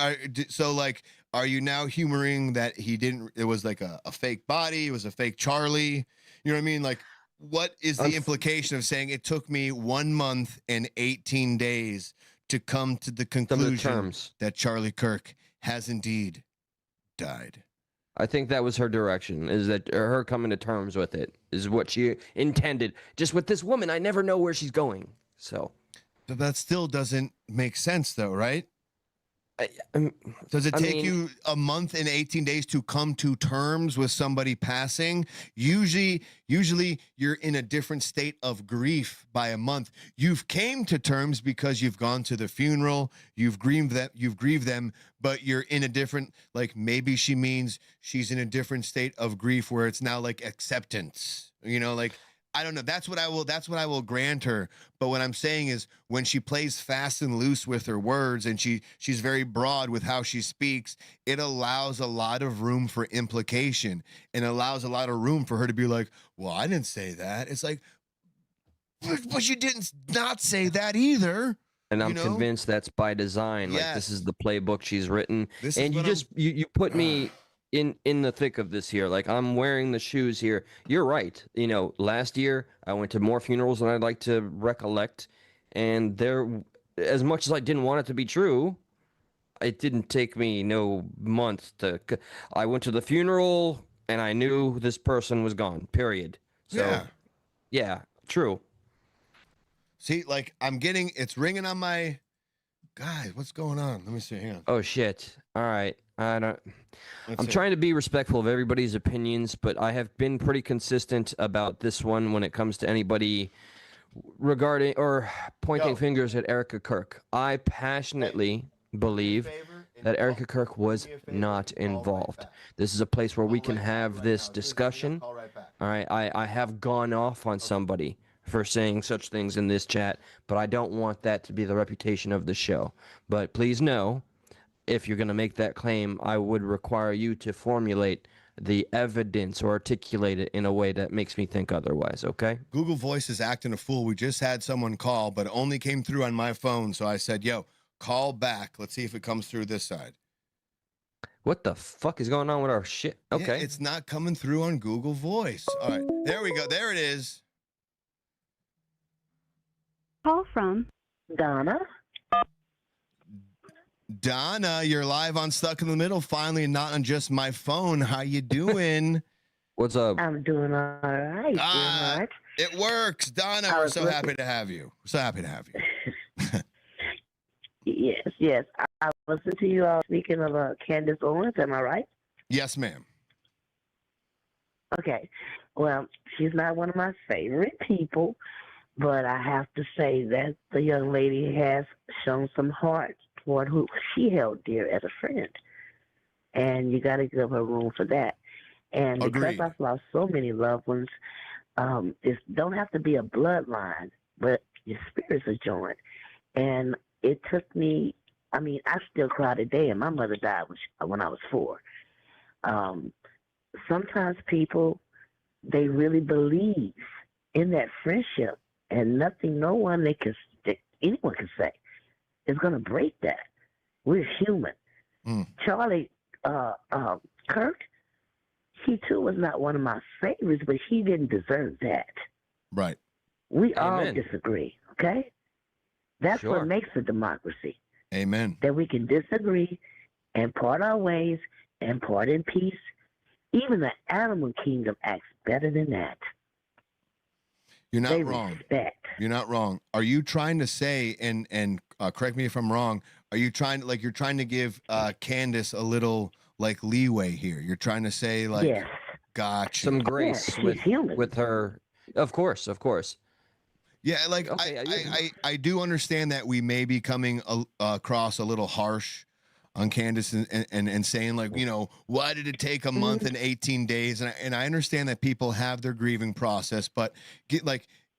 Are you now humoring that he didn't? It was like a fake body. It was a fake Charlie. You know what I mean? Like, what is the implication of saying it took me 1 month and 18 days to come to the conclusion that Charlie Kirk has indeed died? I think that was her direction, is that her coming to terms with it is what she intended. Just with this woman, I never know where she's going. So, but that still doesn't make sense, though, right? Does it take you a month and 18 days to come to terms with somebody passing? Usually you're in a different state of grief by a month. You've came to terms because you've gone to the funeral, you've grieved them, but you're in a different, like, maybe she means she's in a different state of grief where it's now like acceptance. You know, like, I don't know. That's what I will grant her. But what I'm saying is, when she plays fast and loose with her words and she's very broad with how she speaks, it allows a lot of room for implication and allows a lot of room for her to be like, well, I didn't say that. It's like, but you didn't not say that either. And I'm convinced that's by design. Yes. Like, this is the playbook she's written. This And is you put me in the thick of this here. Like, I'm wearing the shoes here. You're right. You know, last year I went to more funerals than I'd like to recollect, and there, as much as I didn't want it to be true, it didn't take me no month to. I went to the funeral and I knew this person was gone. Period. So, yeah, true. See, like, it's ringing on my. Guys, what's going on? Let me see. Hang on. Oh shit! All right. I'm trying to be respectful of everybody's opinions, but I have been pretty consistent about this one when it comes to anybody regarding or pointing fingers at Erica Kirk. I passionately believe that Erica Kirk was not involved. This is a place where we can have this discussion. All right. I have gone off on somebody for saying such things in this chat, but I don't want that to be the reputation of the show. But please know, if you're going to make that claim, I would require you to formulate the evidence or articulate it in a way that makes me think otherwise, okay? Google Voice is acting a fool. We just had someone call, but it only came through on my phone, so I said, yo, call back. Let's see if it comes through this side. What the fuck is going on with our shit? Okay. Yeah, it's not coming through on Google Voice. All right, there we go. There it is. Call from Donna. Donna, you're live on Stuck in the Middle. Finally, and not on just my phone. How you doing? What's up? I'm doing all right. It works, Donna. We're so happy to have you. We're so happy to have you. Yes. I listened to you all speaking of Candace Owens. Am I right? Yes, ma'am. Okay. Well, she's not one of my favorite people, but I have to say that the young lady has shown some heart toward who she held dear as a friend, and you got to give her room for that. And because I've lost so many loved ones, it don't have to be a bloodline, but your spirits are joined. And it took me, I mean, I still cry today, and my mother died when I was 4. Sometimes people, they really believe in that friendship, and anyone can say is going to break that. We're human. Charlie Kirk, he too was not one of my favorites, but he didn't deserve that. Right. We all disagree, okay? That's what makes a democracy. Amen. That we can disagree and part our ways and part in peace. Even the animal kingdom acts better than that. You're not They wrong. respect. You're not wrong. Are you trying to say, and correct me if I'm wrong, are you trying to give Candace a little like leeway here? You're trying to say like, Yes. gotcha. Some grace with her. Of course. Yeah, like I do understand that we may be coming across a little harsh on Candace and saying like, why did it take a month and 18 days? And I understand that people have their grieving process, but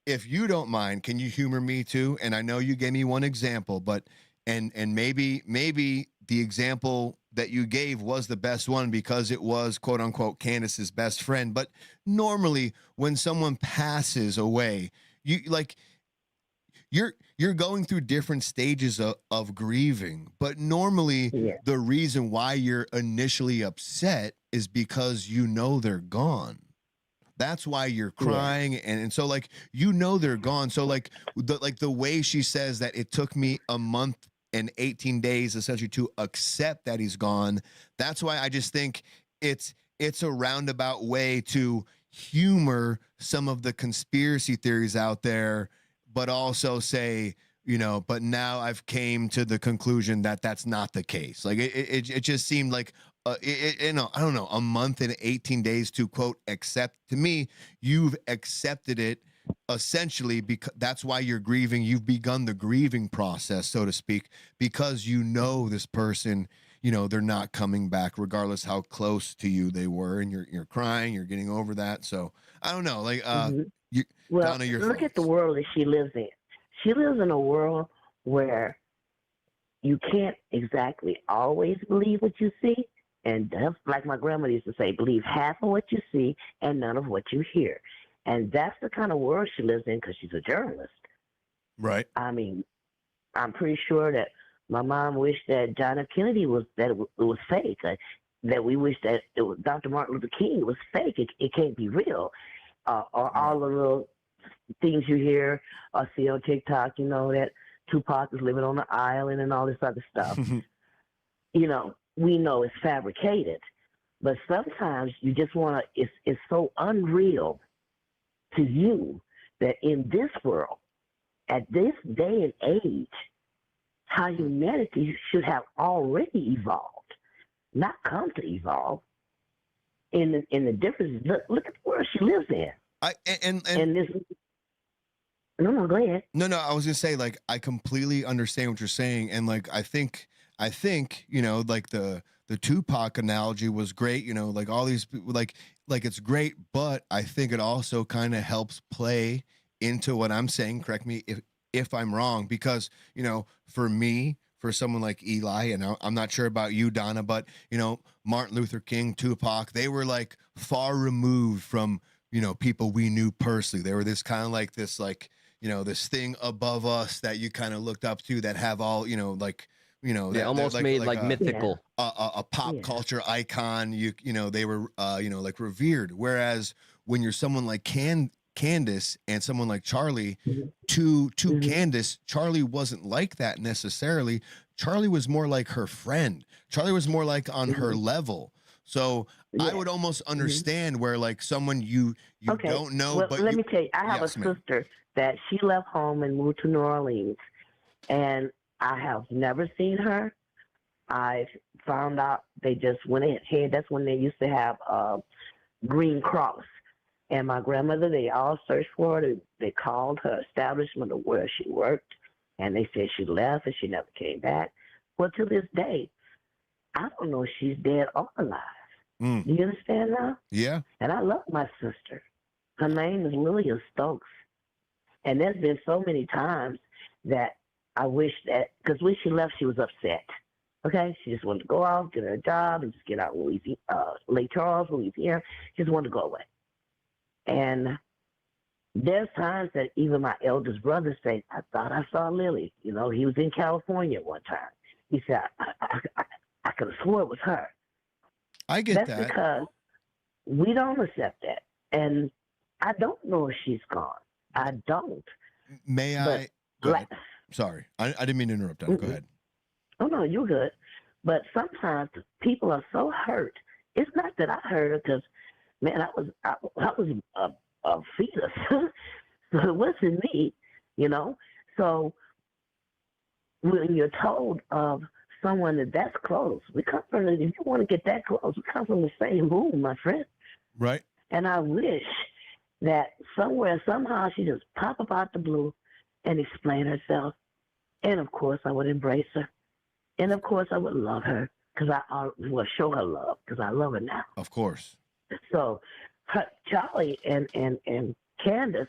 if you don't mind, can you humor me too? And I know you gave me one example, but and maybe the example that you gave was the best one because it was quote unquote Candace's best friend. But normally when someone passes away, you're going through different stages of grieving, but normally the reason why you're initially upset is because they're gone. That's why you're crying, and so they're gone. So the way she says that it took me a month and 18 days essentially to accept that he's gone. That's why I just think it's a roundabout way to humor some of the conspiracy theories out there, but also say, but now I've came to the conclusion that that's not the case. Like it just seemed like, I don't know, a month and 18 days to quote accept. To me, you've accepted it essentially because that's why you're grieving. You've begun the grieving process, so to speak, because this person, they're not coming back, regardless how close to you they were, and you're crying, you're getting over that. So I don't know, Donna, your look thoughts. at the world that she lives in. She lives in a world where you can't exactly always believe what you see. And that's like my grandmother used to say, believe half of what you see and none of what you hear. And that's the kind of world she lives in because she's a journalist. Right. I mean, I'm pretty sure that my mom wished that John F. Kennedy was fake. That we wish that it was Dr. Martin Luther King was fake. It can't be real. Or all the little things you hear or see on TikTok, that Tupac is living on an island and all this other stuff. We know it's fabricated. But sometimes you just want to, it's so unreal to you that in this world, at this day and age, how humanity should have already evolved, not come to evolve. In the difference, look at the world she lives in. And this. No, go ahead. No, I was gonna say, I completely understand what you're saying, and I think the Tupac analogy was great. All these people, it's great, but I think it also kind of helps play into what I'm saying. Correct me if I'm wrong, because for me, for someone like Eli, and I'm not sure about you, Donna, but Martin Luther King, Tupac, they were far removed from people we knew personally. They were this kind of this this thing above us that you kind of looked up to, that have all you know, They almost made like mythical. A pop culture icon. You know, they were you know, like revered. Whereas when you're someone like Candace and someone like Charlie, to Candace, Charlie wasn't like that necessarily. Charlie was more like her friend. Charlie was more like on her level. So I would almost understand where like someone you don't know. Well, but let me tell you, I have Yes, a ma'am. sister that she left home and moved to New Orleans, and I have never seen her. I found out they just went ahead. That's when they used to have Green Cross. And my grandmother, they all searched for her. They called her establishment of where she worked, and they said she left and she never came back. Well, to this day, I don't know if she's dead or alive. Do you understand now? Yeah. And I love my sister. Her name is Lilia Stokes. And there's been so many times that I wish that, because when she left, she was upset. Okay? She just wanted to go out, get her a job, and just get out of Lake Charles, Louisiana. She just wanted to go away. And there's times that even my eldest brother say, I thought I saw Lily. You know, he was in California one time. He said, I could have swore it was her. I get That's that. because we don't accept that. And I don't know if she's gone. I don't. May I? Go ahead. Sorry. I didn't mean to interrupt. Donna. Go ahead. Oh, no, you're good. But sometimes people are so hurt. It's not that I hurt her because, man, I was a fetus. So it wasn't me, you know. So when you're told of someone that's close, we come from, if you want to get that close, we come from the same room, my friend. Right. And I wish that somewhere, somehow, she just pop up out the blue and explain herself. And of course, I would embrace her. And of course, I would love her because I will show her love because I love her now. Of course. So Charlie and Candace,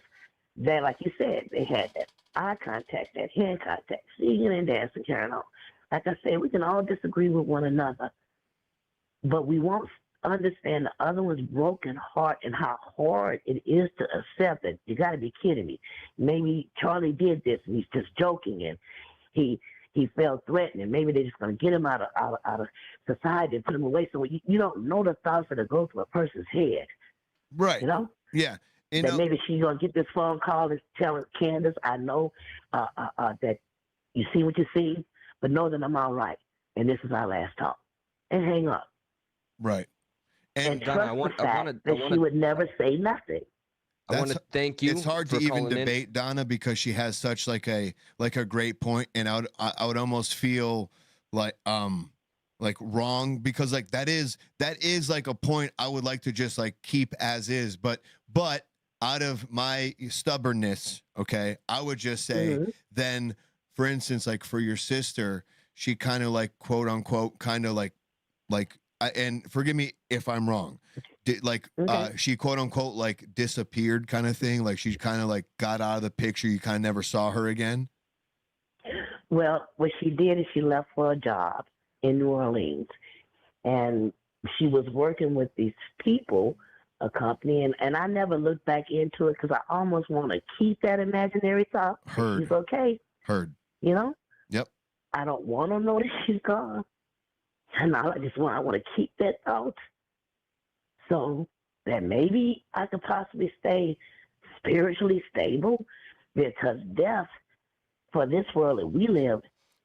they, like you said, they had that eye contact, that hand contact, singing and dancing, carrying on. Like I said, we can all disagree with one another, but we won't understand the other one's broken heart and how hard it is to accept it. You got to be kidding me. Maybe Charlie did this and he's just joking and he felt threatened and maybe they're just going to get him out of society and put him away. So you don't know the thoughts that go through a person's head. Right. You know? Yeah. That maybe she's going to get this phone call and telling Candace, I know that you see what you see, but know that I'm all right. And this is our last talk. And hang up. Right. And trust the fact that she would never say nothing. I want to thank you. It's hard to even debate Donna because she has such like a great point, and I would almost feel like wrong because like that is like a point I would like to just like keep as is, but out of my stubbornness, okay, I would just say then, for instance, like for your sister, she kind of like quote unquote kind of like and forgive me if I'm wrong. She quote unquote like disappeared kind of thing. Like she kind of like got out of the picture. You kind of never saw her again. Well, what she did is she left for a job in New Orleans and she was working with these people, a company, and I never looked back into it because I almost want to keep that imaginary thought. Heard. She's okay. Heard. You know? Yep. I don't want to know that she's gone. And I want to keep that thought so that maybe I could possibly stay spiritually stable because death for this world that we live,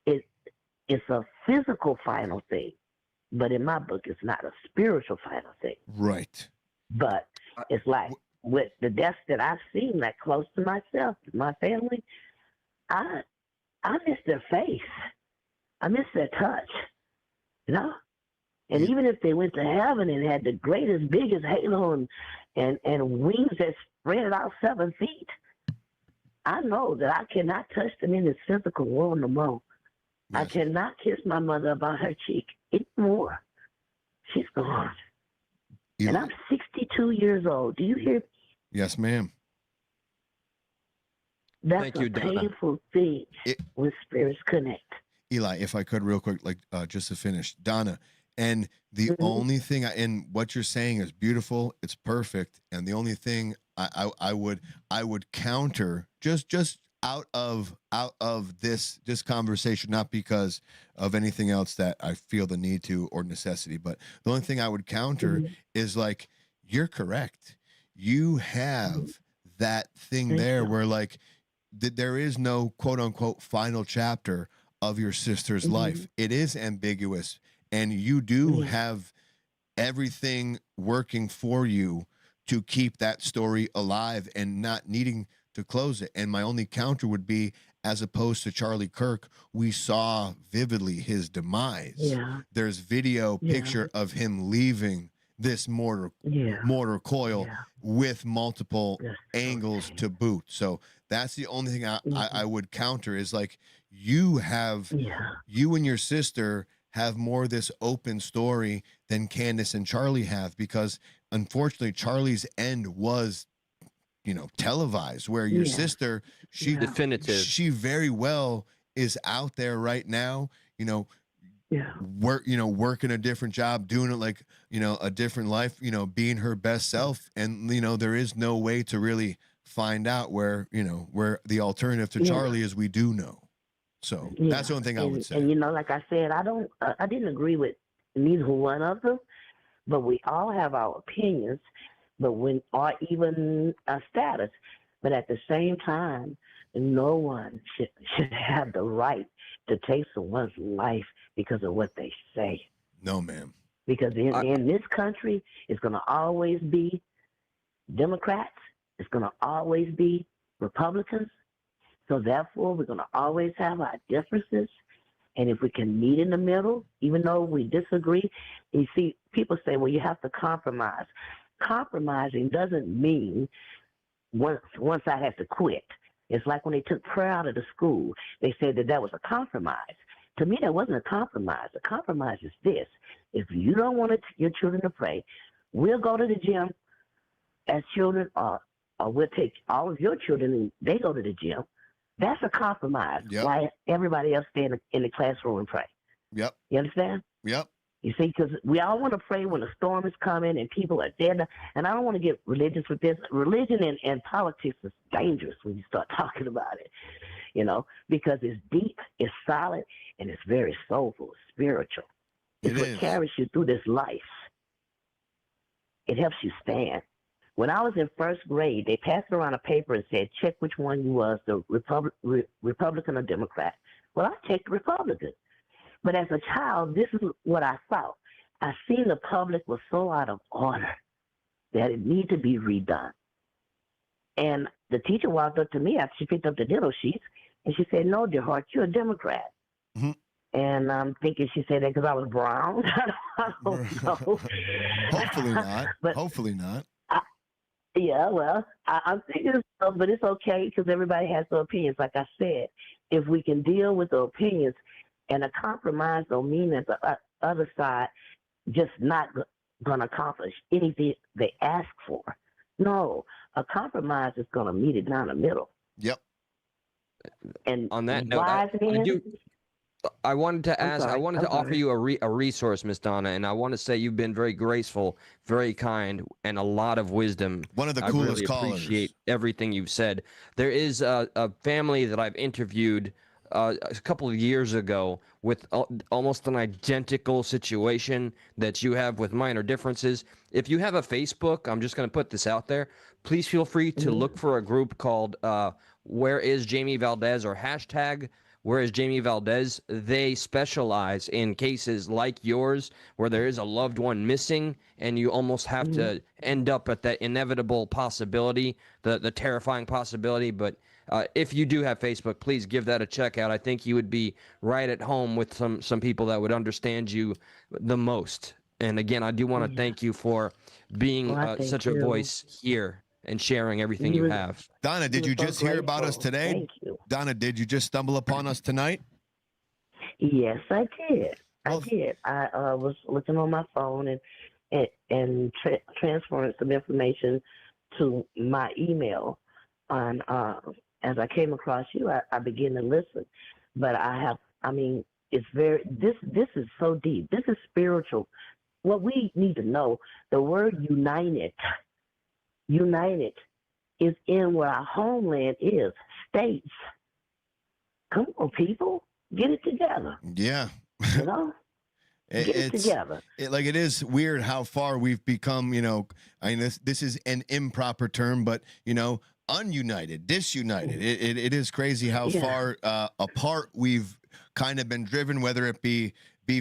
it's a physical final thing. But in my book, it's not a spiritual final thing. Right. But it's like with the deaths that I've seen, like close to myself, my family, I miss their face. I miss their touch. You know? And even if they went to heaven and had the greatest, biggest halo and wings that spread out 7 feet, I know that I cannot touch them in this physical world no more. Yes. I cannot kiss my mother about her cheek anymore. She's gone. And I'm 62 years old. Do you hear me? Yes, ma'am. That's a painful thing when spirits connect. Eli, if I could real quick, like just to finish, Donna, and the only thing and what you're saying is beautiful, it's perfect, and the only thing I would counter, just out of this conversation, not because of anything else that I feel the need to or necessity, but the only thing I would counter is like, you're correct. You have that thing there where like there is no quote unquote final chapter of your sister's life. It is ambiguous, and you do have everything working for you to keep that story alive and not needing to close it. And my only counter would be, as opposed to Charlie Kirk, we saw vividly his demise. Yeah. There's video picture of him leaving this mortar coil with multiple angles to boot. So that's the only thing I would counter is like, you have, you and your sister have more of this open story than Candace and Charlie have, because unfortunately Charlie's end was, televised, where your sister, she very well is out there right now, working a different job, doing it like, a different life, being her best self. And, there is no way to really find out where the alternative to Charlie is. We do know. So that's the only thing I would say. And, like I said, I didn't agree with neither one of them, but we all have our opinions, or even a status. But at the same time, no one should have the right to take someone's life because of what they say. No, ma'am. Because in this country, it's going to always be Democrats. It's going to always be Republicans. So therefore, we're going to always have our differences. And if we can meet in the middle, even though we disagree, you see, people say, well, you have to compromise. Compromising doesn't mean one side has to quit. It's like when they took prayer out of the school, they said that was a compromise. To me, that wasn't a compromise. A compromise is this. If you don't want your children to pray, we'll go to the gym as children, or we'll take all of your children and they go to the gym. That's a compromise. Why everybody else stay in the classroom and pray. Yep. You understand? Yep. You see, because we all want to pray when a storm is coming and people are dead. And I don't want to get religious with this. Religion and politics is dangerous when you start talking about it, because it's deep, it's solid, and it's very soulful, spiritual. It's what carries you through this life. It helps you stand. When I was in first grade, they passed around a paper and said, check which one you was, the Republican or Democrat. Well, I checked Republican. But as a child, this is what I saw. I seen the public was so out of order that it needed to be redone. And the teacher walked up to me after she picked up the ditto sheets, and she said, no, dear heart, you're a Democrat. Mm-hmm. And I'm thinking she said that because I was brown. I don't know. Hopefully not. Hopefully not. Yeah, well, I'm thinking so, but it's okay because everybody has their opinions. Like I said, if we can deal with the opinions, and a compromise don't mean that the other side just not going to accomplish anything they ask for. No, a compromise is going to meet it down the middle. Yep. And on that note, I wanted to ask, I wanted to offer you a resource, Miss Donna, and I want to say you've been very graceful, very kind, and a lot of wisdom. One of the coolest I callers. Appreciate everything you've said. There is a family that I've interviewed a couple of years ago with almost an identical situation that you have with minor differences. If you have a Facebook, I'm just going to put this out there. Please feel free to look for a group called Where is Jamie Valdez, or hashtag Where is Jamie Valdez. They specialize in cases like yours where there is a loved one missing and you almost have to end up at that inevitable possibility, the terrifying possibility. But if you do have Facebook, please give that a check out. I think you would be right at home with some people that would understand you the most. And again, I do want to thank you for being such a voice here and sharing everything you have. Donna, did you just hear about us today? Thank you. Donna, did you just stumble upon us tonight? Yes, I did. I did. I was looking on my phone and transferring some information to my email. On as I came across you, I began to listen. But it's this is so deep. This is spiritual. What we need to know, the word united is in where our homeland is. States. Come on, people, get it together. Yeah. You know? Get it together. It is weird how far we've become, I mean, this is an improper term, but, ununited, disunited. It is crazy how far apart we've kind of been driven, whether it be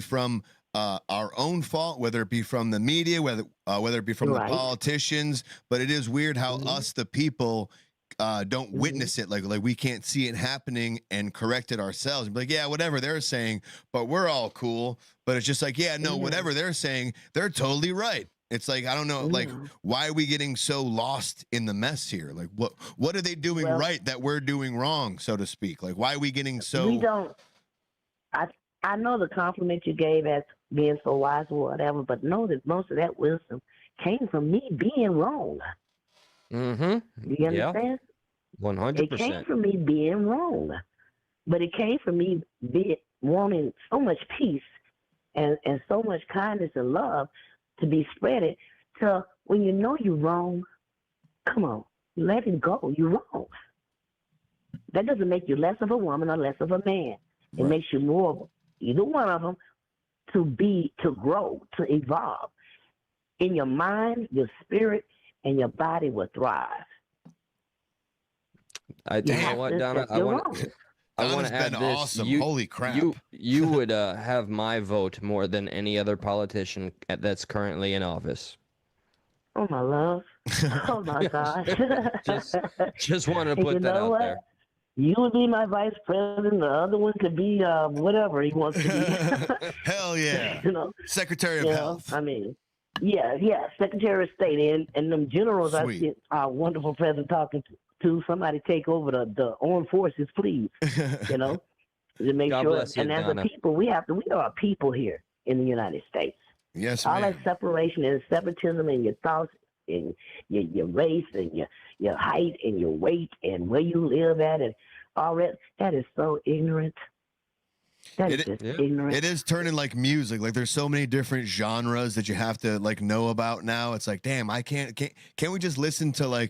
from our own fault, whether it be from the media, whether it be from the politicians. But it is weird how us, the people, don't witness it. Like we can't see it happening and correct it ourselves. Be like, yeah, whatever they're saying, but we're all cool. But it's just like, yeah, no, whatever they're saying, they're totally right. It's like, I don't know, like, why are we getting so lost in the mess here? Like, what are they doing right that we're doing wrong, so to speak? Like, why are we getting so... We don't... I know the compliment you gave as being so wise or whatever, but know that most of that wisdom came from me being wrong. Mm-hmm. You understand? 100%. It came from me being wrong. But it came from me wanting so much peace and so much kindness and love to be spreaded. So when you know you're wrong, come on, let it go. You're wrong. That doesn't make you less of a woman or less of a man. It makes you more of either one of them to grow, to evolve. In your mind, your spirit, and your body will thrive. You know what, Donna? I want to add this. Awesome. Holy crap. You would have my vote more than any other politician that's currently in office. Oh, my love. Oh, my gosh. just wanted to put that out there. You would be my vice president. The other one could be whatever he wants to be. Hell yeah. Secretary of Health. I mean, yeah, Secretary of State. And them generals Sweet. I see our wonderful president talking to, somebody take over the armed forces, please. To make God sure. bless you, And as Donna. a people, we are a people here in the United States. Yes, all ma'am. that separation and separatism and your thoughts and your race and your height and your weight and where you live at and all that is so ignorant. That is just ignorant. It is turning like music. Like there's so many different genres that you have to like know about now. It's like, damn, can't we just listen to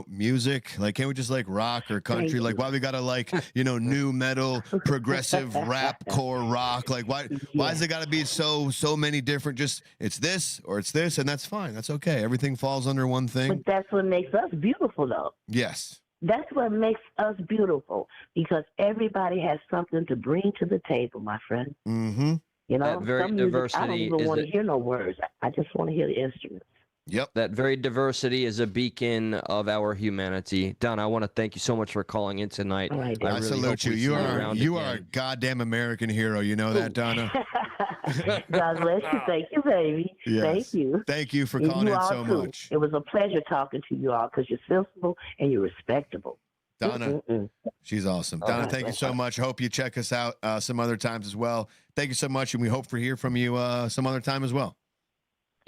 music? Like, can't we just like rock or country? Like, why we gotta new metal, progressive rap, core rock? Like, why is it gotta be so many different? Just it's this or it's this, and that's fine. That's okay. Everything falls under one thing. But that's what makes us beautiful, though. Yes. That's what makes us beautiful because everybody has something to bring to the table, my friend. Mm-hmm. That very some music, diversity I don't even is want to hear no words. I just want to hear the instruments. Yep. That very diversity is a beacon of our humanity. Don, I want to thank you so much for calling in tonight. Right, I salute you. You are a goddamn American hero. You know that, Donna? God bless you. Thank you, baby. Yes. Thank you. Thank you for And calling you in all so too. much. It was a pleasure talking to you all because you're sensible and you're respectable. Donna, she's awesome. Donna, thank you so much. Hope you check us out some other times as well. Thank you so much, and we hope to hear from you some other time as well.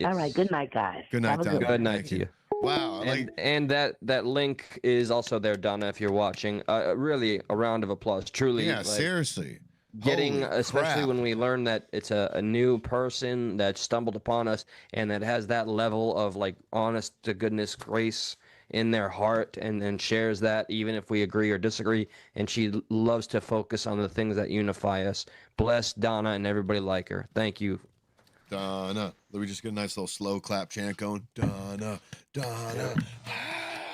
All right. Good night, guys. Good night, Donna. Good night to you. Wow. And that link is also there, Donna, if you're watching. Really, a round of applause. Truly. Yeah, seriously. Getting, Holy especially crap. when we learn that it's a new person that stumbled upon us and that has that level of like honest to goodness grace in their heart and then shares that even if we agree or disagree. And she loves to focus on the things that unify us. Bless Donna and everybody like her. Thank you. Donna. Let me just get a nice little slow clap chant going. Donna, Donna.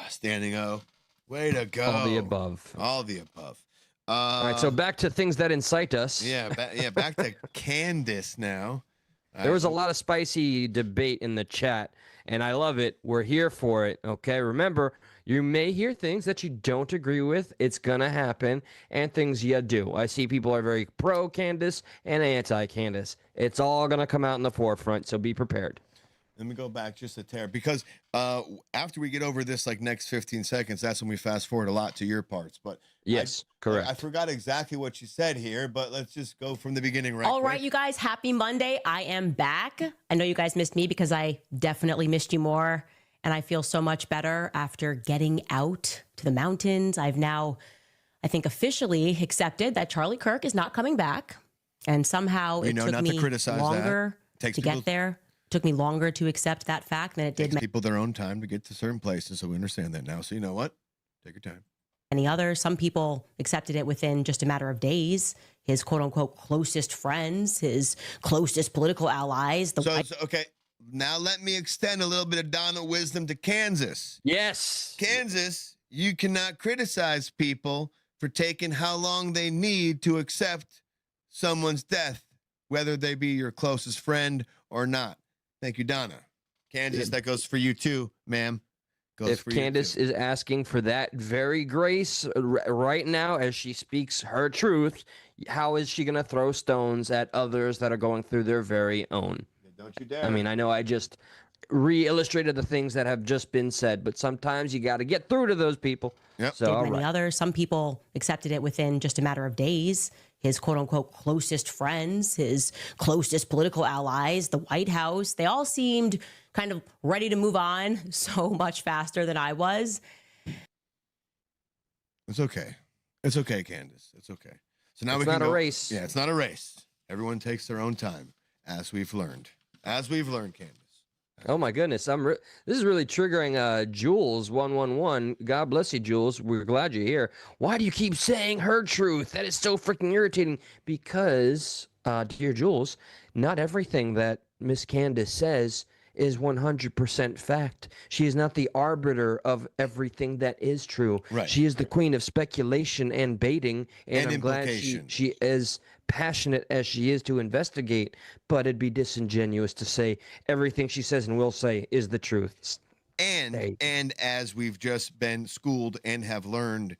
Standing O. Way to go. All the above. All the above. All right, so back to things that incite us. Yeah, back to Candace now. There was a lot of spicy debate in the chat, and I love it. We're here for it, okay? Remember, you may hear things that you don't agree with. It's going to happen, and things you do. I see people are very pro-Candace and anti-Candace. It's all going to come out in the forefront, so be prepared. Let me go back just a tear because after we get over this next 15 seconds, that's when we fast forward a lot to your parts. But yes, correct. I forgot exactly what you said here, but let's just go from the beginning. All right, you guys, happy Monday. I am back. I know you guys missed me because I definitely missed you more. And I feel so much better after getting out to the mountains. I've now, I think, officially accepted that Charlie Kirk is not coming back. And somehow it took me longer to get there. Took me longer to accept that fact than it did. Takes people their own time to get to certain places, so we understand that now. So you know what? Take your time. any other. Some people accepted it within just a matter of days. His quote unquote closest friends, his closest political allies. Okay, now let me extend a little bit of Donna wisdom to Kansas. Yes. Kansas, you cannot criticize people for taking how long they need to accept someone's death, whether they be your closest friend or not. Thank you, Donna. Kansas, that goes for you too, ma'am. If Candace is asking for that very grace right now as she speaks her truth, how is she going to throw stones at others that are going through their very own? Don't you dare. I mean, I know I just re-illustrated the things that have just been said, but sometimes you got to get through to those people. Yep. So, all many right. others. Some people accepted it within just a matter of days. His quote unquote closest friends, his closest political allies, the White House, they all seemed kind of ready to move on so much faster than I was. It's okay. It's okay, Candace. It's okay. So now It's we can not a go- race. Yeah, it's not a race. Everyone takes their own time, as we've learned. As we've learned, Candace. Oh my goodness, this is really triggering Jules 111. God bless you, Jules. We're glad you're here. Why do you keep saying her truth? That is so freaking irritating. Because, dear Jules, not everything that Miss Candace says is 100% fact. She is not the arbiter of everything that is true. Right. She is the queen of speculation and baiting, and I'm glad she is passionate as she is to investigate, but it'd be disingenuous to say everything she says and will say is the truth. And as we've just been schooled and have learned,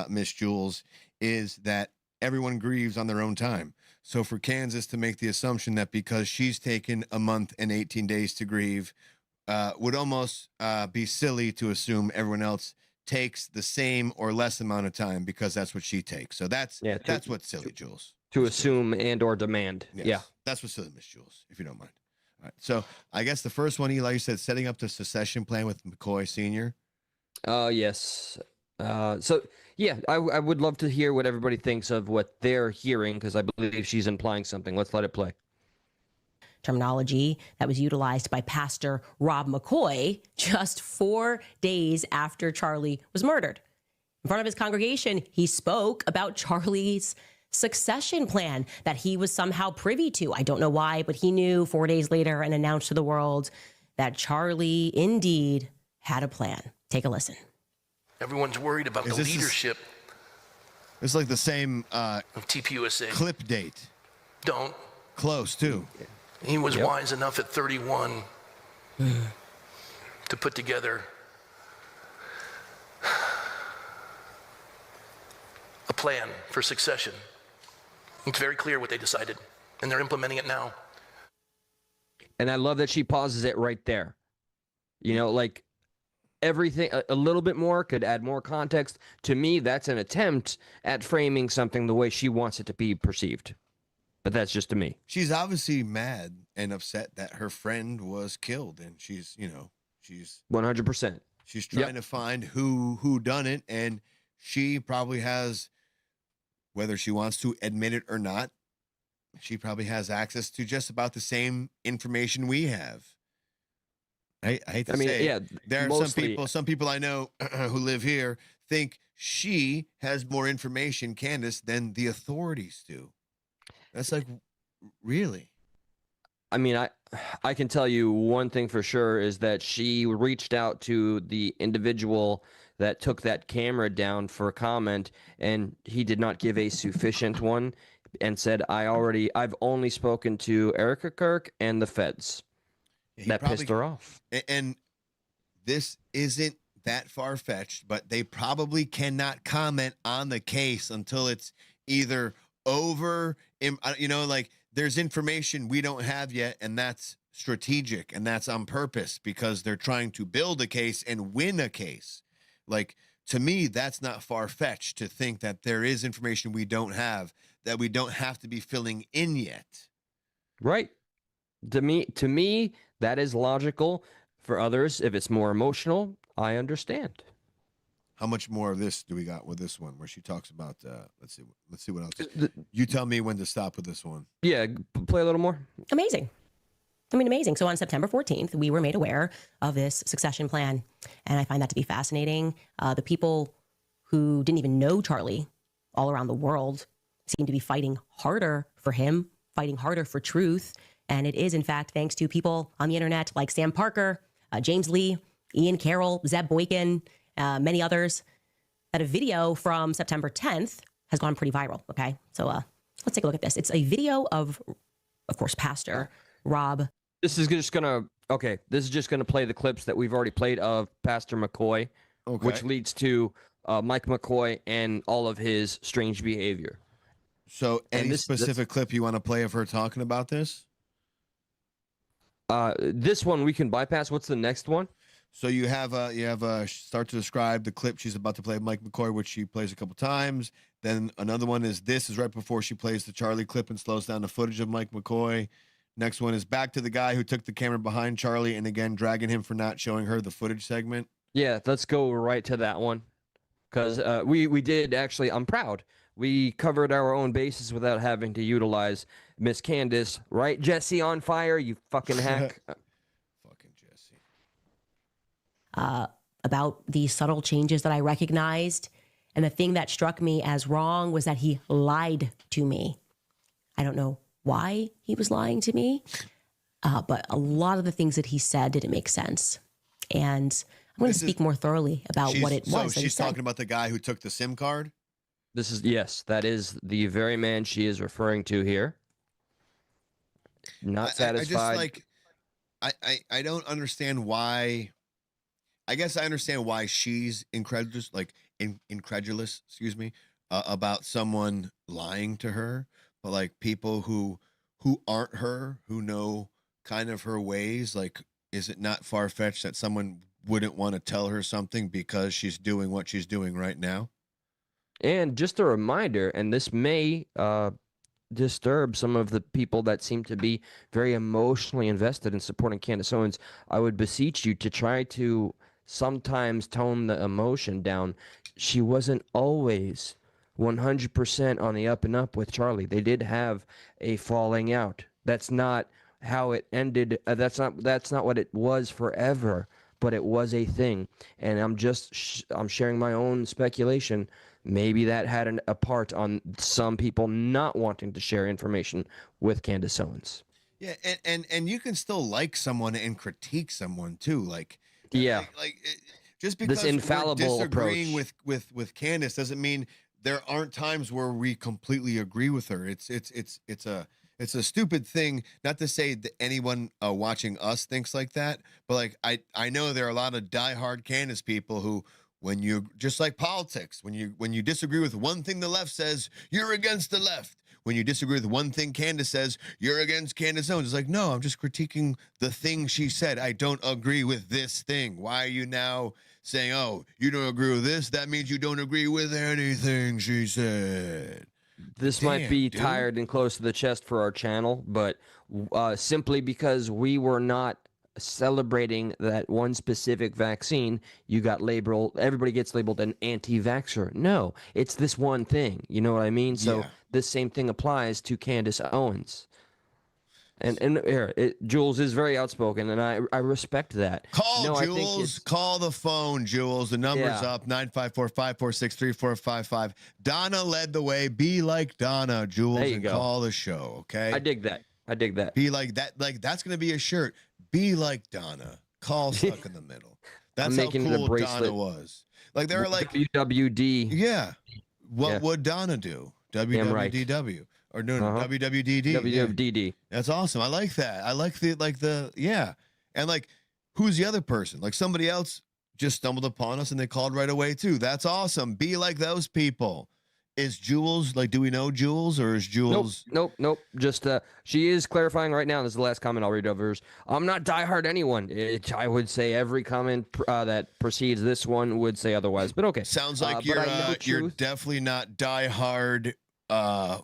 Miss Jules, is that everyone grieves on their own time. So for Kansas to make the assumption that because she's taken a month and 18 days to grieve would almost be silly to assume everyone else takes the same or less amount of time because that's what she takes. So that's what's silly, Jules. To assume and or demand. Yes, Yeah. That's what's silly, Miss Jules, if you don't mind. All right. So I guess the first one, Eli, you said setting up the secession plan with McCoy Sr. Yes. So, yeah, I would love to hear what everybody thinks of what they're hearing, because I believe she's implying something. Let's let it play. Terminology that was utilized by Pastor Rob McCoy just 4 days after Charlie was murdered. In front of his congregation, he spoke about Charlie's succession plan that he was somehow privy to. I don't know why, but he knew 4 days later and announced to the world that Charlie indeed had a plan. Take a listen. Everyone's worried about the leadership. It's like the same of TPUSA. Clip date. Don't. Close, too. He was wise enough at 31 to put together a plan for succession. It's very clear what they decided, and they're implementing it now. And I love that she pauses it right there. You know, like everything, a little bit more could add more context. To me, that's an attempt at framing something the way she wants it to be perceived. But that's just to me. She's obviously mad and upset that her friend was killed, and she's 100%. She's trying to find who done it, and she probably has, whether she wants to admit it or not, she probably has access to just about the same information we have. I hate to say it. There are some people I know who live here think she has more information, Candace, than the authorities do. That's like, really? I mean, I can tell you one thing for sure is that she reached out to the individual that took that camera down for a comment, and he did not give a sufficient one and said, I've only spoken to Erica Kirk and the feds. That pissed her off. And this isn't that far-fetched, but they probably cannot comment on the case until it's either over, like there's information we don't have yet, and that's strategic, and that's on purpose because they're trying to build a case and win a case. Like, to me, that's not far-fetched to think that there is information we don't have that we don't have to be filling in yet. Right. To me, that is logical. For others, if it's more emotional, I understand. How much more of this do we got with this one where she talks about, let's see what else. You tell me when to stop with this one. Yeah, play a little more. Amazing. Amazing. So on September 14th, we were made aware of this succession plan. And I find that to be fascinating. The people who didn't even know Charlie all around the world seem to be fighting harder for him, fighting harder for truth. And it is, in fact, thanks to people on the internet like Sam Parker, James Lee, Ian Carroll, Zeb Boykin, many others, that a video from September 10th has gone pretty viral. Okay, so let's take a look at this. It's a video of course, Pastor Rob. This is just gonna play the clips that we've already played of Pastor McCoy, which leads to Mike McCoy and all of his strange behavior. So, any specific clip you want to play of her talking about this? This one we can bypass. What's the next one? So you have start to describe the clip she's about to play of Mike McCoy, which she plays a couple times. Then another one is right before she plays the Charlie clip and slows down the footage of Mike McCoy. Next one is back to the guy who took the camera behind Charlie and again dragging him for not showing her the footage segment. Yeah, let's go right to that one, because we did actually. I'm proud. We covered our own bases without having to utilize Miss Candace, right? Jesse on fire, you fucking hack. About the subtle changes that I recognized. And the thing that struck me as wrong was that he lied to me. I don't know why he was lying to me, but a lot of the things that he said didn't make sense. And I'm going to speak more thoroughly about what it was. So she's talking about the guy who took the SIM card? That is the very man she is referring to here. Not satisfied. I don't understand why. I guess I understand why she's incredulous, excuse me, about someone lying to her. But like people who aren't her, who know kind of her ways, like, is it not far-fetched that someone wouldn't want to tell her something because she's doing what she's doing right now? And just a reminder, and this may disturb some of the people that seem to be very emotionally invested in supporting Candace Owens, I would beseech you to try to sometimes tone the emotion down. She wasn't always 100% on the up and up with Charlie. They did have a falling out. That's not how it ended. That's not what it was forever, but it was a thing. And I'm sharing my own speculation. Maybe that had a part on some people not wanting to share information with Candace Owens. Yeah, and you can still like someone and critique someone too. Like, yeah, just because this infallible we're disagreeing approach with Candace doesn't mean there aren't times where we completely agree with her. It's a stupid thing. Not to say that anyone watching us thinks like that, but like I know there are a lot of diehard Candace people who, when you, just like politics, when you disagree with one thing the left says, you're against the left. When you disagree with one thing Candace says, you're against Candace Owens. It's like, no, I'm just critiquing the thing she said. I don't agree with this thing. Why are you now saying, oh, you don't agree with this? That means you don't agree with anything she said. This might be tired and close to the chest for our channel, but simply because we were not celebrating that one specific vaccine, you got labeled, everybody gets labeled an anti-vaxxer. No, it's this one thing. You know what I mean? So this same thing applies to Candace Owens. And here, Jules is very outspoken, and I respect that. Call Jules. Call the phone, Jules. The number's up, 954-546-3455. Donna led the way. Be like Donna, Jules, and call the show, okay? I dig that. Be like that. Like, that's going to be a shirt. Be like Donna. Call stuck in the middle. That's how cool Donna was. Like, they're like WWD. Yeah. What would Donna do? WWDW. Or no, WWDD. WWDD. Yeah. That's awesome. I like that. I like yeah. And like, who's the other person? Like, somebody else just stumbled upon us and they called right away too. That's awesome. Be like those people. Is Jules, like, do we know Jules, or is Jules? Nope. Just, she is clarifying right now. This is the last comment I'll read over hers. I'm not diehard anyone. I would say every comment that precedes this one would say otherwise, but okay. Sounds like you're definitely not diehard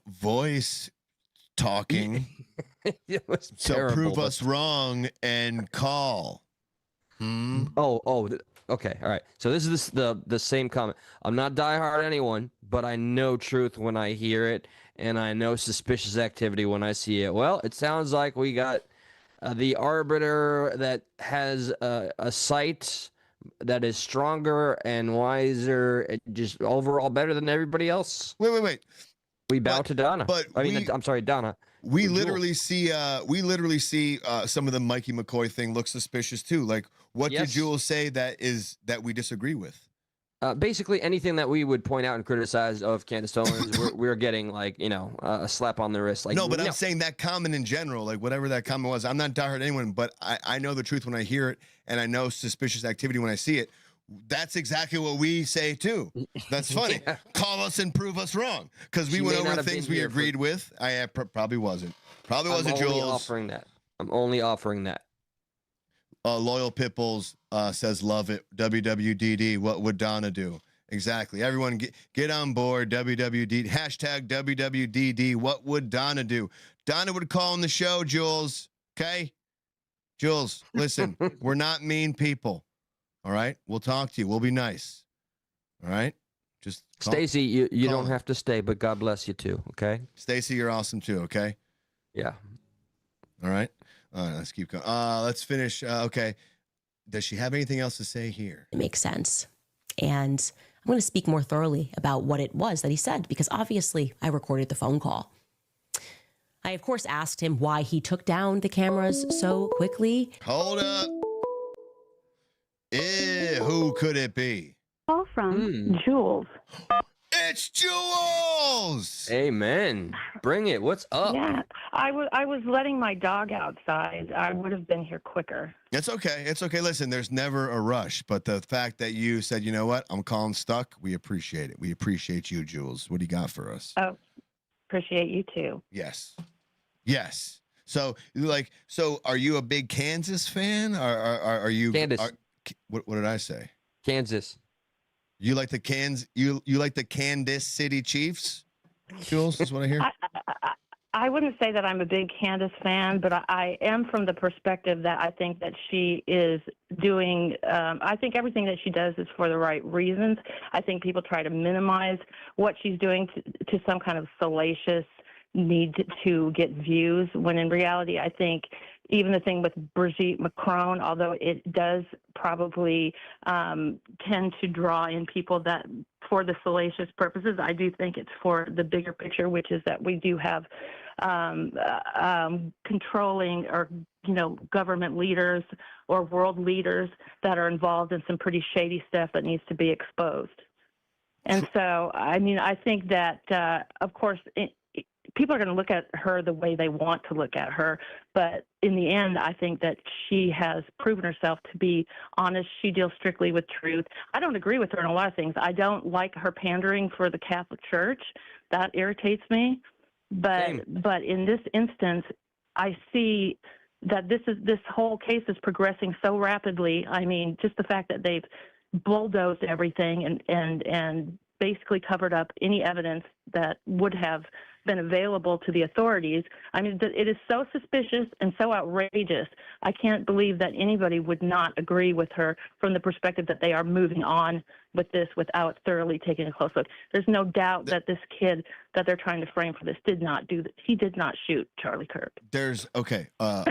voice talking. So prove us wrong and call. Okay, all right. So this is the same comment. I'm not diehard anyone, but I know truth when I hear it, and I know suspicious activity when I see it. Well, it sounds like we got the arbiter that has a sight that is stronger and wiser and just overall better than everybody else. Wait. We bow to Donna. I'm sorry, Donna. We literally see some of the Mikey McCoy thing looks suspicious too. Like, what did Jules say that we disagree with? Basically, anything that we would point out and criticize of Candace Owens, we're getting a slap on the wrist. Like, no, but I'm saying that comment in general, like whatever that comment was. I'm not diehard anyone, but I know the truth when I hear it, and I know suspicious activity when I see it. That's exactly what we say too. That's funny. Yeah. Call us and prove us wrong, because we went over things we agreed with. I probably wasn't. Probably wasn't, Jules. I'm only offering that. Loyal Pitbulls says, love it. WWDD, what would Donna do? Exactly. Everyone get on board. WWD, hashtag WWDD, what would Donna do? Donna would call on the show, Jules. Okay? Jules, listen, we're not mean people. All right? We'll talk to you. We'll be nice. All right? Just Stacy, you don't have to stay, but God bless you too, okay? Stacy, you're awesome too, okay? Yeah. All right. All right, let's keep going. Let's finish. Okay. Does she have anything else to say here? It makes sense. And I'm going to speak more thoroughly about what it was that he said, because obviously I recorded the phone call. I, of course, asked him why he took down the cameras so quickly. Hold up. Who could it be? Call from Jules. It's Jules! Amen. Bring it. What's up? Yeah, I was letting my dog outside. I would have been here quicker. It's okay. It's okay. Listen, there's never a rush, but the fact that you said, you know what, I'm calling stuck, we appreciate it. We appreciate you, Jules. What do you got for us? Oh, appreciate you too. Yes. Yes. So are you a big Kansas fan? Are you Candace? What did I say? Kansas. You like the you like the Candace City Chiefs, Jules? Is what I hear. I wouldn't say that I'm a big Candace fan, but I am from the perspective that I think that she is doing. I think everything that she does is for the right reasons. I think people try to minimize what she's doing to some kind of salacious need to get views, when in reality, I think even the thing with Brigitte Macron, although it does probably tend to draw in people that for the salacious purposes, I do think it's for the bigger picture, which is that we do have controlling or, government leaders or world leaders that are involved in some pretty shady stuff that needs to be exposed. And so, I think that, of course, people are going to look at her the way they want to look at her. But in the end, I think that she has proven herself to be honest. She deals strictly with truth. I don't agree with her on a lot of things. I don't like her pandering for the Catholic Church. That irritates me. But in this instance, I see that this whole case is progressing so rapidly. I mean, just the fact that they've bulldozed everything and basically covered up any evidence that would have been available to the authorities. I mean, it is so suspicious and so outrageous. I can't believe that anybody would not agree with her from the perspective that they are moving on with this without thoroughly taking a close look. There's no doubt that this kid that they're trying to frame for this did not do that. He did not shoot Charlie Kirk. There's a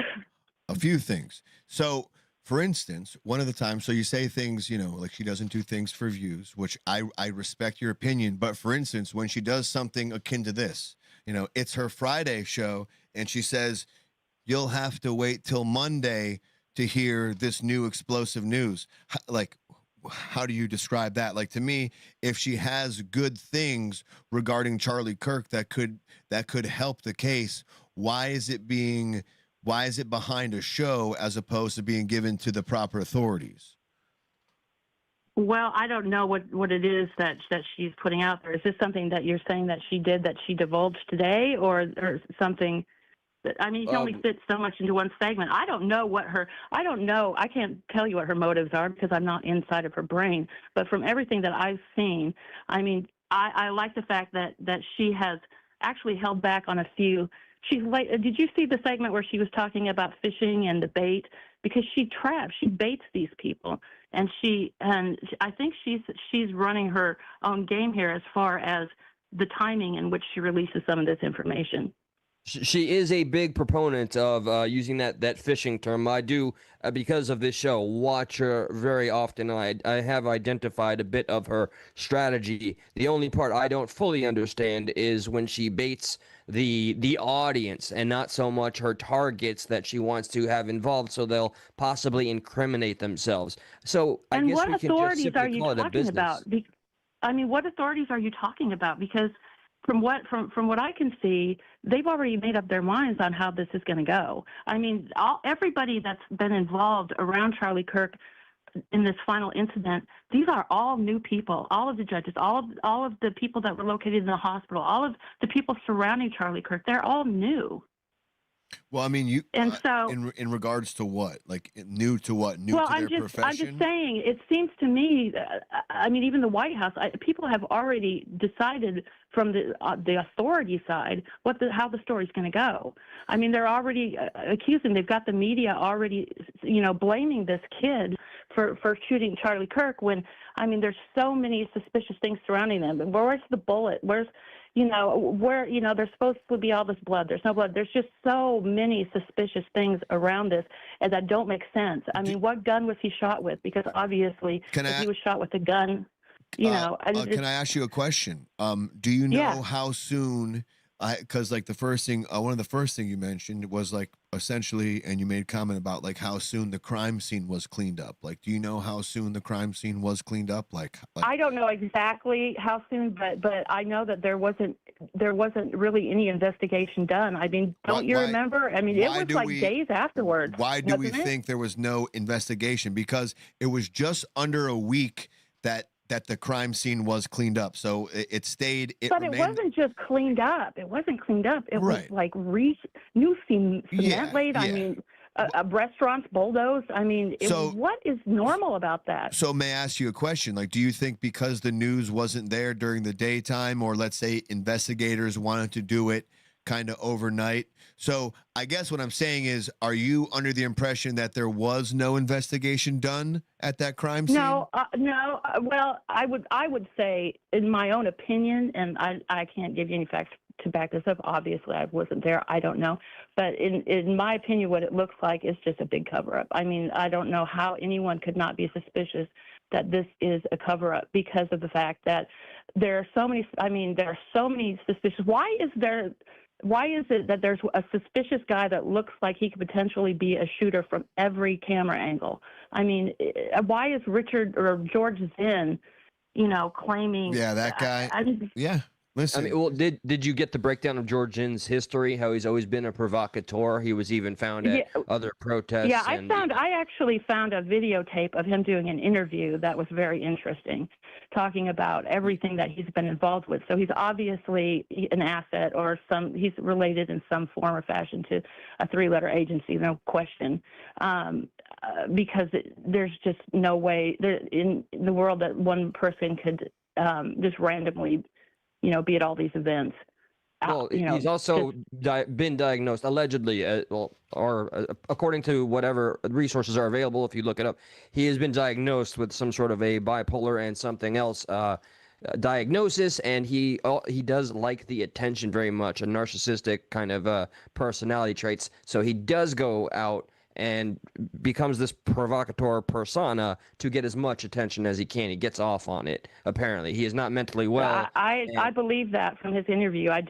few things. So, for instance, one of the times, so you say things, like she doesn't do things for views, which I respect your opinion. But for instance, when she does something akin to this, it's her Friday show, and she says, you'll have to wait till Monday to hear this new explosive news. How do you describe that? Like, to me, if she has good things regarding Charlie Kirk that could help the case, why is it behind a show as opposed to being given to the proper authorities? Well, I don't know what it is that she's putting out there. Is this something that you're saying that she did that she divulged today, or something that, you can only fit so much into one segment. I don't know. I can't tell you what her motives are because I'm not inside of her brain. But from everything that I've seen, I like the fact that she has actually held back on a few. Did you see the segment where she was talking about fishing and the bait? Because she baits these people, and I think she's running her own game here as far as the timing in which she releases some of this information. She is a big proponent of using that fishing term. I do, because of this show, watch her very often. I have identified a bit of her strategy. The only part I don't fully understand is when she baits the audience and not so much her targets that she wants to have involved, so they'll possibly incriminate themselves. So I And guess what we can just authorities are simply you call it a talking business. about? I mean, what authorities are you talking about? Because from what I can see, they've already made up their minds on how this is going to go. I mean, everybody that's been involved around Charlie Kirk in this final incident, these are all new people. All of the judges, all of the people that were located in the hospital, all of the people surrounding Charlie Kirk, they're all new. Well, I mean, and so in regards to what, like new to what, new to their profession? I'm just saying, it seems to me, I mean, even the White House, people have already decided from the authority side how the story's going to go. I mean, they're already accusing. They've got the media already, blaming this kid for shooting Charlie Kirk. When I mean, there's so many suspicious things surrounding them. Where's the bullet? Where's there's supposed to be all this blood. There's no blood. There's just so many suspicious things around this, and that don't make sense. I mean, what gun was he shot with? Because obviously, if he was shot with a gun, can I ask you a question? Do you know how soon? Because like one of the first thing you mentioned was like essentially, and you made comment about like how soon the crime scene was cleaned up. Like, do you know how soon the crime scene was cleaned up? Like I don't know exactly how soon, but I know that there wasn't really any investigation done. I mean, don't you remember? I mean, it was like days afterwards. Why do we think there was no investigation? Because it was just under a week that the crime scene was cleaned up. So it stayed. It wasn't just cleaned up. It wasn't cleaned up. It was like new cement laid. I mean, restaurants bulldozed. I mean, what is normal about that? So may I ask you a question? Like, do you think because the news wasn't there during the daytime, or let's say investigators wanted to do it kind of overnight? So I guess what I'm saying is, are you under the impression that there was no investigation done at that crime scene? No. Well, I would say, in my own opinion, and I can't give you any facts to back this up. Obviously, I wasn't there. I don't know. But in my opinion, what it looks like is just a big cover-up. I mean, I don't know how anyone could not be suspicious that this is a cover-up, because of the fact that there are so many. I mean, there are so many suspicious. Why is it that there's a suspicious guy that looks like he could potentially be a shooter from every camera angle? I mean, why is Richard or George Zinn, claiming? Yeah, that guy. Yeah. Listen. I mean, well, did you get the breakdown of George Zinn's history? How he's always been a provocateur. He was even found at other protests. Yeah, I actually found a videotape of him doing an interview that was very interesting, talking about everything that he's been involved with. So he's obviously an asset, or he's related in some form or fashion to a three-letter agency, no question. Because there's just no way in the world that one person could just randomly be at all these events. Well, he's also been diagnosed allegedly, according to whatever resources are available. If you look it up, he has been diagnosed with some sort of a bipolar and something else diagnosis, and he does like the attention very much, a narcissistic kind of personality traits. So he does go out and becomes this provocateur persona to get as much attention as he can. He gets off on it. Apparently, he is not mentally well. I believe that from his interview. I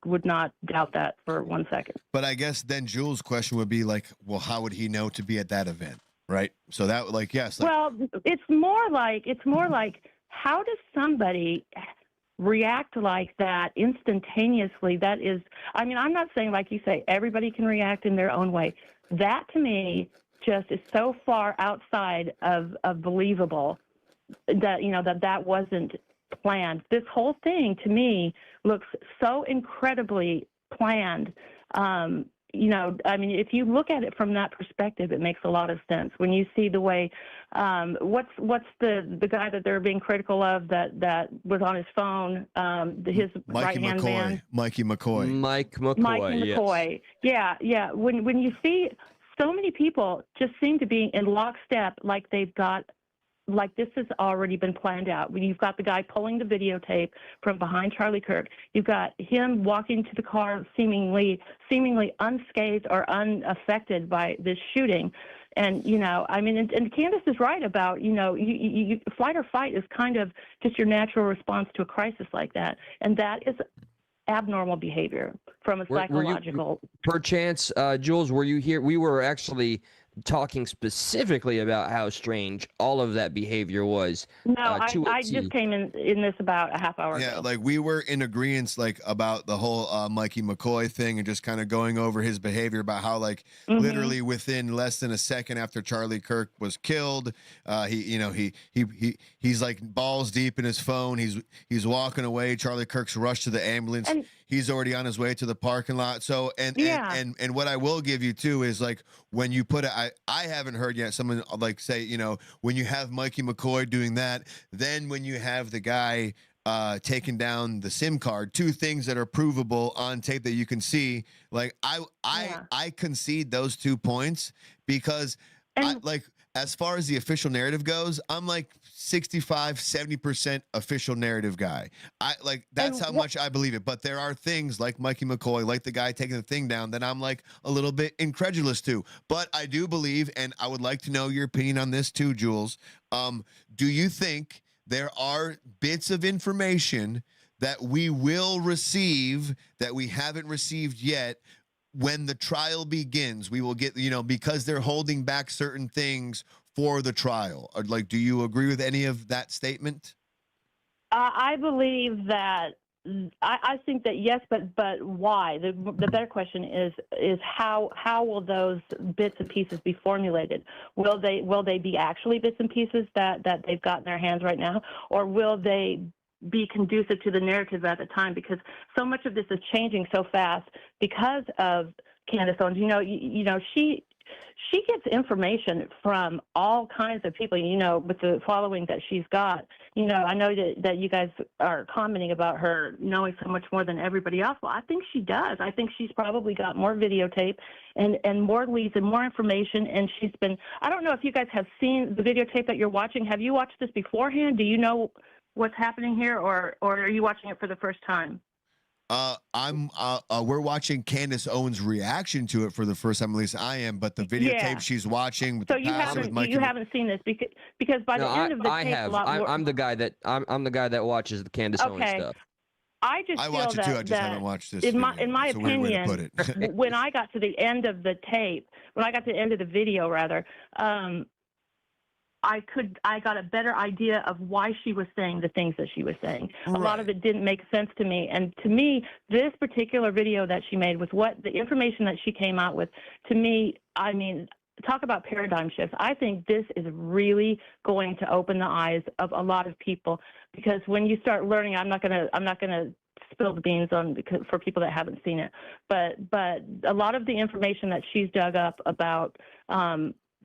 would not doubt that for 1 second. But I guess then Jules' question would be like, well, how would he know to be at that event, right? So that yes. Well, it's more like how does somebody react like that instantaneously? That is, I mean, I'm not saying, like you say, everybody can react in their own way. That to me just is so far outside of believable that that wasn't planned. This whole thing to me looks so incredibly planned. I mean, if you look at it from that perspective, it makes a lot of sense. When you see the way, what's the guy that they're being critical of that was on his phone, his right-hand man? Mikey McCoy. Mike McCoy. Yes. Yeah. When you see so many people just seem to be in lockstep, like they've got like this has already been planned out. When you've got the guy pulling the videotape from behind Charlie Kirk, you've got him walking to the car seemingly unscathed or unaffected by this shooting. And, you know, I mean, and Candace is right about, you know, you flight or fight is kind of just your natural response to a crisis like that. And that is abnormal behavior from a psychological. Perchance, Jules, were you here? We were actually talking specifically about how strange all of that behavior was. No, I just came in this about a half hour ago. Yeah, like we were in agreement, like about the whole Mikey McCoy thing, and just kind of going over his behavior about how, like, literally within less than a second after Charlie Kirk was killed, he's like balls deep in his phone. He's walking away. Charlie Kirk's rushed to the ambulance. And he's already on his way to the parking lot. So and what I will give you too is, like, when you put it, I haven't heard yet someone like say, you know, when you have Mikey McCoy doing that, then when you have the guy taking down the SIM card, two things that are provable on tape that you can see. Like I concede those 2 points because like, as far as the official narrative goes, I'm like 65-70% official narrative guy. That's how much I believe it. But there are things like Mikey McCoy, like the guy taking the thing down, that I'm like a little bit incredulous to. But I do believe, and I would like to know your opinion on this too, Jules. Do you think there are bits of information that we will receive that we haven't received yet? When the trial begins, we will get, you know, because they're holding back certain things for the trial. Or, like, do you agree with any of that statement? I believe that. I think that yes, but why? The better question is how will those bits and pieces be formulated? Will they be actually bits and pieces that they've got in their hands right now, or will they be conducive to the narrative at the time? Because so much of this is changing so fast because of Candace Owens. You know, she gets information from all kinds of people, you know, with the following that she's got. You know, I know that you guys are commenting about her knowing so much more than everybody else. Well, I think she does. I think she's probably got more videotape and more leads and more information. And she's been, I don't know if you guys have seen the videotape that you're watching. Have you watched this beforehand? Do you know what's happening here, or are you watching it for the first time? We're watching Candace Owens' reaction to it for the first time. At least I am. But the videotape she's watching with so the pastor with Mikey. You haven't seen this because by the end of the tape, have. a lot more. I'm the guy that watches the Candace Owens stuff. I watch it too. I just haven't watched this. In my opinion, when I got to the end of the tape, when I got to the end of the video, rather. I got a better idea of why she was saying the things that she was saying. Right. A lot of it didn't make sense to me. And to me, this particular video that she made with what the information that she came out with, to me, I mean, talk about paradigm shifts. I think this is really going to open the eyes of a lot of people, because when you start learning, I'm not gonna spill the beans for people that haven't seen it, but a lot of the information that she's dug up about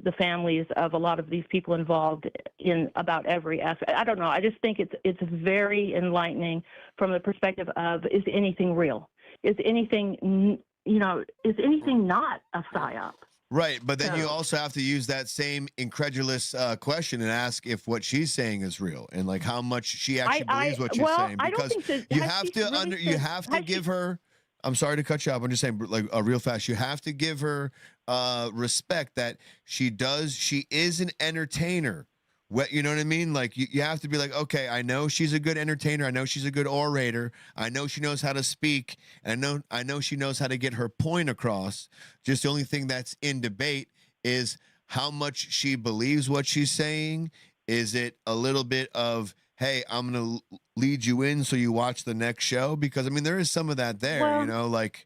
the families of a lot of these people involved in about every aspect. I don't know. I just think it's very enlightening from the perspective of, is anything real? Is anything not a psyop? Right, but then you also have to use that same incredulous question and ask if what she's saying is real, and like how much she actually believes what she's saying. Because you have to give her. I'm sorry to cut you off. I'm just saying, like, real fast. You have to give her respect that she is an entertainer. You know what I mean? Like, you have to be like, okay, I know she's a good entertainer. I know she's a good orator. I know she knows how to speak. And I know she knows how to get her point across. Just the only thing that's in debate is how much she believes what she's saying. Is it a little bit of, hey, I'm going to lead you in so you watch the next show? Because, I mean, there is some of that there, well, you know, like.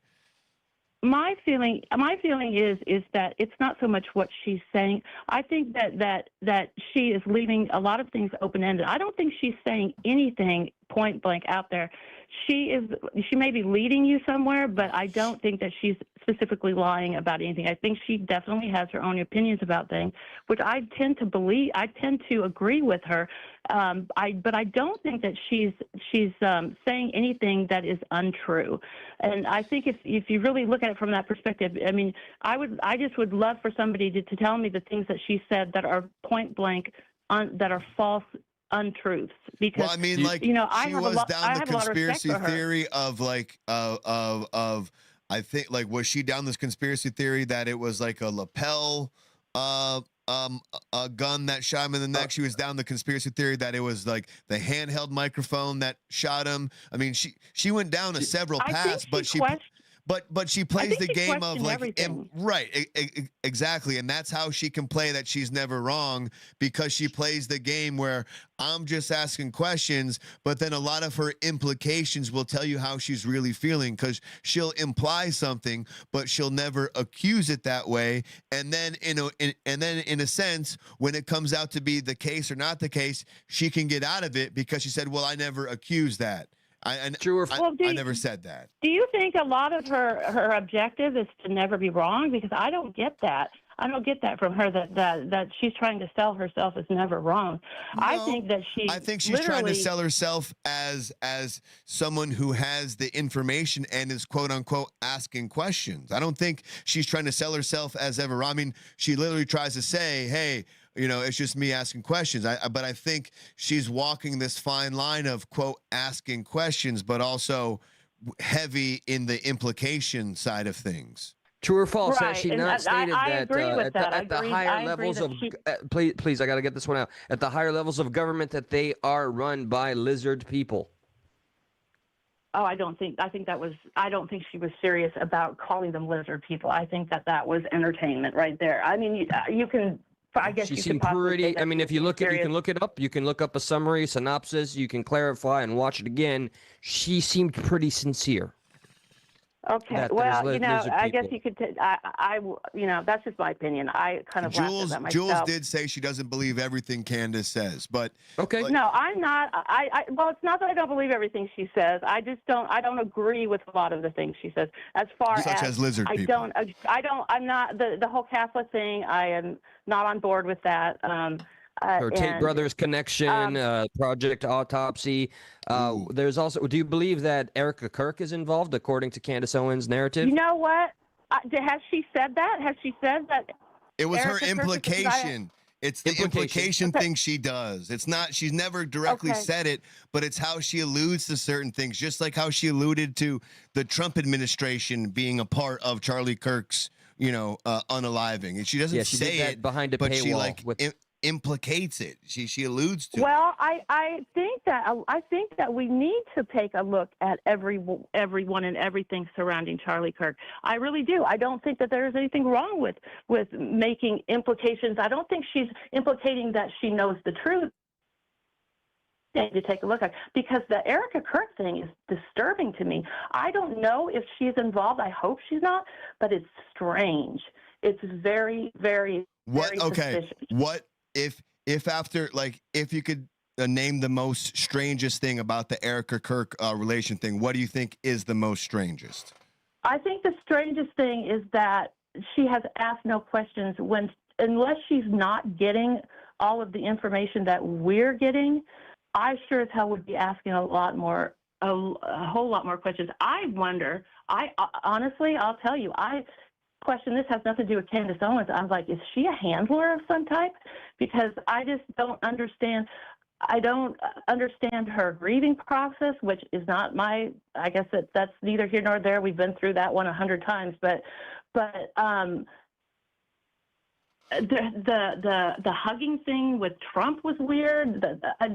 My feeling is that it's not so much what she's saying. I think that she is leaving a lot of things open-ended. I don't think she's saying anything point blank out there. She may be leading you somewhere, but I don't think that she's specifically lying about anything. I think she definitely has her own opinions about things, which I tend to believe. I tend to agree with her. But I don't think that she's saying anything that is untrue. And I think if you really look at it from that perspective, I mean, I just would love for somebody to tell me the things that she said that are point blank that are false untruths. Because Well, I mean, like, you know, she was down the conspiracy theory of like of I think, like, was she down this conspiracy theory that it was like a lapel a gun that shot him in the neck? She was down the conspiracy theory that it was like the handheld microphone that shot him. I mean, she went down several paths, but she plays the game of like right, exactly, and that's how she can play that she's never wrong, because she plays the game where I'm just asking questions, but then a lot of her implications will tell you how she's really feeling, because she'll imply something, but she'll never accuse it that way. And then in a sense, when it comes out to be the case or not the case, she can get out of it because she said, "Well, I never accused that. I never said that." Do you think a lot of her objective is to never be wrong? Because I don't get that. I don't get that from her, that she's trying to sell herself as never wrong. No, I think she's trying to sell herself as someone who has the information and is quote unquote asking questions. I don't think she's trying to sell herself as ever wrong. I mean, she literally tries to say, "Hey, you know, it's just me asking questions." But I think she's walking this fine line of quote asking questions, but also heavy in the implication side of things. True or false? Right. Has she And not stated I that agree with that. at the higher levels of please, I got to get this one out. At the higher levels of government, that they are run by lizard people? Oh, I don't think she was serious about calling them lizard people. I think that was entertainment right there. I mean, you can. I guess She you seemed could possibly pretty. say that I mean, if you look at, you can look it up. You can look up a summary, synopsis. You can clarify and watch it again. She seemed pretty sincere. Okay. Well, you know, I guess you could. You know, that's just my opinion. I kind of laughed at that myself. Jules did say she doesn't believe everything Candace says, but okay. No, I'm not. Well, it's not that I don't believe everything she says. I just don't. I don't agree with a lot of the things she says. As far Such as lizard I people. I'm not the whole Catholic thing. I am not on board with that. Or Tate Brothers connection, Project Autopsy. There's also, do you believe that Erica Kirk is involved, according to Candace Owens' narrative? You know what? Has she said that? Has she said that? It was Erica her implication. It's the implication thing she does. It's not, she's never directly said it, but it's how she alludes to certain things, just like how she alluded to the Trump administration being a part of Charlie Kirk's, you know, unaliving. And she doesn't say it behind a but paywall, she like implicates it. She alludes to it. Well, I think that we need to take a look at everyone and everything surrounding Charlie Kirk. I really do. I don't think that there is anything wrong with making implications. I don't think she's implicating that she knows the truth. To take a look at, because the Erica Kirk thing is disturbing to me. I don't know if she's involved. I hope she's not, but it's strange. It's very, very, very suspicious. What if after, like, if you could name the most strangest thing about the Erica Kirk relation thing, what do you think is the most strangest? I think the strangest thing is that she has asked no questions unless she's not getting all of the information that we're getting. I sure as hell would be asking a whole lot more questions. I wonder, honestly, I'll tell you, I question, this has nothing to do with Candace Owens. I'm like, is she a handler of some type? Because I just don't understand. I don't understand her grieving process, which is not I guess that's neither here nor there. We've been through that one 100 times, but the hugging thing with Trump was weird.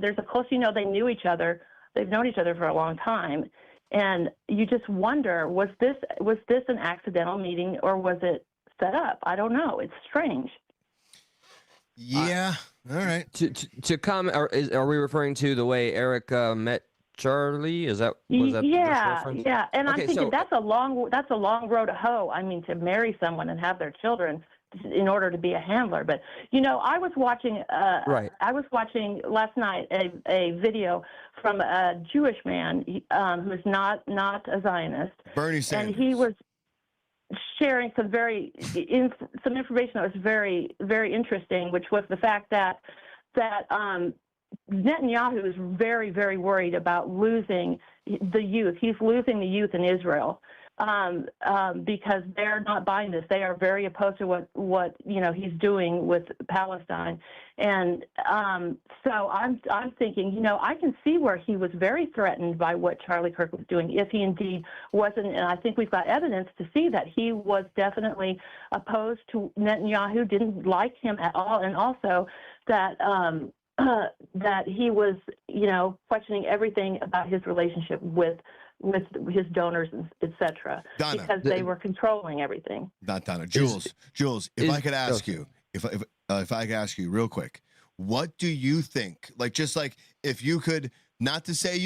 There's a close, you know, they knew each other. They've known each other for a long time. And you just wonder, was this an accidental meeting or was it set up? I don't know. It's strange. Yeah. All right. To comment, are we referring to the way Eric met Charlie? Was that yeah, reference? Yeah. And okay, I'm thinking that's a long road to hoe. I mean, to marry someone and have their children in order to be a handler. But you know, I was watching last night a video from a Jewish man who's not a Zionist, Bernie Sanders, and he was sharing some some information that was very, very interesting, which was the fact that Netanyahu is very, very worried about losing the youth. He's losing the youth in Israel. because they're not buying this. They are very opposed to what he's doing with Palestine, and so I'm thinking, I can see where he was very threatened by what Charlie Kirk was doing, if he indeed wasn't. And I think we've got evidence to see that he was definitely opposed to Netanyahu, didn't like him at all, and also that that he was, questioning everything about his relationship with his donors, etc., because they were controlling everything. Not Donna. Jules, if I could ask you, if I could ask you real quick, what do you think? Just if you could, not to say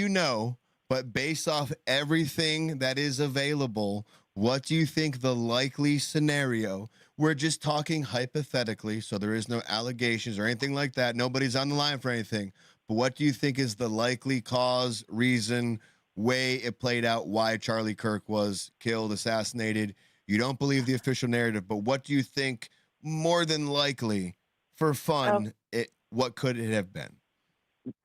but based off everything that is available, what do you think the likely scenario? We're just talking hypothetically, so there is no allegations or anything like that. Nobody's on the line for anything. But what do you think is the likely cause, reason, way it played out, why Charlie Kirk was killed, assassinated? You don't believe the official narrative, but what do you think more than likely, for fun, what could it have been?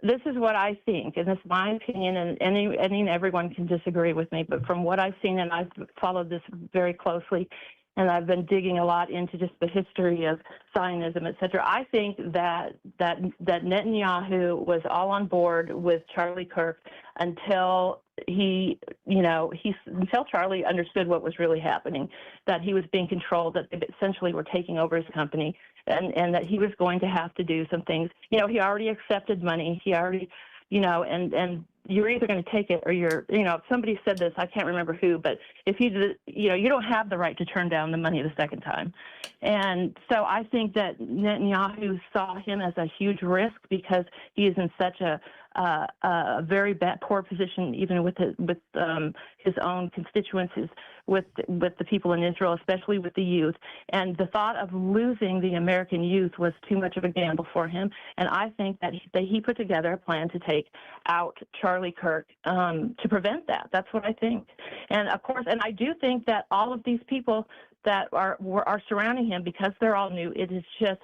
This is what I think, and this is my opinion, and everyone can disagree with me, but from what I've seen, and I've followed this very closely, and I've been digging a lot into just the history of Zionism, et cetera, I think that Netanyahu was all on board with Charlie Kirk until until Charlie understood what was really happening, that he was being controlled, that they essentially were taking over his company, and that he was going to have to do some things. He already accepted money. He already, and you're either going to take it or you're, somebody said this, I can't remember who, but if you don't have the right to turn down the money the second time. And so I think that Netanyahu saw him as a huge risk because he is in such a very poor position, even with his own constituencies, with the people in Israel, especially with the youth. And the thought of losing the American youth was too much of a gamble for him. And I think that he put together a plan to take out Charlie Kirk to prevent that. That's what I think. And of course, and I do think that all of these people that are surrounding him, because they're all new, it is just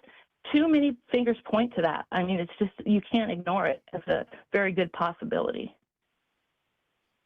too many fingers point to that. I mean, it's just, you can't ignore it as a very good possibility.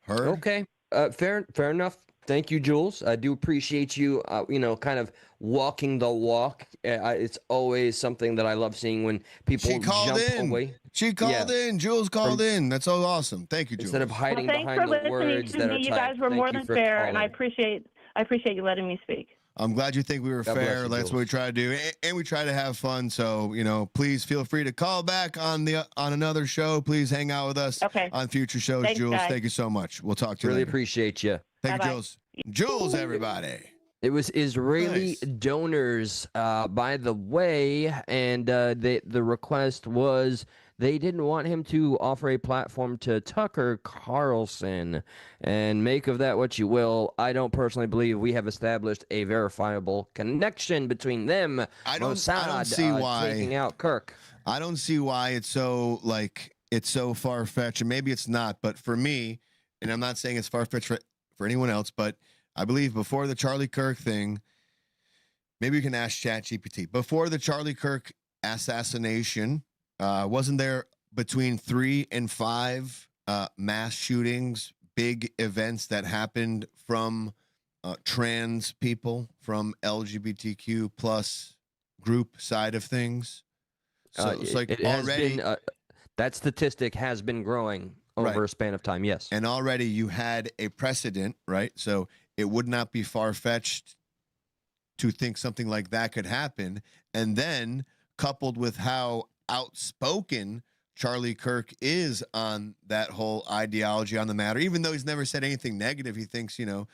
Okay, fair enough. Thank you, Jules. I do appreciate you, kind of walking the walk. It's always something that I love seeing when people jump away. She called in. Jules called in. That's so awesome. Thank you, Jules. Instead of hiding thanks behind for the words listening that to are me. You typed. guys were Thank more you than for fair, calling. and I appreciate you letting me speak. I'm glad you think we were God bless fair. you, That's Jules. what we try to do, and we try to have fun. So, please feel free to call back on another show. Please hang out with us on future shows. Thanks, Jules, guys. thank you so much. We'll talk to you Really later. appreciate you. Thank Bye-bye. you, Jules. Jules, everybody. It was Israeli donors, by the way, and the request was they didn't want him to offer a platform to Tucker Carlson. And make of that what you will. I don't personally believe we have established a verifiable connection between them. I don't see why taking out Kirk. I don't see why it's so far-fetched, and maybe it's not, but for me, and I'm not saying it's far-fetched for anyone else, but I believe before the Charlie Kirk thing, maybe you can ask ChatGPT. Before the Charlie Kirk assassination, wasn't there between 3 and 5 mass shootings, big events that happened from trans people, from LGBTQ plus group side of things? So it's like it already that statistic has been growing over a span of time. Yes, and already you had a precedent, right? So it would not be far-fetched to think something like that could happen. And then coupled with how outspoken Charlie Kirk is on that whole ideology on the matter, even though he's never said anything negative, he thinks, he'll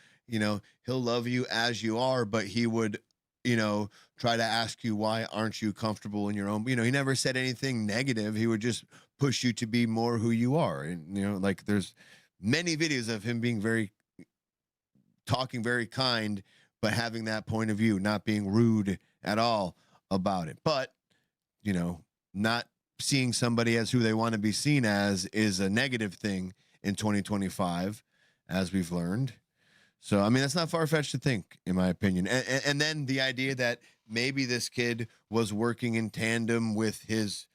love you as you are, but he would, try to ask you, why aren't you comfortable in your own, he never said anything negative. He would just push you to be more who you are. And, there's many videos of him being talking very kind, but having that point of view, not being rude at all about it. But, not seeing somebody as who they want to be seen as is a negative thing in 2025, as we've learned. So, I mean, that's not far-fetched to think, in my opinion. And then the idea that maybe this kid was working in tandem with his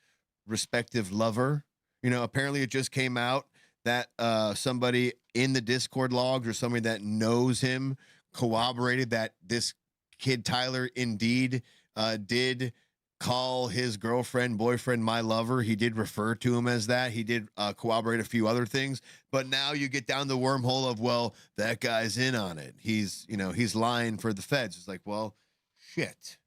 respective lover. Apparently it just came out that somebody in the Discord logs or somebody that knows him corroborated that this kid Tyler indeed did call his girlfriend, boyfriend, my lover. He did refer to him as that. He did corroborate a few other things. But now you get down the wormhole of, well, that guy's in on it. He's lying for the feds. It's like, well, shit.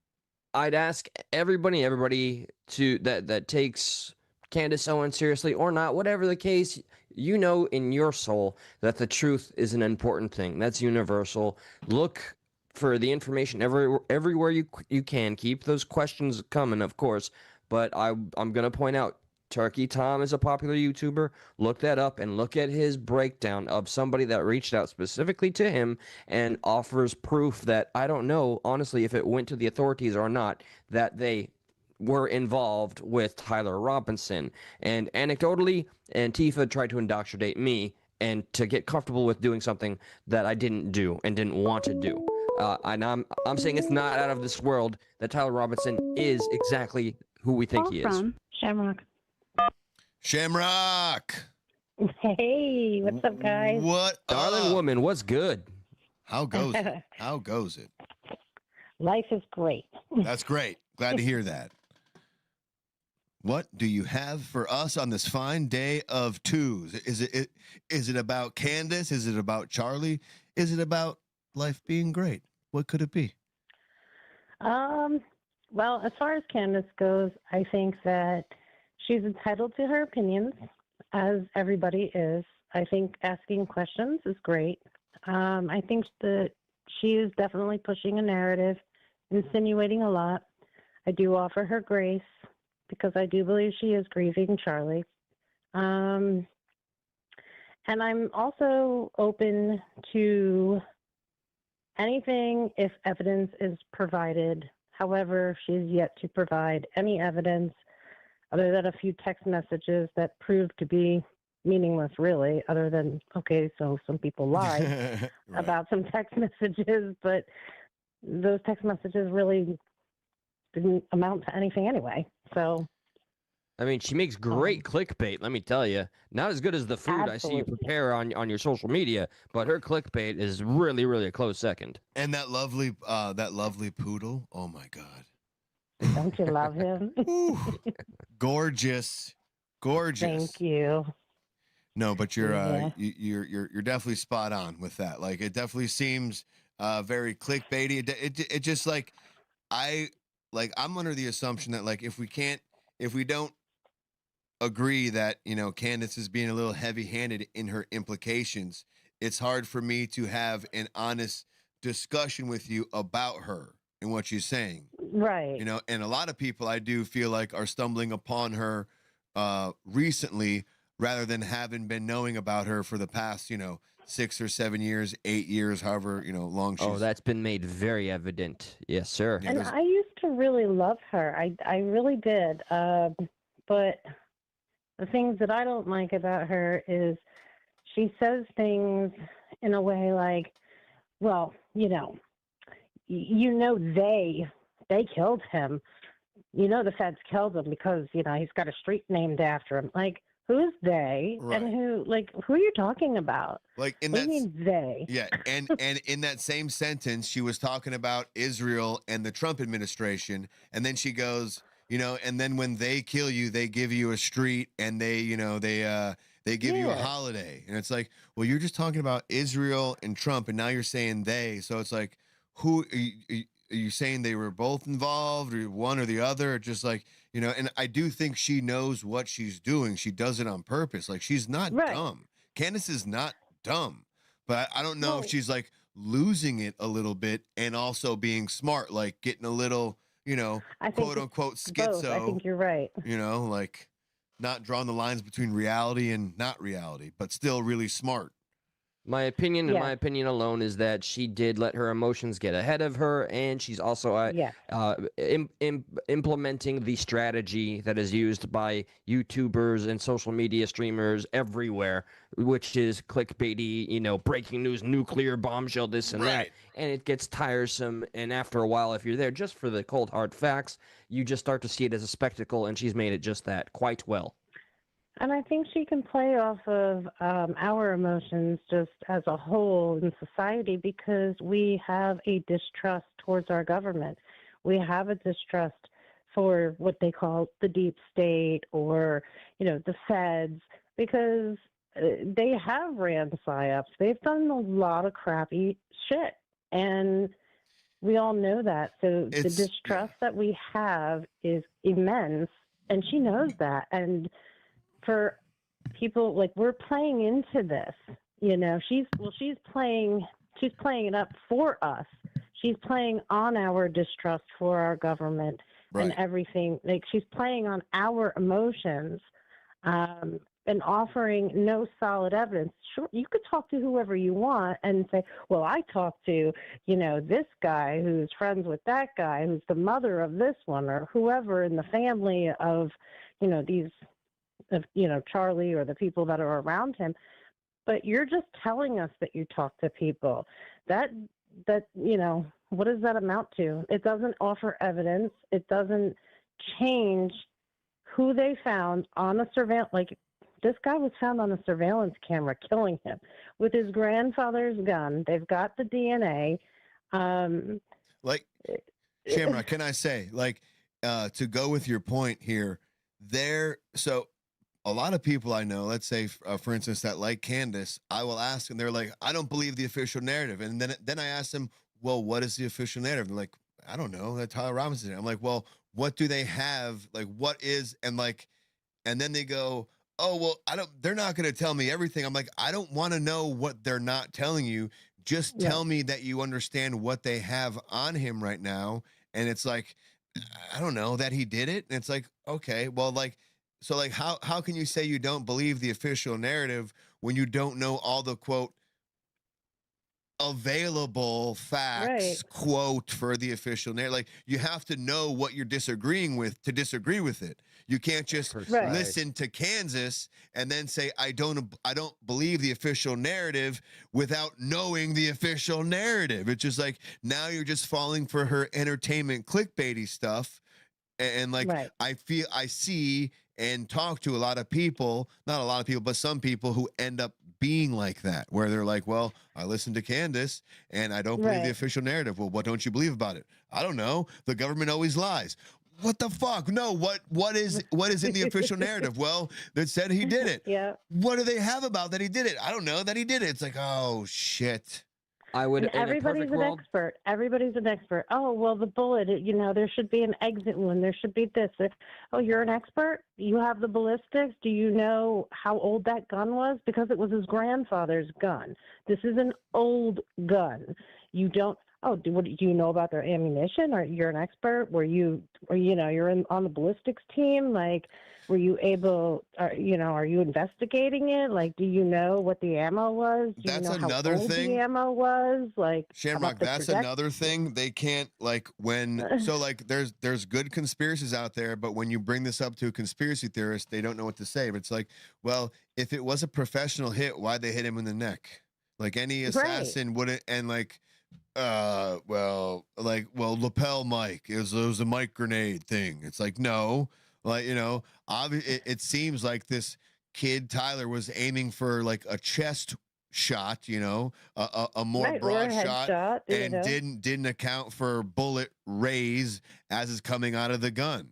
I'd ask everybody that takes Candace Owens seriously or not, whatever the case, in your soul that the truth is an important thing. That's universal. Look for the information everywhere you can. Keep those questions coming, of course. But I'm going to point out, Turkey Tom is a popular YouTuber. Look that up and look at his breakdown of somebody that reached out specifically to him and offers proof that I don't know, honestly, if it went to the authorities or not, that they were involved with Tyler Robinson. And anecdotally, Antifa tried to indoctrinate me and to get comfortable with doing something that I didn't do and didn't want to do. And I'm saying it's not out of this world that Tyler Robinson is exactly who we think he is. From Shamrock. Shamrock. Hey, what's up, guys? What, darling woman? What's good? How goes it? How goes it? Life is great. That's great. Glad to hear that. What do you have for us on this fine day of twos? Is it about Candace? Is it about Charlie? Is it about life being great? What could it be? Well, as far as Candace goes, I think that she's entitled to her opinions, as everybody is. I think asking questions is great. I think that she is definitely pushing a narrative, insinuating a lot. I do offer her grace because I do believe she is grieving Charlie. And I'm also open to anything if evidence is provided. However, she's yet to provide any evidence other than a few text messages that prove to be meaningless, really, other than, okay, so some people lied Right. about some text messages, but those text messages really didn't amount to anything anyway. So, I mean, she makes great clickbait, let me tell you. Not as good as the food I see you prepare on your social media, but her clickbait is really, really a close second. And that lovely poodle. Oh my God. don't you love him? Gorgeous. Thank you. No, but you're Yeah. you're definitely spot on with that. Like, it definitely seems very clickbaity. It just I'm under the assumption that, like, if we don't agree that, Candace is being a little heavy-handed in her implications, it's hard for me to have an honest discussion with you about her and what she's saying. Right. And a lot of people, I do feel like, are stumbling upon her recently rather than having been knowing about her for the past, 6 or 7 years, 8 years, however, long she's. Oh, that's been made very evident. Yes, sir. And I used to really love her. I really did. But the things that I don't like about her is she says things in a way like, well, they killed him. The feds killed him because, he's got a street named after him. Like, who's they? Right. And who are you talking about? Like, in What that do you mean they? Yeah, and in that same sentence, she was talking about Israel and the Trump administration, and then she goes, and then when they kill you, they give you a street, and they give you a holiday, and it's like, well, you're just talking about Israel and Trump, and now you're saying they, so it's like, who are you saying they were both involved, or one or the other, or just like, and I do think she knows what she's doing. She does it on purpose. Like, she's not dumb. Candace is not dumb, but I don't know if she's like losing it a little bit and also being smart, like getting a little, quote unquote schizo. Both. I think you're right. Like not drawing the lines between reality and not reality, but still really smart. My opinion, and my opinion alone, is that she did let her emotions get ahead of her, and she's also implementing the strategy that is used by YouTubers and social media streamers everywhere, which is clickbaity, breaking news, nuclear bombshell, this and that, and it gets tiresome. And after a while, if you're there just for the cold hard facts, you just start to see it as a spectacle, and she's made it just that quite well. And I think she can play off of our emotions just as a whole in society, because we have a distrust towards our government. We have a distrust for what they call the deep state, or, the feds, because they have ran psyops. They've done a lot of crappy shit. And we all know that. So the distrust that we have is immense, and she knows that. And for people, like, we're playing into this, she's playing it up for us. She's playing on our distrust for our government and everything. Like, she's playing on our emotions, and offering no solid evidence. Sure, you could talk to whoever you want and say, well, I talked to, this guy who's friends with that guy, who's the mother of this one, or whoever in the family of, these, of, Charlie, or the people that are around him. But you're just telling us that you talk to people. That, what does that amount to? It doesn't offer evidence. It doesn't change who they found on a surveillance. Like, this guy was found on a surveillance camera killing him with his grandfather's gun. They've got the DNA. Shamrock, can I say, to go with your point here, so a lot of people I know, let's say, for instance, that like Candace, I will ask, and they're like, I don't believe the official narrative. And then I ask them, well, what is the official narrative? They're like, I don't know. That Tyler Robinson. I'm like, well, what do they have? Like, what is, and then they go, oh, well, they're not going to tell me everything. I'm like, I don't want to know what they're not telling you. Just tell me that you understand what they have on him right now. And it's like, I don't know, that he did it. And it's like, okay, well, how can you say you don't believe the official narrative when you don't know all the, quote, available facts, quote, for the official narrative? Like, you have to know what you're disagreeing with to disagree with it. You can't just listen to Kansas and then say, I don't believe the official narrative without knowing the official narrative. It's just like, now you're just falling for her entertainment clickbaity stuff. And I see and talk to a lot of people, not a lot of people, but some people who end up being like that, where they're like, well, I listened to Candace and I don't believe the official narrative. Well, what don't you believe about it? I don't know. The government always lies. What the fuck? No, what is in the official narrative? Well, that said he did it. Yeah. What do they have about that he did it? I don't know that he did it. It's like, oh shit. I would. And everybody's an expert. Everybody's an expert. Oh, well, the bullet, there should be an exit wound. There should be this. Oh, you're an expert? You have the ballistics? Do you know how old that gun was? Because it was his grandfather's gun. This is an old gun. You don't. Oh, do you know about their ammunition? Or you're an expert? You're on the ballistics team? Like, were you able? Are you investigating it? Like, do you know what the ammo was? Do That's you know another how old thing. The ammo was like. Shamrock, that's another thing. They can't there's good conspiracies out there, but when you bring this up to a conspiracy theorist, they don't know what to say. But it's like, well, if it was a professional hit, why'd they hit him in the neck? Like, any assassin wouldn't, and lapel mic. It was a mic grenade thing. It's like, no, it seems like this kid Tyler was aiming for like a chest shot, a more broad shot, and didn't account for bullet rays as it's coming out of the gun.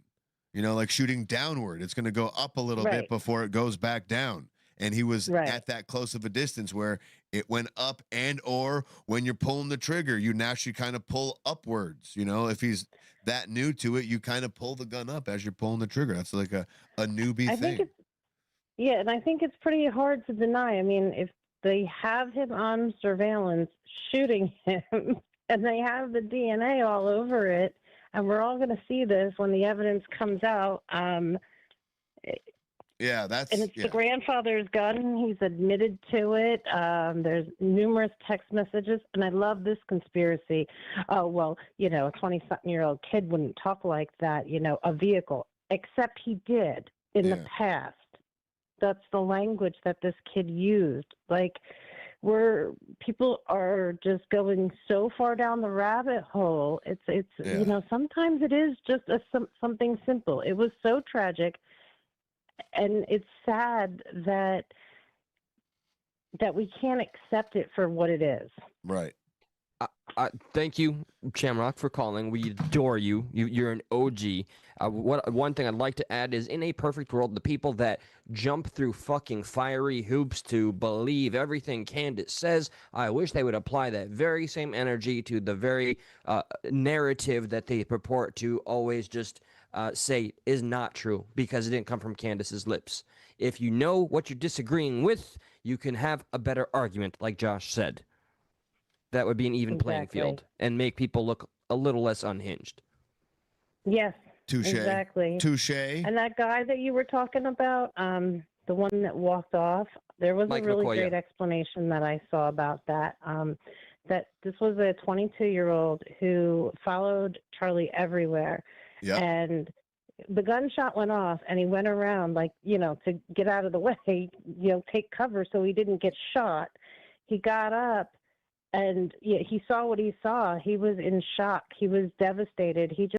Like shooting downward, it's going to go up a little bit before it goes back down. And he was at that close of a distance where it went up, and or when you're pulling the trigger, you naturally kind of pull upwards. If he's that new to it, you kind of pull the gun up as you're pulling the trigger. That's like a newbie thing. And I think it's pretty hard to deny. I mean, if they have him on surveillance shooting him and they have the DNA all over it, and we're all going to see this when the evidence comes out. And it's the grandfather's gun. He's admitted to it. There's numerous text messages, and I love this conspiracy. Oh, well, a 20-something-year-old kid wouldn't talk like that, a vehicle, except he did in the past. That's the language that this kid used. Like, where people are just going so far down the rabbit hole. It's sometimes it is just something simple. It was so tragic. and it's sad that we can't accept it for what it is. Right. Thank you, Shamrock, for calling. We adore you. You're an OG. One thing I'd like to add is, in a perfect world, the people that jump through fucking fiery hoops to believe everything Candace says, I wish they would apply that very same energy to the very narrative that they purport to always just say is not true because it didn't come from Candace's lips. If you know what you're disagreeing with, you can have a better argument, like Josh said. That would be an even playing field and make people look a little less unhinged. Yes. Touche. Exactly. Touche. And that guy that you were talking about, the one that walked off, there was Mike a really McCoy, great explanation that I saw about that. That this was a 22-year-old who followed Charlie everywhere. Yeah. And the gunshot went off and he went around, like, to get out of the way, take cover so he didn't get shot. He got up. And he saw what he saw. He was in shock. He was devastated. He just